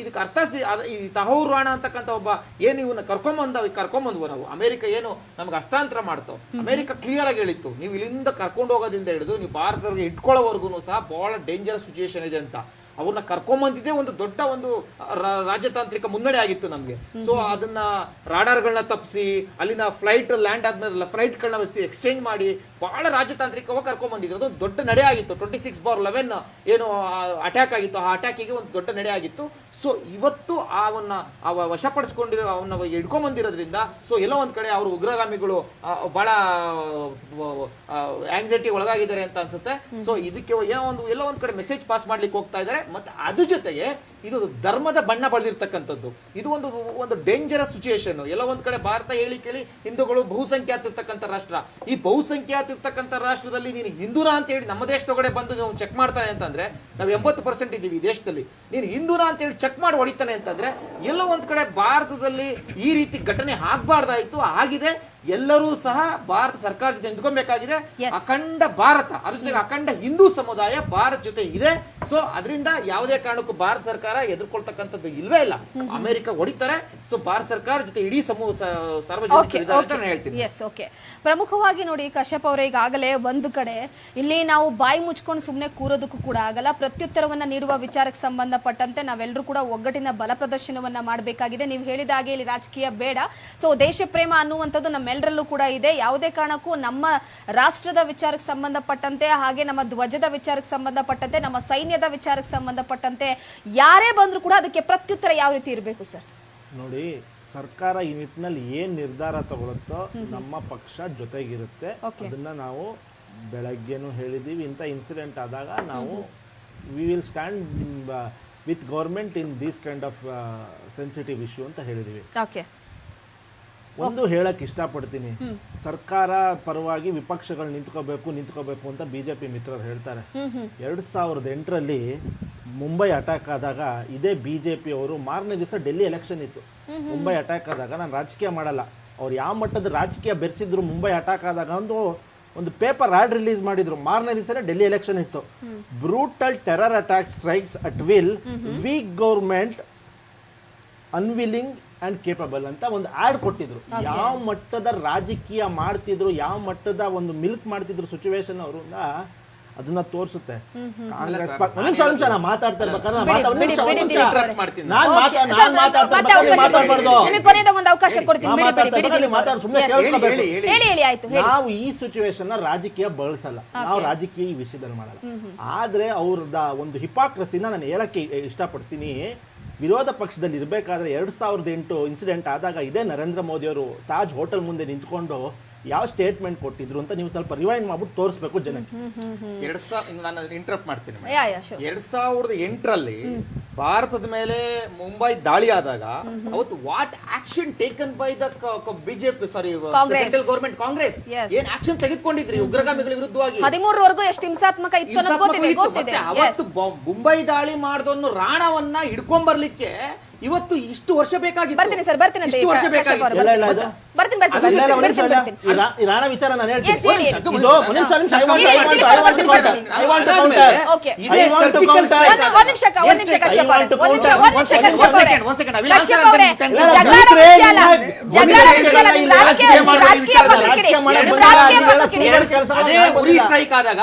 ಇದಕ್ಕೆ ಅರ್ಥ ಈ ತಹೌರ್ ರಾಣ ಅಂತಕ್ಕಂಥ ಒಬ್ಬ ಏನು ಇವನ್ನ ಕರ್ಕೊಂಬಂದ್ವು ನಾವು, ಅಮೆರಿಕ ಏನು ನಮ್ಗೆ ಹಸ್ತಾಂತರ ಮಾಡ್ತಾವ, ಅಮೆರಿಕ ಕ್ಲಿಯರ್ ಆಗಿ ಹೇಳಿತ್ತು, ನೀವು ಇಲ್ಲಿಂದ ಕರ್ಕೊಂಡು ಹೋಗೋದ್ರಿಂದ ಹಿಡಿದು ನೀವು ಭಾರತದವ್ರಿಗೆ ಇಟ್ಕೊಳ್ಳೋವರೆಗೂ ಸಹ ಬಹಳ ಡೇಂಜರಸ್ ಸಿಚುಯೇಷನ್ ಇದೆ ಅಂತ. ಅವ್ರನ್ನ ಕರ್ಕೊಂಬಂದಿದ್ದೇ ಒಂದು ದೊಡ್ಡ ಒಂದು ರಾಜತಾಂತ್ರಿಕ ಮುನ್ನಡೆ ಆಗಿತ್ತು ನಮ್ಗೆ. ಸೊ ಅದನ್ನ ರಾಡಾರ್ಗಳನ್ನ ತಪ್ಪಿಸಿ, ಅಲ್ಲಿನ ಫ್ಲೈಟ್ ಲ್ಯಾಂಡ್ ಆದ್ಮೇಲೆ ಫ್ಲೈಟ್ಗಳನ್ನ ಎಕ್ಸ್ಚೇಂಜ್ ಮಾಡಿ ಬಹಳ ರಾಜತಾಂತ್ರಿಕವಾಗಿ ಕರ್ಕೊಂಡ್ಬಂದಿದ್ರು. ಅದು ದೊಡ್ಡ ನಡೆ ಆಗಿತ್ತು. 26/11 ಏನು ಅಟ್ಯಾಕ್ ಆಗಿತ್ತು, ಆ ಅಟ್ಯಾಕಿಗೆ ಒಂದು ದೊಡ್ಡ ನಡೆ ಆಗಿತ್ತು. ಸೊ ಇವತ್ತು ವಶಪಡಿಸ್ಕೊಂಡಿರೋ ಅವನ್ನ ಹಿಡ್ಕೊಂಡ್ಬಂದಿರೋದ್ರಿಂದ ಸೊ ಎಲ್ಲೋ ಒಂದ್ ಕಡೆ ಅವರು ಉಗ್ರಗಾಮಿಗಳು ಬಹಳ ಆಂಗ್ಸೈಟಿ ಒಳಗಾಗಿದ್ದಾರೆ ಅಂತ ಅನ್ಸುತ್ತೆ. ಸೊ ಇದಕ್ಕೆ ಎಲ್ಲೋ ಒಂದ್ ಕಡೆ ಮೆಸೇಜ್ ಪಾಸ್ ಮಾಡ್ಲಿಕ್ಕೆ ಹೋಗ್ತಾ ಇದ್ದಾರೆ. ಮತ್ತೆ ಅದ್ರ ಜೊತೆಗೆ ಇದು ಧರ್ಮದ ಬಣ್ಣ ಬಳಿದಿರ್ತಕ್ಕಂಥದ್ದು. ಇದು ಒಂದು ಡೇಂಜರಸ್ ಸಿಚುಯೇಷನ್. ಎಲ್ಲ ಒಂದ್ ಕಡೆ ಭಾರತ ಹೇಳಿ ಕೇಳಿ ಹಿಂದೂಗಳು ಬಹುಸಂಖ್ಯಾತ ಇರ್ತಕ್ಕಂಥ ರಾಷ್ಟ್ರ. ಈ ಬಹುಸಂಖ್ಯಾತ ಇರ್ತಕ್ಕಂಥ ರಾಷ್ಟ್ರದಲ್ಲಿ ನೀನು ಹಿಂದೂನ ಅಂತ ಹೇಳಿ ನಮ್ಮ ದೇಶದೊಳಗಡೆ ಬಂದು ನಾವು ಚೆಕ್ ಮಾಡ್ತಾನೆ ಅಂತಂದ್ರೆ, ನಾವು 80% ಇದ್ದೀವಿ ಈ ದೇಶದಲ್ಲಿ, ನೀನು ಹಿಂದೂನ ಅಂತ ಹೇಳಿ ಚೆಕ್ ಮಾಡಿ ಹೊಡಿತಾನೆ ಅಂತಂದ್ರೆ ಎಲ್ಲೋ ಒಂದ್ ಕಡೆ ಭಾರತದಲ್ಲಿ ಈ ರೀತಿ ಘಟನೆ ಆಗ್ಬಾರ್ದಾಯ್ತು, ಆಗಿದೆ. ಎಲ್ಲರೂ ಸಹ ಭಾರತ ಸರ್ಕಾರ ಜೊತೆ ನಿಂತ್ಕೊಬೇಕಾಗಿದೆ. ಅಖಂಡ ಭಾರತ, ಅದ್ರ ಜೊತೆಗೆ ಅಖಂಡ ಹಿಂದೂ ಸಮುದಾಯ ಭಾರತ ಜೊತೆ ಇದೆ. ಸೊ ಅದರಿಂದ ಯಾವುದೇ ಕಾರಣಕ್ಕೂ ಭಾರತ ಸರ್ಕಾರ ಎದುರ್ಕೊಳ್ತಕ್ಕಂಥದ್ದು ಇಲ್ವೇ ಇಲ್ಲ. ಅಮೆರಿಕ ಹೊಡಿತಾರೆ. ಸೊ ಭಾರತ ಸರ್ಕಾರ ಜೊತೆ ಇಡೀ ಸಾರ್ವಜನಿಕರು ಹೇಳ್ತೀನಿ. Yes, okay. ಪ್ರಮುಖವಾಗಿ ನೋಡಿ ಕಶ್ಯಪ್ ಅವರೇ, ಈಗಾಗಲೇ ಒಂದು ಕಡೆ ಇಲ್ಲಿ ನಾವು ಬಾಯಿ ಮುಚ್ಕೊಂಡು ಸುಮ್ಮನೆ ಕೂರೋದಕ್ಕೂ ಕೂಡ ಆಗಲ್ಲ. ಪ್ರತ್ಯುತ್ತರವನ್ನ ನೀಡುವ ವಿಚಾರಕ್ಕೆ ಸಂಬಂಧಪಟ್ಟಂತೆ ನಾವೆಲ್ಲರೂ ಕೂಡ ಒಗ್ಗಟ್ಟಿನ ಬಲ ಪ್ರದರ್ಶನವನ್ನ ಮಾಡಬೇಕಾಗಿದೆ. ನೀವು ಹೇಳಿದ ಹಾಗೆ ಇಲ್ಲಿ ರಾಜಕೀಯ ಬೇಡ. ಸೊ ದೇಶ ಪ್ರೇಮ ಅನ್ನುವಂಥದ್ದು ನಮ್ಮೆಲ್ಲರಲ್ಲೂ ಕೂಡ ಇದೆ. ಯಾವುದೇ ಕಾರಣಕ್ಕೂ ನಮ್ಮ ರಾಷ್ಟ್ರದ ವಿಚಾರಕ್ಕೆ ಸಂಬಂಧಪಟ್ಟಂತೆ, ಹಾಗೆ ನಮ್ಮ ಧ್ವಜದ ವಿಚಾರಕ್ಕೆ ಸಂಬಂಧಪಟ್ಟಂತೆ, ನಮ್ಮ ಸೈನ್ಯದ ವಿಚಾರಕ್ಕೆ ಸಂಬಂಧಪಟ್ಟಂತೆ ಯಾರೇ ಬಂದ್ರು ಕೂಡ ಅದಕ್ಕೆ ಪ್ರತ್ಯುತ್ತರ ಯಾವ ರೀತಿ ಇರಬೇಕು ಸರ್? ನೋಡಿ, ಸರ್ಕಾರ ಈ ನಿಟ್ಟಿನಲ್ಲಿ ಏನ್ ನಿರ್ಧಾರ ತಗೊಳುತ್ತೋ ನಮ್ಮ ಪಕ್ಷ ಜೊತೆಗಿರುತ್ತೆ. ಅದನ್ನ ನಾವು ಬೆಳಗ್ಗೆನೂ ಹೇಳಿದೀವಿ. ಇಂಥ ಇನ್ಸಿಡೆಂಟ್ ಆದಾಗ ನಾವು we will stand with government in this kind of sensitive issue ಅಂತ ಹೇಳಿದೀವಿ. ಒಂದು ಹೇಳಕ್ ಇಷ್ಟಪಡ್ತೀನಿ, ಸರ್ಕಾರ ಪರವಾಗಿ ವಿಪಕ್ಷಗಳು ನಿಂತ್ಕೋಬೇಕು ಅಂತ ಬಿಜೆಪಿ ಮಿತ್ರರು ಹೇಳ್ತಾರೆ. 2008ರಲ್ಲಿ ಮುಂಬೈ ಅಟ್ಯಾಕ್ ಆದಾಗ ಇದೇ ಬಿಜೆಪಿ ಅವರು ಮಾರನೇ ದಿವಸ ಡೆಲ್ಲಿ ಎಲೆಕ್ಷನ್ ಇತ್ತು. ಮುಂಬೈ ಅಟ್ಯಾಕ್ ಆದಾಗ, ನಾನು ರಾಜಕೀಯ ಮಾಡಲ್ಲ, ಅವ್ರು ಯಾವ ಮಟ್ಟದ ರಾಜಕೀಯ ಬೆರೆಸಿದ್ರು, ಮುಂಬೈ ಅಟ್ಯಾಕ್ ಆದಾಗ ಒಂದು ಪೇಪರ್ ಆಡ್ ರಿಲೀಸ್ ಮಾಡಿದ್ರು. ಮಾರನೇ ದಿವಸನೇ ಡೆಲ್ಲಿ ಎಲೆಕ್ಷನ್ ಇತ್ತು. Brutal terror attack strikes at will, weak government unwilling and capable ಅಂತ ಒಂದು ಆಡ್ ಕೊಟ್ಟಿದ್ರು. ಯಾವ ಮಟ್ಟದ ರಾಜಕೀಯ ಮಾಡ್ತಿದ್ರು, ಯಾವ ಮಟ್ಟದ ಒಂದು ಮಿಲ್ಕ್ ಮಾಡ್ತಿದ್ರು ಸಿಚುವೇಶನ್ ಅವರು ಅದನ್ನ ತೋರಿಸುತ್ತೆ. ಮಾತಾಡ್ತಾ ನಾವು ಈ ಸಿಚುವೇಶನ್ ರಾಜಕೀಯ ಬಳಸಲ್ಲ, ನಾವು ರಾಜಕೀಯ ಈ ವಿಷಯದಲ್ಲಿ ಮಾಡಲ್ಲ. ಆದ್ರೆ ಅವ್ರದ ಒಂದು ಹಿಪಾಕ್ರಸಿನ ನಾನು ಹೇಳಕ್ಕೆ ಇಷ್ಟಪಡ್ತೀನಿ. ವಿರೋಧ ಪಕ್ಷದಲ್ಲಿ ಇರಬೇಕಾದ್ರೆ 2008 ಇನ್ಸಿಡೆಂಟ್ ಆದಾಗ ಇದೇ ನರೇಂದ್ರ ಮೋದಿ ಅವರು ತಾಜ್ ಹೋಟೆಲ್ ಮುಂದೆ ನಿಂತ್ಕೊಂಡು ಯಾವ ಸ್ಟೇಟ್ಮೆಂಟ್ ಕೊಟ್ಟಿದ್ರು ಅಂತ ನೀವು ಸ್ವಲ್ಪ ರಿವೈಂಡ್ ಮಾಡ್ಬಿಟ್ಟು ತೋರಿಸ್ಬೇಕು ಜನಕ್ಕೆ. ನಾನು ಇಂಟರಪ್ಟ್ ಮಾಡ್ತೀನಿ. 2008ರಲ್ಲಿ ಭಾರತದ ಮೇಲೆ ಮುಂಬೈ ದಾಳಿ ಆದಾಗ ಅವತ್ತು what action taken by the BJP central government Congress ಏನ್ ಆಕ್ಷನ್ ತೆಗೆದುಕೊಂಡಿದ್ರಿ ಉಗ್ರಗಾಮಿಗಳ ವಿರುದ್ಧವಾಗಿ? 13ವರೆಗೂ ಎಷ್ಟು ಹಿಂಸಾತ್ಮಕ ಇತ್ತು ಅನ್ನೋದು ಗೊತ್ತಿದೆ. ಅವತ್ತು ಮುಂಬೈ ದಾಳಿ ಮಾಡಿದವನು ರಾಣವನ್ನ ಹಿಡ್ಕೊಂಡ್ ಬರ್ಲಿಕ್ಕೆ ಇವತ್ತು ಇಷ್ಟು ವರ್ಷ ಬೇಕಾಗಿತ್ತು. ಬರ್ತೀನಿ ಸರ್, ಬರ್ತೀನಿ. ಇಷ್ಟು ವರ್ಷ ಬೇಕಾಗಿತ್ತು. ರಾಣ ವಿಚಾರ ನಾನು ಹೇಳ್ತೀನಿ. ಅದೇ ಉರಿ ಸ್ಟ್ರೈಕ್ ಆದಾಗ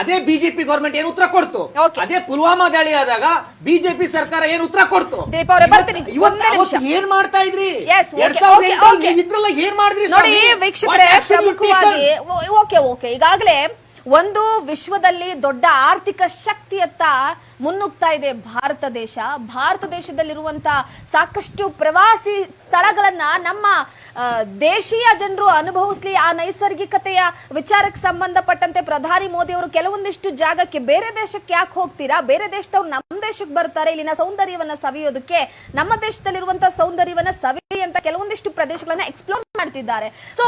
ಅದೇ ಬಿಜೆಪಿ ಗವರ್ಮೆಂಟ್ ಏನು ಉತ್ತರ ಕೊಡ್ತು, ಅದೇ ಪುಲ್ವಾಮಾ ದಾಳಿ ಆದಾಗ ಬಿಜೆಪಿ ಸರ್ಕಾರ ಏನು ಉತ್ತರ ಕೊಡ್ತು. ಏನ್ ಮಾಡ್ತಾ ಇದ್ರಿ? ನೋಡಿ ವೀಕ್ಷಕರೇ, ಪ್ರಮುಖವಾಗಿ ಈಗಾಗಲೇ ಒಂದು ವಿಶ್ವದಲ್ಲಿ ದೊಡ್ಡ ಆರ್ಥಿಕ ಶಕ್ತಿಯತ್ತ ಮುನ್ನುಗ್ತಾ ಇದೆ ಭಾರತ ದೇಶ. ಭಾರತ ದೇಶದಲ್ಲಿರುವಂತ ಸಾಕಷ್ಟು ಪ್ರವಾಸಿ ಸ್ಥಳಗಳನ್ನ ನಮ್ಮ ದೇಶೀಯ ಜನರು ಅನುಭವಿಸ್ಲಿ. ಆ ನೈಸರ್ಗಿಕತೆಯ ವಿಚಾರಕ್ಕೆ ಸಂಬಂಧಪಟ್ಟಂತೆ ಪ್ರಧಾನಿ ಮೋದಿ ಅವರು ಕೆಲವೊಂದಿಷ್ಟು ಜಾಗಕ್ಕೆ, ಬೇರೆ ದೇಶಕ್ಕೆ ಯಾಕೆ ಹೋಗ್ತೀರಾ, ಬೇರೆ ದೇಶದವ್ರು ನಮ್ಮ ದೇಶಕ್ಕೆ ಬರ್ತಾರೆ ಇಲ್ಲಿನ ಸೌಂದರ್ಯವನ್ನ ಸವಿಯೋದಕ್ಕೆ, ನಮ್ಮ ದೇಶದಲ್ಲಿರುವಂತಹ ಸೌಂದರ್ಯವನ್ನ ಸವಿ ಅಂತ ಕೆಲವೊಂದಿಷ್ಟು ಪ್ರದೇಶಗಳನ್ನ ಎಕ್ಸ್ಪ್ಲೋರ್ ಮಾಡ್ತಿದ್ದಾರೆ. ಸೊ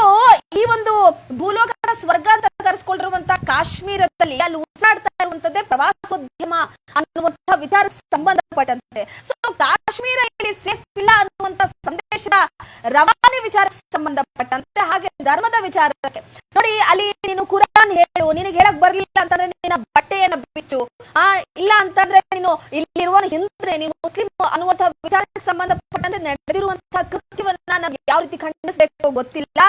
ಈ ಒಂದು ಭೂಲೋಕದ ಸ್ವರ್ಗ ಅಂತ ಕರೆಸ್ಕೊಂಡಿರುವಂತಹ ಕಾಶ್ಮೀರದಲ್ಲಿ ಅಲ್ಲಿ ಉಸಿರಾಡ್ತಾ ಇರುವಂತದ್ದೇ ಪ್ರವಾಸೋದ್ಯಮ ಅನ್ನುವಂತಹ ವಿಚಾರಕ್ಕೆ ಸಂಬಂಧಪಟ್ಟಂತೆ. ಸೊ ಕಾಶ್ಮೀರ ಇಲ್ಲಿ ಸೇಫ್ ಇಲ್ಲ ಅನ್ನುವಂತ ಸಂದೇಶದ ರವಾನೆ ವಿಚಾರಕ್ಕೆ ಸಂಬಂಧಪಟ್ಟಂತೆ, ಹಾಗೆ ಧರ್ಮದ ವಿಚಾರಕ್ಕೆ ನೋಡಿ, ಅಲ್ಲಿ ನೀನು ಕುರಾನ್ ಹೇಳು, ನಿನಗೆ ಹೇಳಕ್ ಬರ್ಲಿಲ್ಲ ಅಂತಂದ್ರೆ ನಿನ್ನ ಬಟ್ಟೆಯನ್ನ ಬಿಚ್ಚು, ಇಲ್ಲ ಅಂತಂದ್ರೆ ನೀನು ಇಲ್ಲಿರುವ ಹಿಂದೆ ನೀನು ಮುಸ್ಲಿಂ ಅನ್ನುವಂತಹ ವಿಚಾರಕ್ಕೆ ಸಂಬಂಧಪಟ್ಟಂತೆ ನಡೆದಿರುವಂತಹ ಕೃತ್ಯವನ್ನ ನಾವು ಯಾವ ರೀತಿ ಖಂಡಿಸಬೇಕು ಗೊತ್ತಿಲ್ಲ.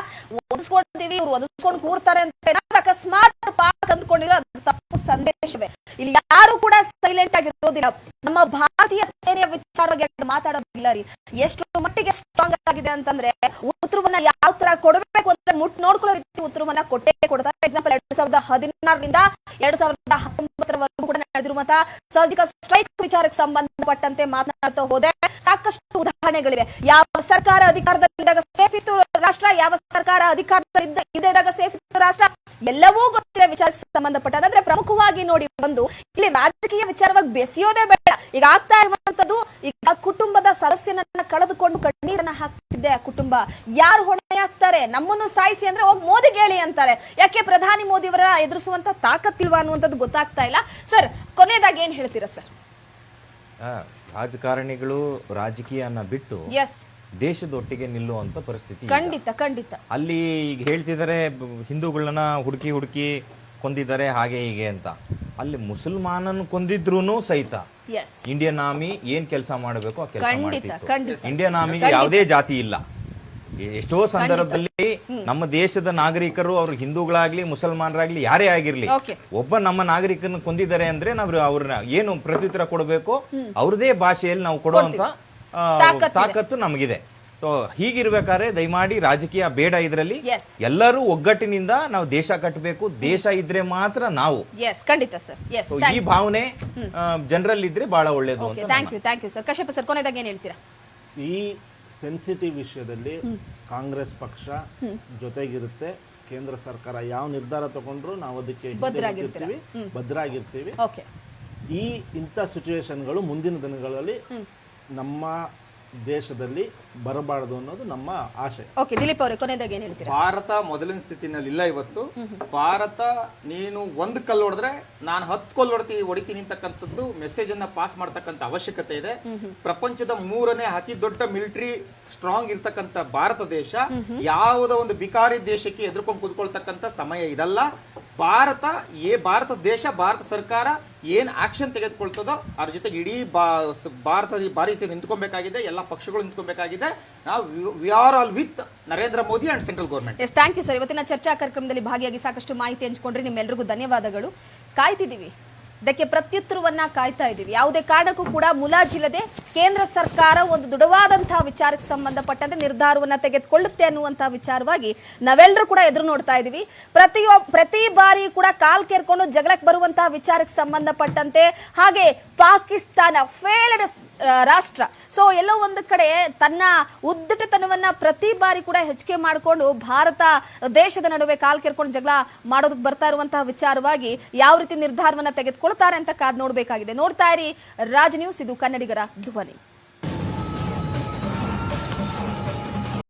ಒದಿಸ್ಕೊಂಡಿದೀವಿ, ಇವ್ರು ಒದಿಸ್ಕೊಂಡು ಕೂರ್ತಾರೆ ಅಂತ ಅಕಸ್ಮಾತ್ ಪಾಕ್ ಅಂದ್ಕೊಂಡಿರೋ ತಪ್ಪು ಸಂದೇಶವೇ. ಇಲ್ಲಿ ಯಾರು ಕೂಡ ಸೈಲೆಂಟ್ ಆಗಿರೋದಿಲ್ಲ. ನಮ್ಮ ಭಾರತೀಯ ಸೇನೆಯ ವಿಚಾರವಾಗಿ ಮಾತಾಡೋದಿಲ್ಲ ರೀ. ಎಷ್ಟು ಮಟ್ಟಿಗೆ ಸ್ಟ್ರಾಂಗ್ ಆಗಿದೆ ಅಂತಂದ್ರೆ ಉತ್ತರವನ್ನ ಯಾವ ತರ ಕೊಡಬೇಕು ಅಂತ ನೋಡ್ಕೊಳ್ಳೋ ರೀತಿ ಉತ್ತರವನ್ನ ಕೊಡ್ತಾರೆ. ಎಕ್ಸಾಂಪಲ್ 2016ರಿಂದ 2019 ಕೂಡ ನಡೆದಿರುವಂತಹ ಸರ್ಜಿಕಲ್ ಸ್ಟ್ರೈಕ್ ವಿಚಾರಕ್ಕೆ ಸಂಬಂಧಪಟ್ಟಂತೆ ಮಾತನಾಡ್ತಾ ಹೋದೆ. ಸಾಕಷ್ಟು ಉದಾಹರಣೆಗಳಿವೆ. ಯಾವ ಸರ್ಕಾರ ಅಧಿಕಾರದಲ್ಲಿದ್ದಾಗ ಸೇಫ್ ಇತ್ತು ರಾಷ್ಟ್ರ, ಯಾವ ಸರ್ಕಾರ ಅಧಿಕಾರದಲ್ಲಿ ಇದ್ದಾಗ ಸೇಫ್ ಇತ್ತು ರಾಷ್ಟ್ರ, ಎಲ್ಲವೂ ಗೊತ್ತಿದೆ ವಿಚಾರಕ್ಕೆ ಸಂಬಂಧಪಟ್ಟಂದ್ರೆ. ಪ್ರಮುಖವಾಗಿ ನೋಡಿ, ಒಂದು ಇಲ್ಲಿ ರಾಜಕೀಯ ವಿಚಾರವಾಗಿ ಬೆಸೆಯೋದೇ ಬೇಡ. ಈಗ ಆಗ್ತಾ ಇರುವಂತದ್ದು, ಈಗ ಕುಟುಂಬದ ಸದಸ್ಯನನ್ನ ಕಳೆದುಕೊಂಡು ಕಣ್ಣೀರನ್ನ ಹಾಕ್ತಿದ್ದೆ ಆ ಕುಟುಂಬ. ಯಾರು ಹೊಣೆ ಹಾಕ್ತಾರೆ? ನಮ್ಮನ್ನು ಸಾಯಿಸಿ ಅಂದ್ರೆ ಹೋಗಿ ಮೋದಿಗೆ ಹೇಳಿ ಅಂತಾರೆ. ಯಾಕೆ ಪ್ರಧಾನಿ ಮೋದಿ ಅವರ ಎದುರಿಸುವಂತ ತಾಕತ್ತಿಲ್ವಾ ಅನ್ನುವಂಥದ್ದು ಗೊತ್ತಾಗ್ತಾ ಇಲ್ಲ. ಸರ್, ಕೊನೆಯದಾಗಿ ಏನ್ ಹೇಳ್ತೀರಾ ಸರ್? ರಾಜಕಾರಣಿಗಳು ರಾಜಕೀಯನ ಬಿಟ್ಟು ದೇಶದೊಟ್ಟಿಗೆ ನಿಲ್ಲುವಂತ ಪರಿಸ್ಥಿತಿ ಖಂಡಿತ ಅಲ್ಲಿ ಈಗ ಹೇಳ್ತಿದ್ದಾರೆ, ಹಿಂದೂಗಳನ್ನ ಹುಡುಕಿ ಕೊಂದಿದ್ದಾರೆ ಹಾಗೆ ಹೀಗೆ ಅಂತ. ಅಲ್ಲಿ ಮುಸಲ್ಮಾನನ್ ಕೊಂದಿದ್ರು ಸಹಿತ ಇಂಡಿಯನ್ ಆರ್ಮಿ ಏನ್ ಕೆಲಸ ಮಾಡಬೇಕು ಆ ಕೆಲಸ ಮಾಡ್ತಿತ್ತು. ಇಂಡಿಯನ್ ಆರ್ಮಿಗೆ ಯಾವುದೇ ಜಾತಿ ಇಲ್ಲ. ಎಷ್ಟೋ ಸಂದರ್ಭದಲ್ಲಿ ನಮ್ಮ ದೇಶದ ನಾಗರಿಕರು, ಅವ್ರು ಹಿಂದೂಗಳಾಗ್ಲಿ ಮುಸಲ್ಮಾನರಾಗ್ಲಿ ಯಾರೇ ಆಗಿರ್ಲಿ, ಒಬ್ಬ ನಮ್ಮ ನಾಗರಿಕನ ಕೊಂದಿದ್ದಾರೆ ಅಂದ್ರೆ ನಾವು ಅವ್ರನ್ನ ಏನು ಪ್ರತ್ಯುತ್ತರ ಕೊಡಬೇಕು ಅವ್ರದೇ ಭಾಷೆಯಲ್ಲಿ ನಾವು ಕೊಡುವಂತ ತಾಕತ್ತು ನಮಗಿದೆ. ಸೊ ಹೀಗಿರ್ಬೇಕಾದ್ರೆ ದಯಮಾಡಿ ರಾಜಕೀಯ ಬೇಡ. ಇದರಲ್ಲಿ ಎಲ್ಲರೂ ಒಗ್ಗಟ್ಟಿನಿಂದ ನಾವು ದೇಶ ಕಟ್ಟಬೇಕು. ದೇಶ ಇದ್ರೆ ಮಾತ್ರ ನಾವು. ಖಂಡಿತ ಸರ್. ಈ ಭಾವನೆ ಜನರಲ್ಲಿ ಇದ್ರೆ ಬಹಳ ಒಳ್ಳೇದು. Thank you sir. Kashyap sir, ಕೊನೆಯದಾಗಿ ಏನ್ ಹೇಳ್ತೀರಾ? ಈ ಸೆನ್ಸಿಟಿವ್ ವಿಷಯದಲ್ಲಿ ಕಾಂಗ್ರೆಸ್ ಪಕ್ಷ ಜೊತೆಗಿರುತ್ತೆ. ಕೇಂದ್ರ ಸರ್ಕಾರ ಯಾವ ನಿರ್ಧಾರ ತಗೊಂಡ್ರು ನಾವು ಅದಕ್ಕೆ ಭದ್ರಾಗಿರ್ತೀವಿ. ಇಂಥ ಸಿಚುವೇಶನ್ಗಳು ಮುಂದಿನ ದಿನಗಳಲ್ಲಿ ನಮ್ಮ ದೇಶದಲ್ಲಿ ಬರಬಾರದು ಅನ್ನೋದು ನಮ್ಮ ಆಶೆ. ದಿಲೀಪ್ ಅವರೇ, ಕೊನೆಯದಾಗಿ ಏನ್ ಹೇಳ್ತೀರಾ? ಭಾರತ ಮೊದಲಿನ ಸ್ಥಿತಿನಲ್ಲಿ ಇಲ್ಲ ಇವತ್ತು. ಭಾರತ ನೀನು ಒಂದು ಕಲ್ಲು ಹೊಡೆದ್ರೆ ನಾನು 10 ಕಲ್ಲು ಹೊಡಿತೀನಿ ಅಂತಕ್ಕಂಥದ್ದು ಮೆಸೇಜ್ ಅನ್ನ ಪಾಸ್ ಮಾಡ್ತಕ್ಕಂಥ ಅವಶ್ಯಕತೆ ಇದೆ. ಪ್ರಪಂಚದ 3ನೇ ಅತಿ ದೊಡ್ಡ ಮಿಲಿಟರಿ ಸ್ಟ್ರಾಂಗ್ ಇರ್ತಕ್ಕಂಥ ಭಾರತ ದೇಶ ಯಾವುದೋ ಒಂದು ಬಿಕಾರಿ ದೇಶಕ್ಕೆ ಎದುರ್ಕೊಂಡು ಕೂತ್ಕೊಳ್ತಕ್ಕಂಥ ಸಮಯ ಇದಲ್ಲ. ಭಾರತ ದೇಶ, ಭಾರತ ಸರ್ಕಾರ ಏನ್ ಆಕ್ಷನ್ ತೆಗೆದುಕೊಳ್ತದೋ ಅದ್ರ ಜೊತೆಗೆ ಇಡೀ ಭಾರತ ಬಾರಿ ನಿಂತ್ಕೊಬೇಕಾಗಿದೆ. ಎಲ್ಲ ಪಕ್ಷಗಳು ನಿಂತ್ಕೊಬೇಕಾಗಿದೆ. ನಾವು we are all with Narendra Modi and central government. Thank you sir. ಇವತ್ತಿನ ಚರ್ಚಾ ಕಾರ್ಯಕ್ರಮದಲ್ಲಿ ಭಾಗಿಯಾಗಿ ಸಾಕಷ್ಟು ಮಾಹಿತಿ ಹಂಚಿಕೊಂಡ್ರಿ. ನಿಮ್ಮೆಲ್ಲರಿಗೂ ಧನ್ಯವಾದಗಳು. ಕಾಯ್ತಿದ್ದೀವಿ, ಇದಕ್ಕೆ ಪ್ರತ್ಯುತ್ತರವನ್ನ ಕಾಯ್ತಾ ಇದ್ದೀವಿ. ಯಾವುದೇ ಕಾರಣಕ್ಕೂ ಕೂಡ ಮುಲಾಜಿಲ್ಲದೆ ಕೇಂದ್ರ ಸರ್ಕಾರ ಒಂದು ದೃಢವಾದಂತಹ ವಿಚಾರಕ್ಕೆ ಸಂಬಂಧಪಟ್ಟಂತೆ ನಿರ್ಧಾರವನ್ನ ತೆಗೆದುಕೊಳ್ಳುತ್ತೆ ಅನ್ನುವಂತಹ ವಿಚಾರವಾಗಿ ನಾವೆಲ್ಲರೂ ಕೂಡ ಎದುರು ನೋಡ್ತಾ ಇದ್ದೀವಿ. ಪ್ರತಿ ಬಾರಿ ಕೂಡ ಕಾಲ್ ಕೇರ್ಕೊಂಡು ಜಗಳಕ್ಕೆ ಬರುವಂತಹ ವಿಚಾರಕ್ಕೆ ಸಂಬಂಧಪಟ್ಟಂತೆ, ಹಾಗೆ ಪಾಕಿಸ್ತಾನ ಫೇಲ್ಡ್ ರಾಷ್ಟ್ರ. ಸೊ ಎಲ್ಲೋ ಒಂದು ಕಡೆ ತನ್ನ ಉದ್ದಟತನವನ್ನ ಪ್ರತಿ ಬಾರಿ ಕೂಡ ಹೆಚ್ಚಿಗೆ ಮಾಡಿಕೊಂಡು ಭಾರತ ದೇಶದ ನಡುವೆ ಕಾಲ್ ಕೇರ್ಕೊಂಡು ಜಗಳ ಮಾಡೋದಕ್ಕೆ ಬರ್ತಾ ಇರುವಂತಹ ವಿಚಾರವಾಗಿ ಯಾವ ರೀತಿ ನಿರ್ಧಾರವನ್ನ ತೆಗೆದುಕೊಳ್ತಾರೆ ಅಂತ ಕಾದ್ ನೋಡ್ಬೇಕಾಗಿದೆ. ನೋಡ್ತಾ ಇರಿ ರಾಜ್ ನ್ಯೂಸ್, ಇದು ಕನ್ನಡಿಗರ ಧ್ವನಿ.